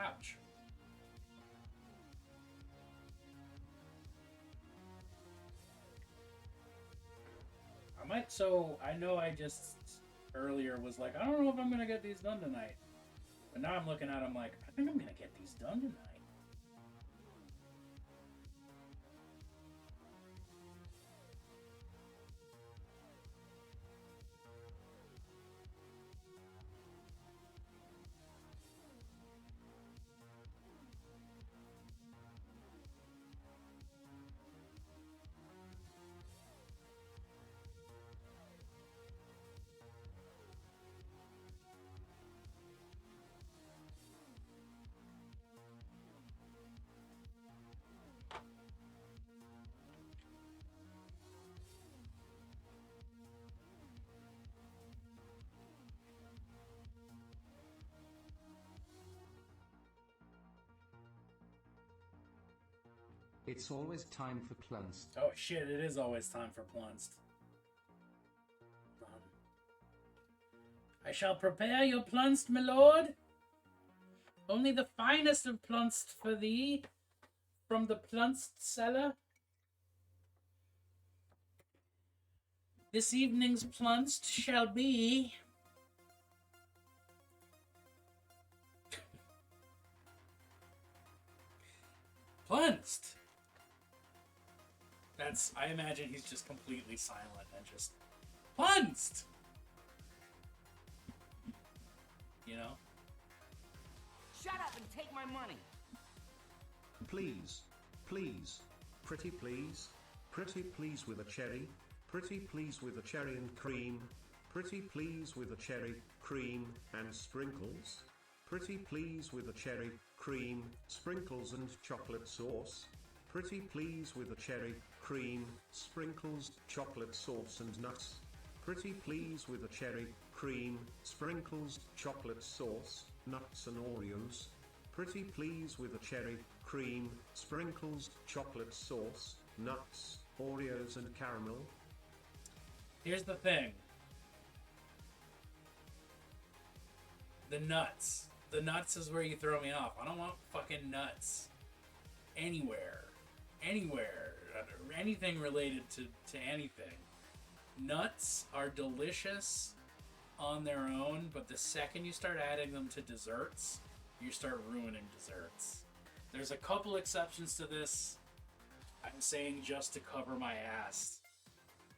Ouch. So I know I just earlier was like, I don't know if I'm gonna get these done tonight. But now I'm looking at them like, I think I'm gonna get these done tonight. It's always time for Plunst. Oh shit, it is always time for Plunst. I shall prepare your Plunst, my lord. Only the finest of Plunst for thee, from the Plunst cellar. This evening's Plunst shall be... Plunst! That's, I imagine he's just completely silent and just... Plunst! You know? Shut up and take my money. Please, please, pretty please with a cherry, pretty please with a cherry and cream, pretty please with a cherry, cream, and sprinkles, pretty please with a cherry, cream, sprinkles and chocolate sauce, pretty please with a cherry, cream, sprinkles, chocolate sauce and nuts, pretty please with a cherry, cream, sprinkles, chocolate sauce, nuts and Oreos, pretty please with a cherry, cream, sprinkles, chocolate sauce, nuts, Oreos and caramel. Here's the thing. The nuts. The nuts is where you throw me off. I don't want fucking nuts. Anywhere. Anywhere. Anything related to anything. Nuts are delicious on their own, but the second you start adding them to desserts, you start ruining desserts. There's a couple exceptions to this. I'm saying just to cover my ass.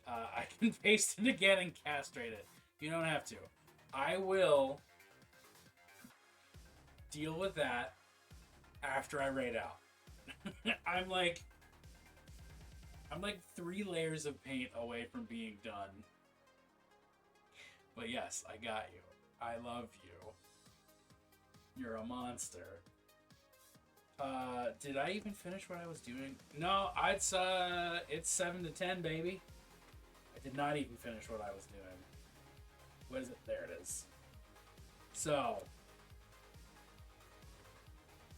I can paste it again and castrate it. You don't have to. I will deal with that after I raid out. I'm like 3 layers of paint away from being done. But yes, I got you. I love you. You're a monster. Did I even finish what I was doing? No, it's 7 to 10, baby. I did not even finish what I was doing. What is it? There it is. So,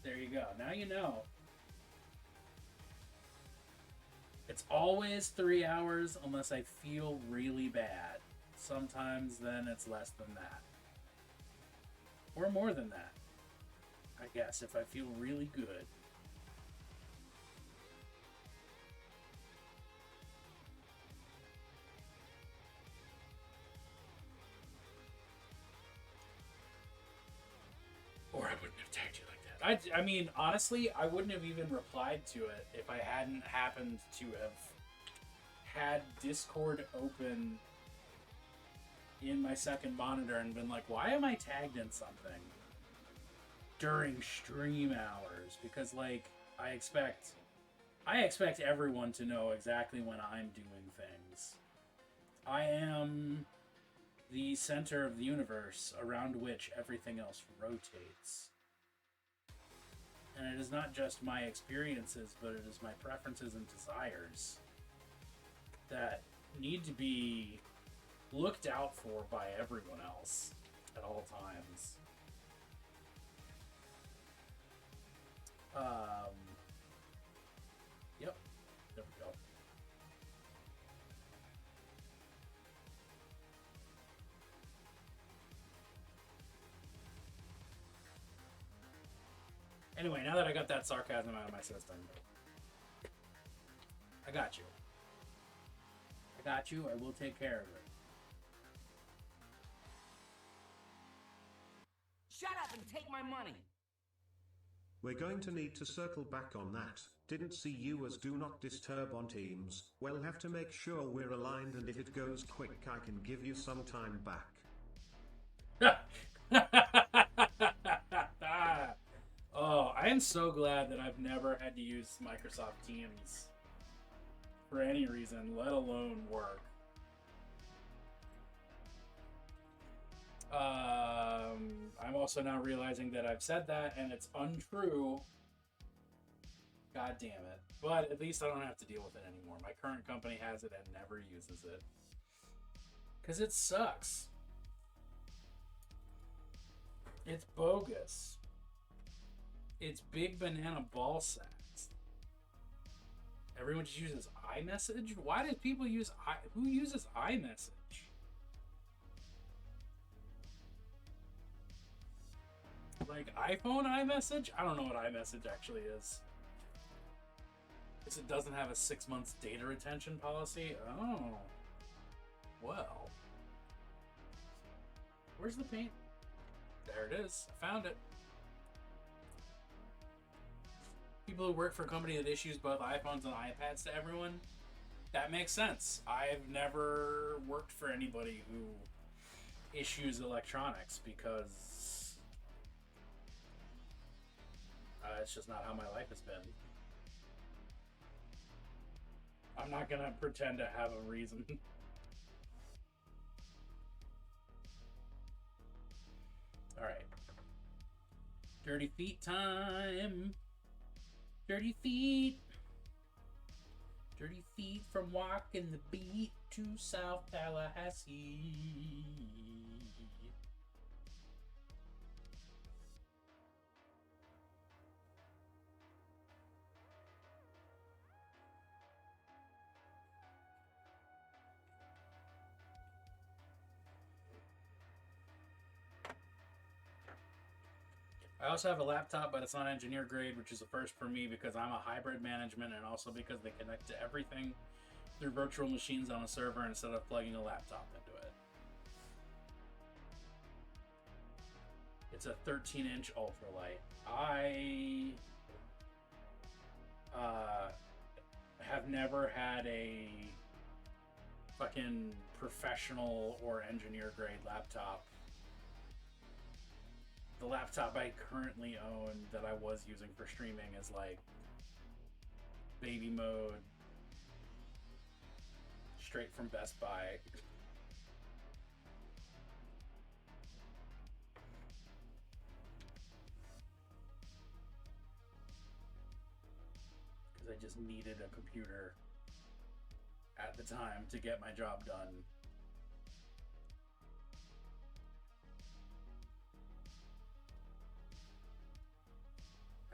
there you go. Now you know. It's always 3 hours unless I feel really bad. Sometimes then it's less than that. Or more than that. I guess if I feel really good. Or I wouldn't have tagged you like that. I mean, honestly, I wouldn't have even replied to it if I hadn't happened to have had Discord open in my second monitor and been like, why am I tagged in something during stream hours? Because, like, I expect everyone to know exactly when I'm doing things. I am the center of the universe around which everything else rotates. And it is not just my experiences, but it is my preferences and desires that need to be looked out for by everyone else at all times. Yep. There we go. Anyway, now that I got that sarcasm out of my system, I got you. I got you. I will take care of it. Shut up and take my money. We're going to need to circle back on that. Didn't see you as do not disturb on Teams. We'll have to make sure we're aligned, and if it goes quick I can give you some time back. Oh, I am so glad that I've never had to use Microsoft Teams for any reason, let alone work. I'm also now realizing that I've said that and it's untrue. God damn it. But at least I don't have to deal with it anymore. My current company has it and never uses it. Because it sucks. It's bogus. It's big banana ball sacks. Everyone just uses iMessage? Why do people use who uses iMessage? Like iPhone iMessage? I don't know what iMessage actually is. Guess it doesn't have a 6 months data retention policy. Oh. Well. Where's the paint? There it is. I found it. People who work for a company that issues both iPhones and iPads to everyone. That makes sense. I've never worked for anybody who issues electronics because it's just not how my life has been. I'm not gonna pretend to have a reason. Alright. Dirty feet time. Dirty feet. Dirty feet from walking the beat to South Tallahassee. I also have a laptop, but it's not engineer grade, which is a first for me because I'm a hybrid management and also because they connect to everything through virtual machines on a server instead of plugging a laptop into it. It's a 13-inch ultralight. I have never had a fucking professional or engineer grade laptop. The laptop I currently own that I was using for streaming is like baby mode, straight from Best Buy. Because I just needed a computer at the time to get my job done.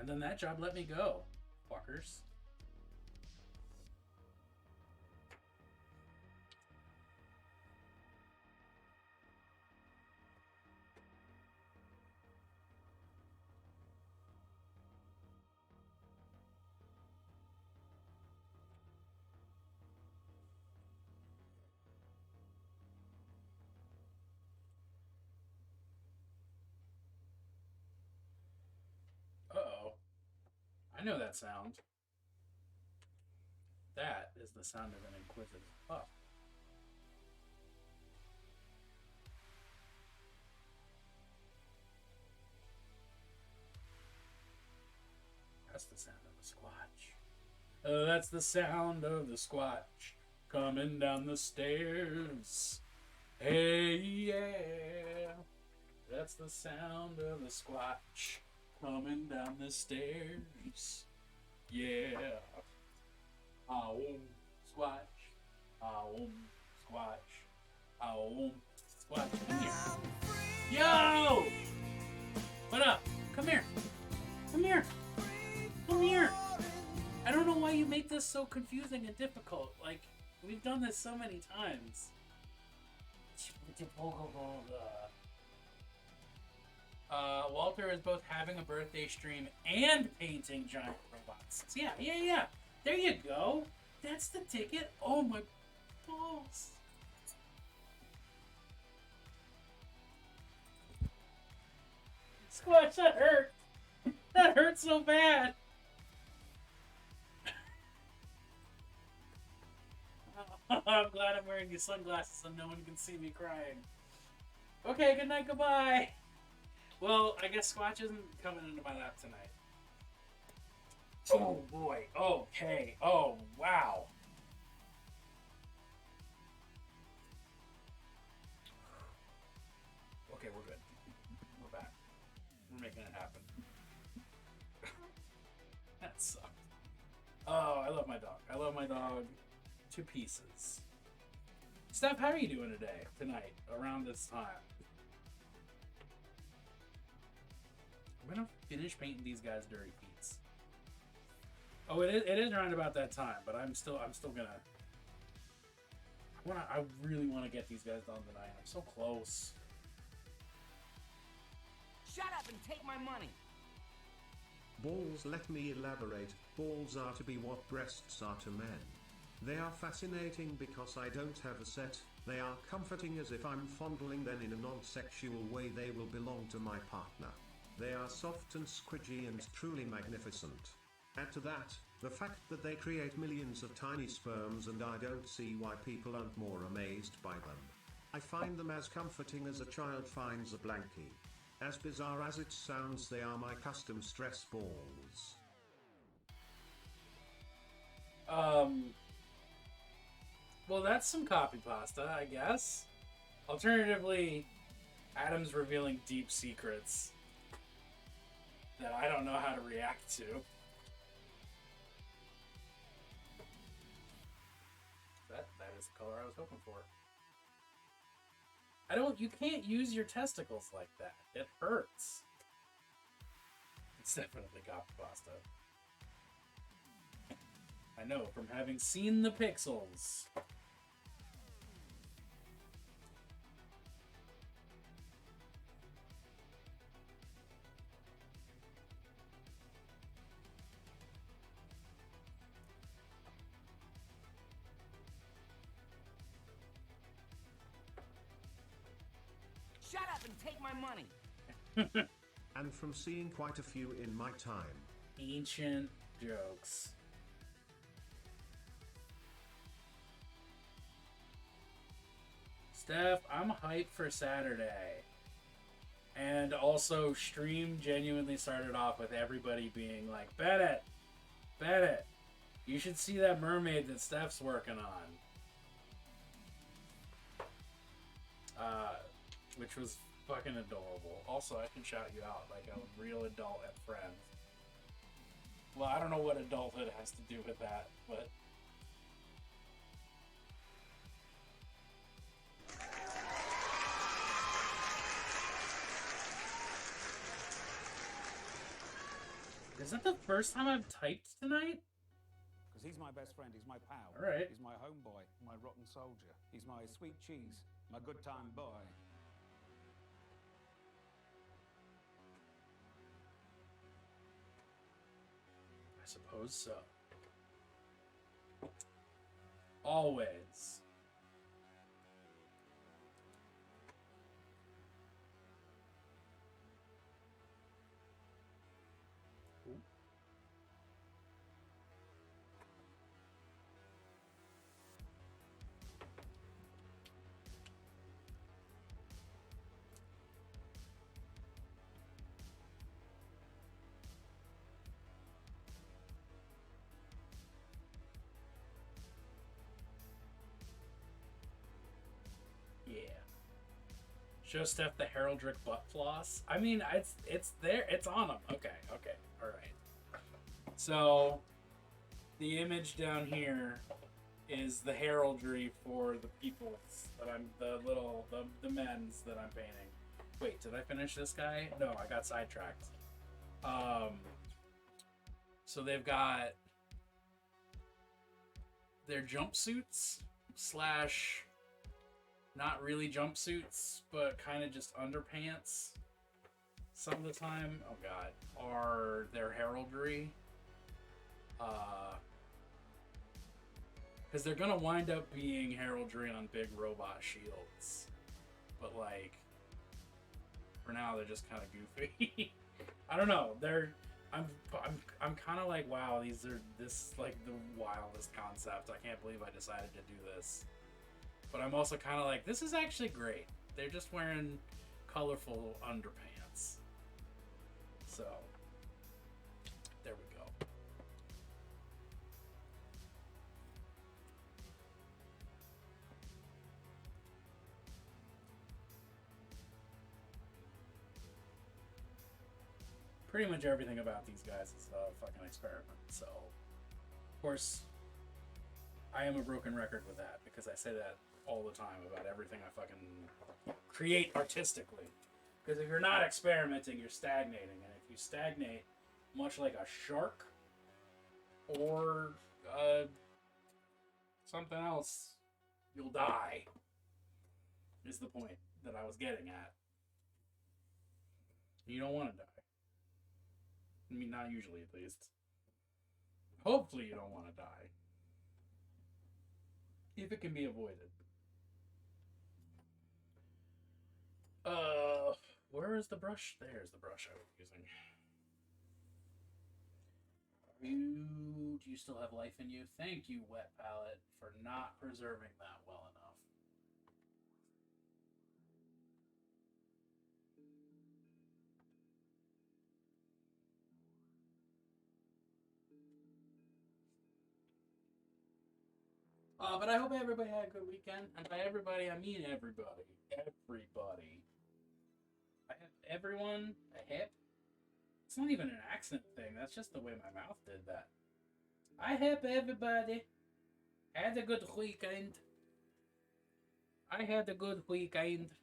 And then that job let me go, fuckers. Uh-oh. I know that sound. That is the sound of an inquisitive pup. That's the sound of a squatch. That's the sound of the squatch coming down the stairs. Hey, yeah. That's the sound of the squatch coming down the stairs. Yeah. Squatch. Squatch. Squatch. Come here. Yo! What up? Come here. Come here. Come here. I don't know why you make this so confusing and difficult. Like, we've done this so many times. Walter is both having a birthday stream and painting giant robots. Yeah. There you go. That's the ticket. Oh my. balls. Squash, that hurt. That hurt so bad. I'm glad I'm wearing these sunglasses so no one can see me crying. Okay, good night, goodbye. Well, I guess Squatch isn't coming into my lap tonight. Oh boy. Okay. Oh wow. Okay, we're good. We're back. We're making it happen. That sucked. Oh, I love my dog. I love my dog to pieces. Steph, how are you doing today? Tonight, around this time? I'm gonna finish painting these guys dirty feet. Oh, it is around about that time, but I'm still gonna. I really want to get these guys done tonight. I'm so close. Shut up and take my money. Balls, let me elaborate. Balls are to be what breasts are to men. They are fascinating because I don't have a set. They are comforting as if I'm fondling them in a non-sexual way. They will belong to my partner. They are soft and squidgy and truly magnificent. Add to that, the fact that they create millions of tiny sperms, and I don't see why people aren't more amazed by them. I find them as comforting as a child finds a blankie. As bizarre as it sounds, they are my custom stress balls. Well, that's some copy pasta, I guess. Alternatively, Adam's revealing deep secrets that I don't know how to react to. That is the color I was hoping for. You can't use your testicles like that. It hurts. It's definitely copy pasta. I know from having seen the pixels. Shut up and take my money. And from seeing quite a few in my time. Ancient jokes. Steph, I'm hyped for Saturday. And also, stream genuinely started off with everybody being like, Bennett, you should see that mermaid that Steph's working on. Which was fucking adorable. Also, I can shout you out like a real adult at Friends. Well, I don't know what adulthood has to do with that, but... Is that the first time I've typed tonight? Because he's my best friend, he's my pal. All right. He's my homeboy, my rotten soldier. He's my sweet cheese, my good time boy. I suppose so. Always. Yeah. Show Steph the heraldic butt floss. I mean, it's there. It's on him. Okay. All right. So, the image down here is the heraldry for the people that I'm the men's that I'm painting. Wait, did I finish this guy? No, I got sidetracked. So they've got their jumpsuits slash not really jumpsuits, but kind of just underpants some of the time. Oh god, are their heraldry. Because they're gonna wind up being heraldry on big robot shields. But like, for now they're just kind of goofy. I don't know. I'm kind of like, wow, this like the wildest concept. I can't believe I decided to do this. But I'm also kind of like, this is actually great. They're just wearing colorful underpants. So, there we go. Pretty much everything about these guys is a fucking experiment. So, of course, I am a broken record with that because I say that all the time about everything I fucking create artistically. Because if you're not experimenting, you're stagnating. And if you stagnate, much like a shark or something else, you'll die. Is the point that I was getting at. You don't want to die. I mean, not usually, at least. Hopefully you don't want to die. If it can be avoided. Where is the brush? There's the brush I was using. Do you still have life in you? Thank you, Wet Palette, for not preserving that well enough. But I hope everybody had a good weekend. And by everybody, I mean everybody. Everybody. I have everyone a hip. It's not even an accent thing. That's just the way my mouth did that. I hope everybody had a good weekend. I had a good weekend.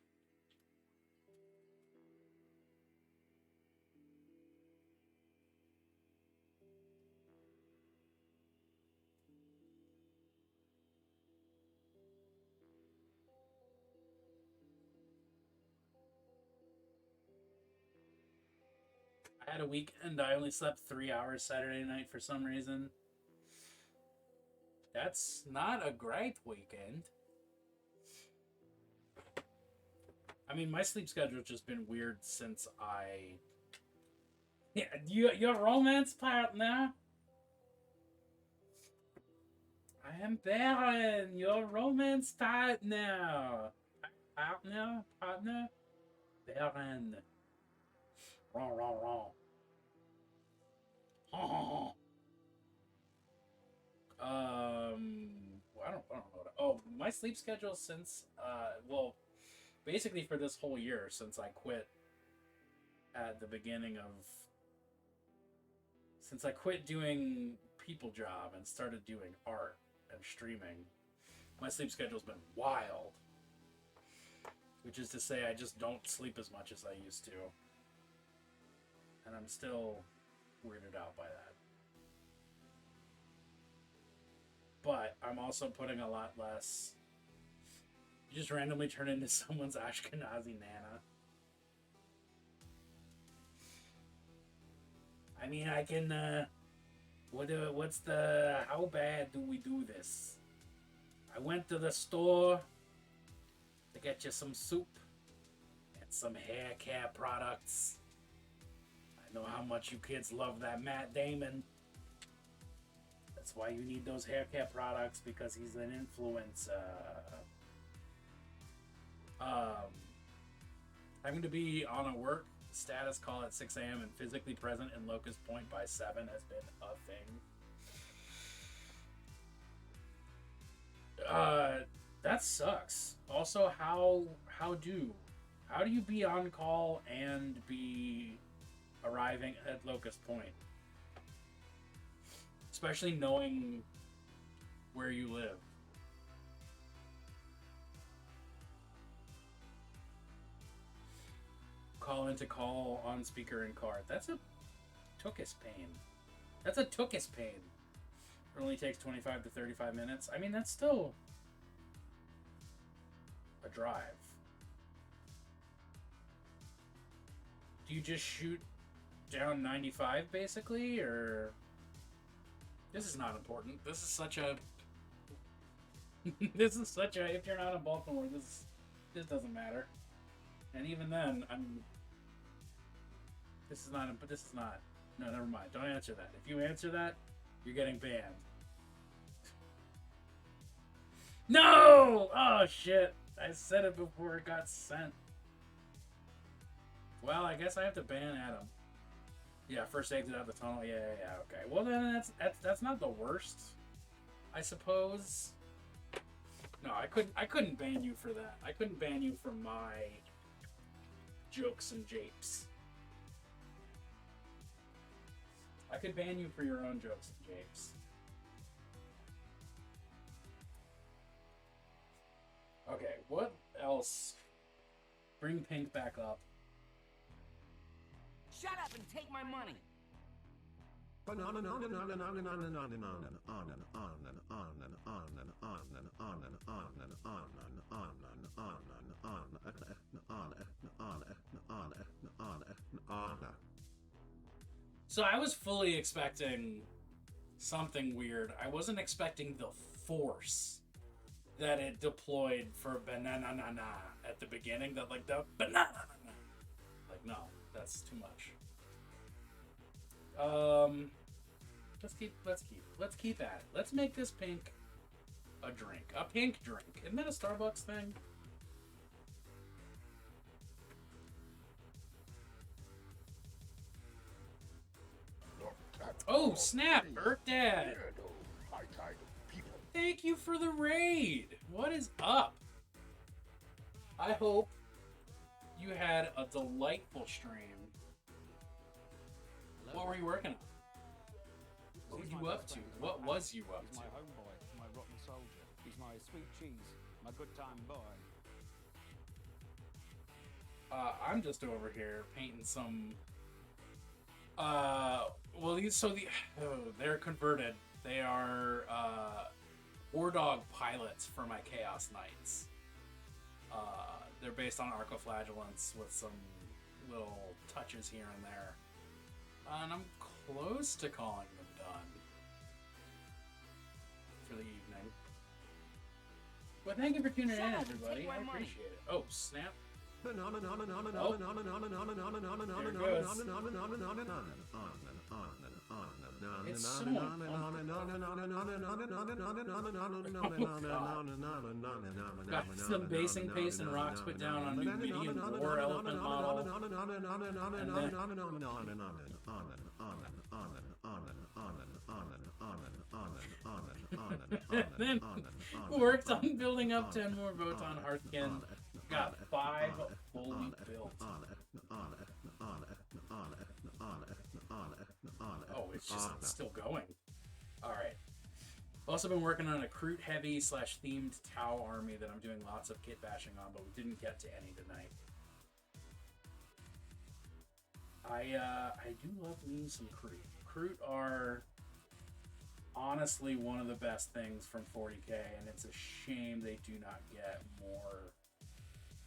I had a weekend. I only slept 3 hours Saturday night for some reason. That's not a great weekend. I mean, my sleep schedule's just been weird since I... Yeah, your romance partner? I am Baron, your romance partner. Partner? Baron. Wrong. I don't know. Oh, my sleep schedule since, well, basically for this whole year since I quit at the beginning of, since I quit doing People Job and started doing art and streaming, my sleep schedule's been wild. Which is to say, I just don't sleep as much as I used to. And I'm still weirded out by that. But I'm also putting a lot less... You just randomly turn into someone's Ashkenazi Nana. I mean, I can, what's the... How bad do we do this? I went to the store to get you some soup and some hair care products. I know how much you kids love that Matt Damon. That's why you need those hair care products, because he's an influencer. I'm going to be on a work status call at 6 a.m. and physically present in Locust Point by 7 has been a thing. That sucks. Also, how do you be on call and be arriving at Locust Point? Especially knowing where you live. Call into call on speaker and card. That's a tookus pain. That's a tookus pain. It only takes 25 to 35 minutes. I mean, that's still a drive. Do you just shoot down 95 basically, or... This is not important. This is such a This is such a, if you're not in Baltimore, this doesn't matter. And even then, this is not, no, never mind. Don't answer that. If you answer that, you're getting banned. No! Oh, shit. I said it before it got sent. Well, I guess I have to ban Adam. Yeah, first exit out the tunnel. Yeah, okay. Well, then that's not the worst, I suppose. No, I couldn't ban you for that. I couldn't ban you for my jokes and japes. I could ban you for your own jokes and japes. Okay, what else? Bring Pink back up. Shut up and take my money. So I was fully expecting something weird. I wasn't expecting the force that it deployed for banana at the beginning. That like the banana. Like no, that's too much. Let's keep at it. Let's make this pink a drink. A pink drink. Isn't that a Starbucks thing? Oh, snap! Earth Dad! Thank you for the raid! What is up? I hope you had a delightful stream. What were you working on? What were you up to? What was you up He's to? my homeboy, my rotten soldier. He's my sweet cheese, my good time boy. I'm just over here painting some. Well, they're converted. They are Wardog pilots for my Chaos Knights. They're based on Arcoflagellants with some little touches here and there. And I'm close to calling them done for the evening. Well, thank you for tuning in, everybody. I appreciate it. Oh, snap. It's soon. Got some basing paste and rocks put down on new medium war elephant model. And then worked on building up 10 more votes on Hearthkin. Got 5 fully built. Oh, it's still going. Alright. Also been working on a Kroot heavy / themed Tau army that I'm doing lots of kit bashing on, but we didn't get to any tonight. I do love me some Kroot. Kroot are honestly one of the best things from 40k, and it's a shame they do not get more.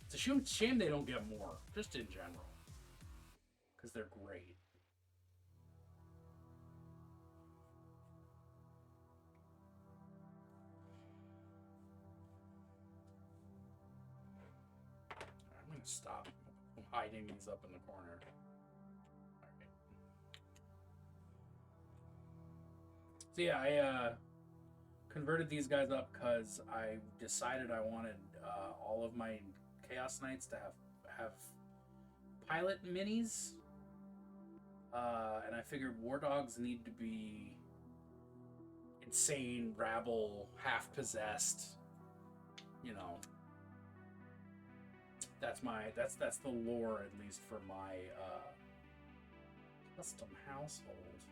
It's a shame they don't get more, just in general, because they're great. I'm gonna stop hiding these up in the corner. Alright. So yeah, I converted these guys up because I decided I wanted all of my Chaos Knights to have pilot minis. And I figured Wardogs need to be insane, rabble, half possessed. You know. That's the lore, at least for my custom household.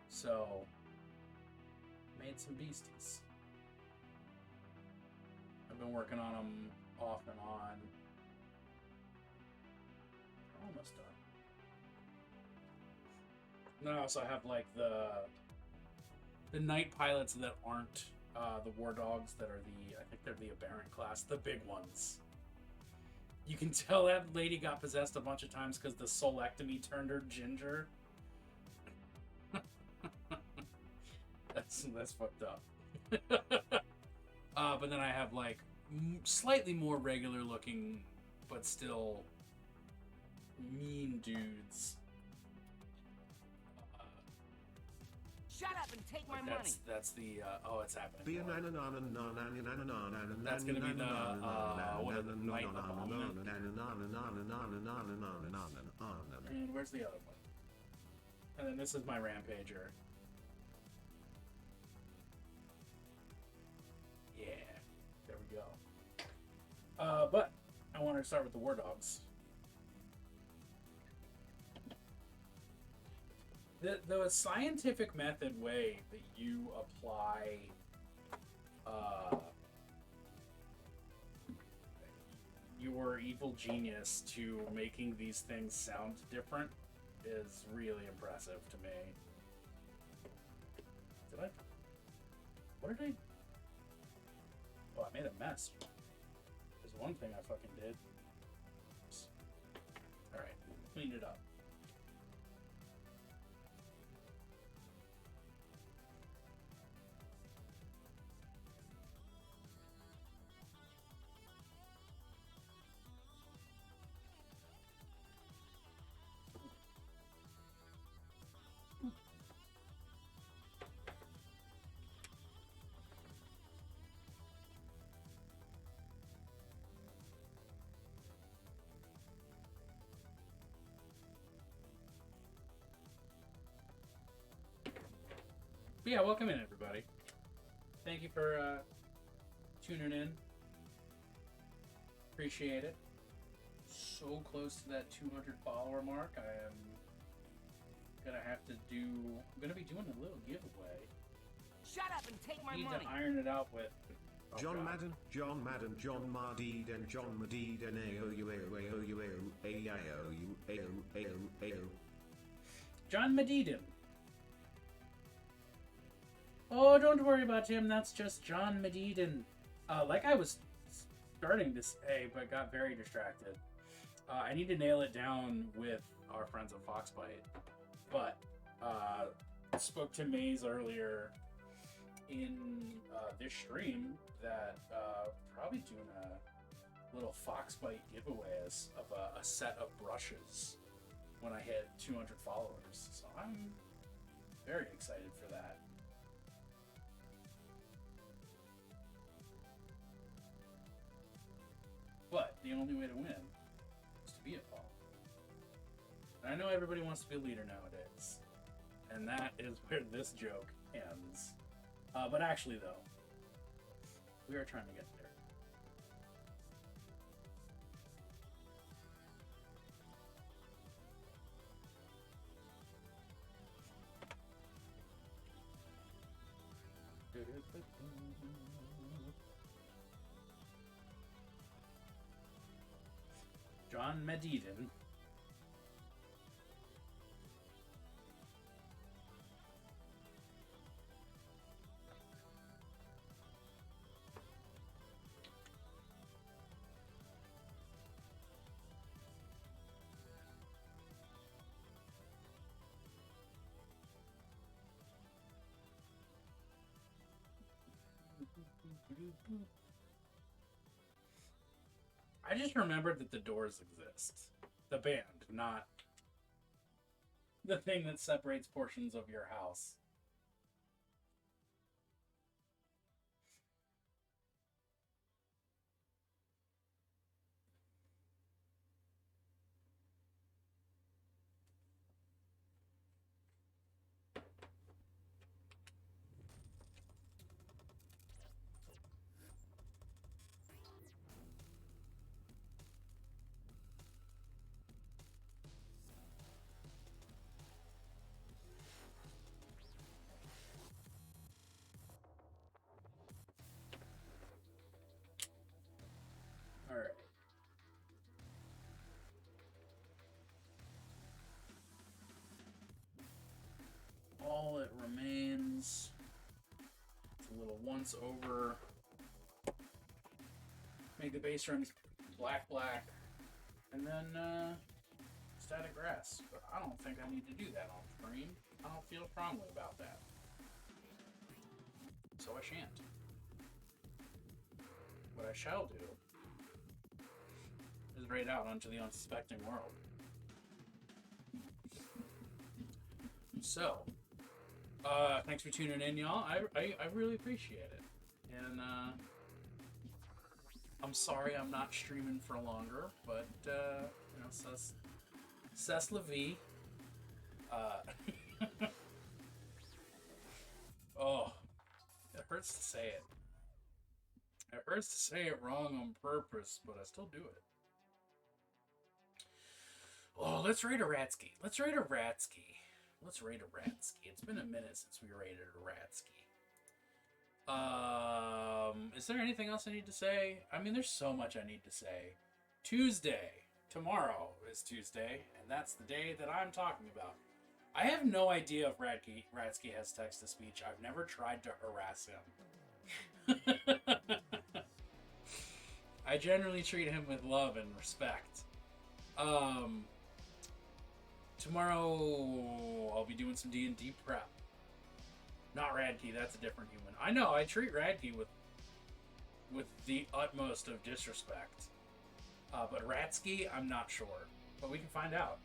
So made some beasties. I've been working on them off and on. They're almost done. And then I also have like the night pilots that aren't the war dogs, that are I think they're the aberrant class, the big ones. You can tell that lady got possessed a bunch of times because the soulectomy turned her ginger. That's fucked up. But then I have like slightly more regular looking, but still mean dudes. Shut up and take my money. That's the oh, it's happening. That's That's gonna be the what is it, Night of Abomination? And where's the other one? And then this is my Rampager. Yeah, there we go. But I want to start with the Wardogs. The scientific method way that you apply your evil genius to making these things sound different is really impressive to me. What did I... Oh, I made a mess. There's one thing I fucking did. Alright, cleaned it up. But yeah, welcome in, everybody. Thank you for tuning in. Appreciate it. So close to that 200 follower mark. I am gonna have to do. I'm gonna be doing a little giveaway. Shut up and take my Need money. to iron it out with. Oh, John God. Madden, John Madden, John Mardid, and John Madid, and AO. John Medidin. Oh, don't worry about him. That's just John Medidin. Like I was starting to say, but got very distracted. I need to nail it down with our friends at Foxbite. But spoke to Maze earlier in this stream that probably doing a little Foxbite giveaways of a set of brushes when I hit 200 followers. So I'm very excited for that. But the only way to win is to be a follower. And I know everybody wants to be a leader nowadays. And that is where this joke ends. But actually, though, we are trying to get there. John Medidin. I just remembered that the Doors exist. The band, not the thing that separates portions of your house. Alright. All it remains is a little once over. Make the base rims black, and then static grass. But I don't think I need to do that on screen. I don't feel strongly about that. So I shan't. I shall do is raid out onto the unsuspecting world. So, thanks for tuning in, y'all. I really appreciate it. And, I'm sorry I'm not streaming for longer, but, you know, c'est la vie. Oh, it hurts to say it. It hurts to say it wrong on purpose, but I still do it. Oh, let's raid a Ratsky. Let's raid a Ratsky. It's been a minute since we raided a Ratsky. Is there anything else I need to say? I mean, there's so much I need to say. Tomorrow is Tuesday, and that's the day that I'm talking about. I have no idea if Ratsky has text-to-speech. I've never tried to harass him. I generally treat him with love and respect. Tomorrow I'll be doing some D&D prep. Not Radkey, that's a different human. I know, I treat Radkey with the utmost of disrespect. But Ratsky, I'm not sure. But we can find out.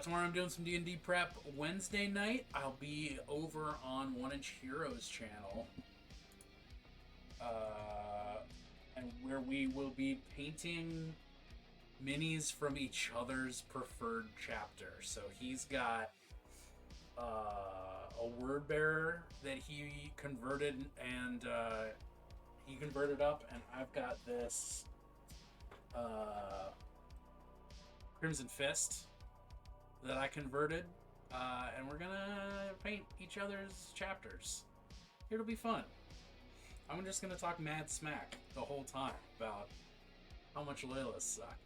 Tomorrow I'm doing some D&D prep. Wednesday night, I'll be over on 1-Inch Heroes channel. And where we will be painting minis from each other's preferred chapter. So he's got a word bearer that he converted and he converted up, and I've got this Crimson Fist that I converted, and we're gonna paint each other's chapters. It'll be fun. I'm just gonna talk mad smack the whole time about how much loyalists suck.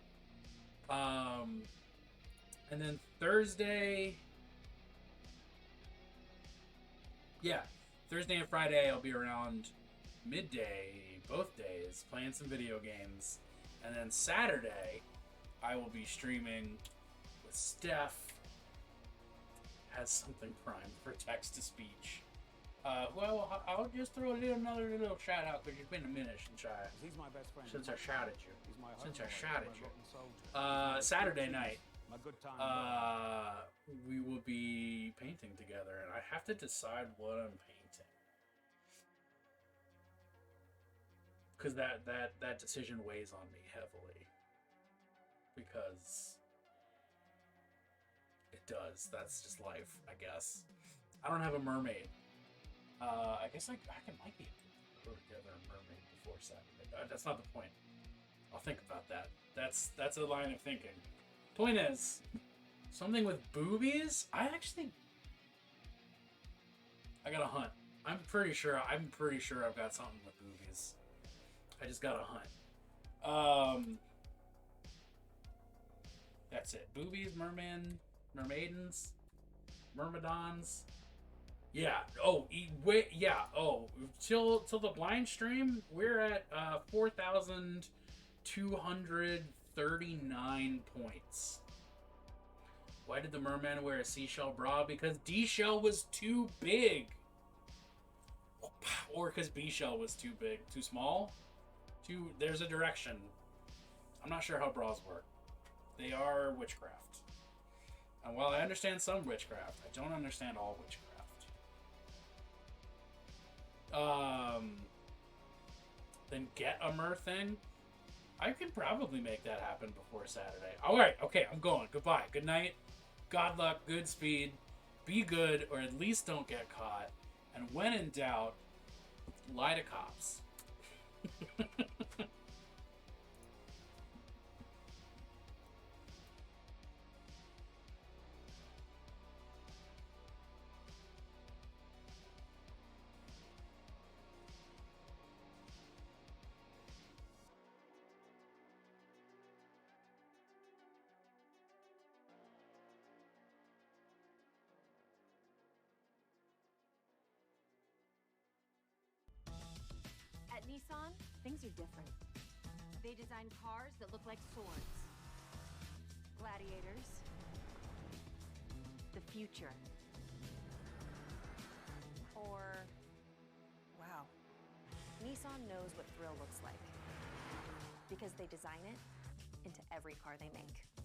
And then Thursday and Friday I'll be around midday, both days, playing some video games. And then Saturday I will be streaming with Steph. Has something primed for text-to-speach. Well, I'll just throw another little shout out because you've been a minute since I shouted you. Saturday night, we will be painting together, and I have to decide what I'm painting because that decision weighs on me heavily because it does. That's just life, I guess. I don't have a mermaid. I guess I might be able to put together a mermaid before Saturday. That's not the point. I'll think about that. That's a line of thinking. Point is, something with boobies? I gotta hunt. I'm pretty sure I've got something with boobies. I just gotta hunt. That's it. Boobies, mermaidens, myrmidons. Yeah. Oh, wait. Yeah. Oh, till the blind stream, we're at 4,239 points. Why did the merman wear a seashell bra? Because D shell was too big, or because B shell was too big, too small. There's a direction. I'm not sure how bras work. They are witchcraft, and while I understand some witchcraft, I don't understand all witchcraft. Then get a mer thing. I could probably make that happen before Saturday. Alright, okay, I'm going. Goodbye. Good night. God luck, good speed. Be good, or at least don't get caught. And when in doubt, lie to cops. At Nissan, things are different. They design cars that look like swords. Gladiators. The future. Or... wow. Nissan Tucson knows what thrill looks like because they design it into every car they make.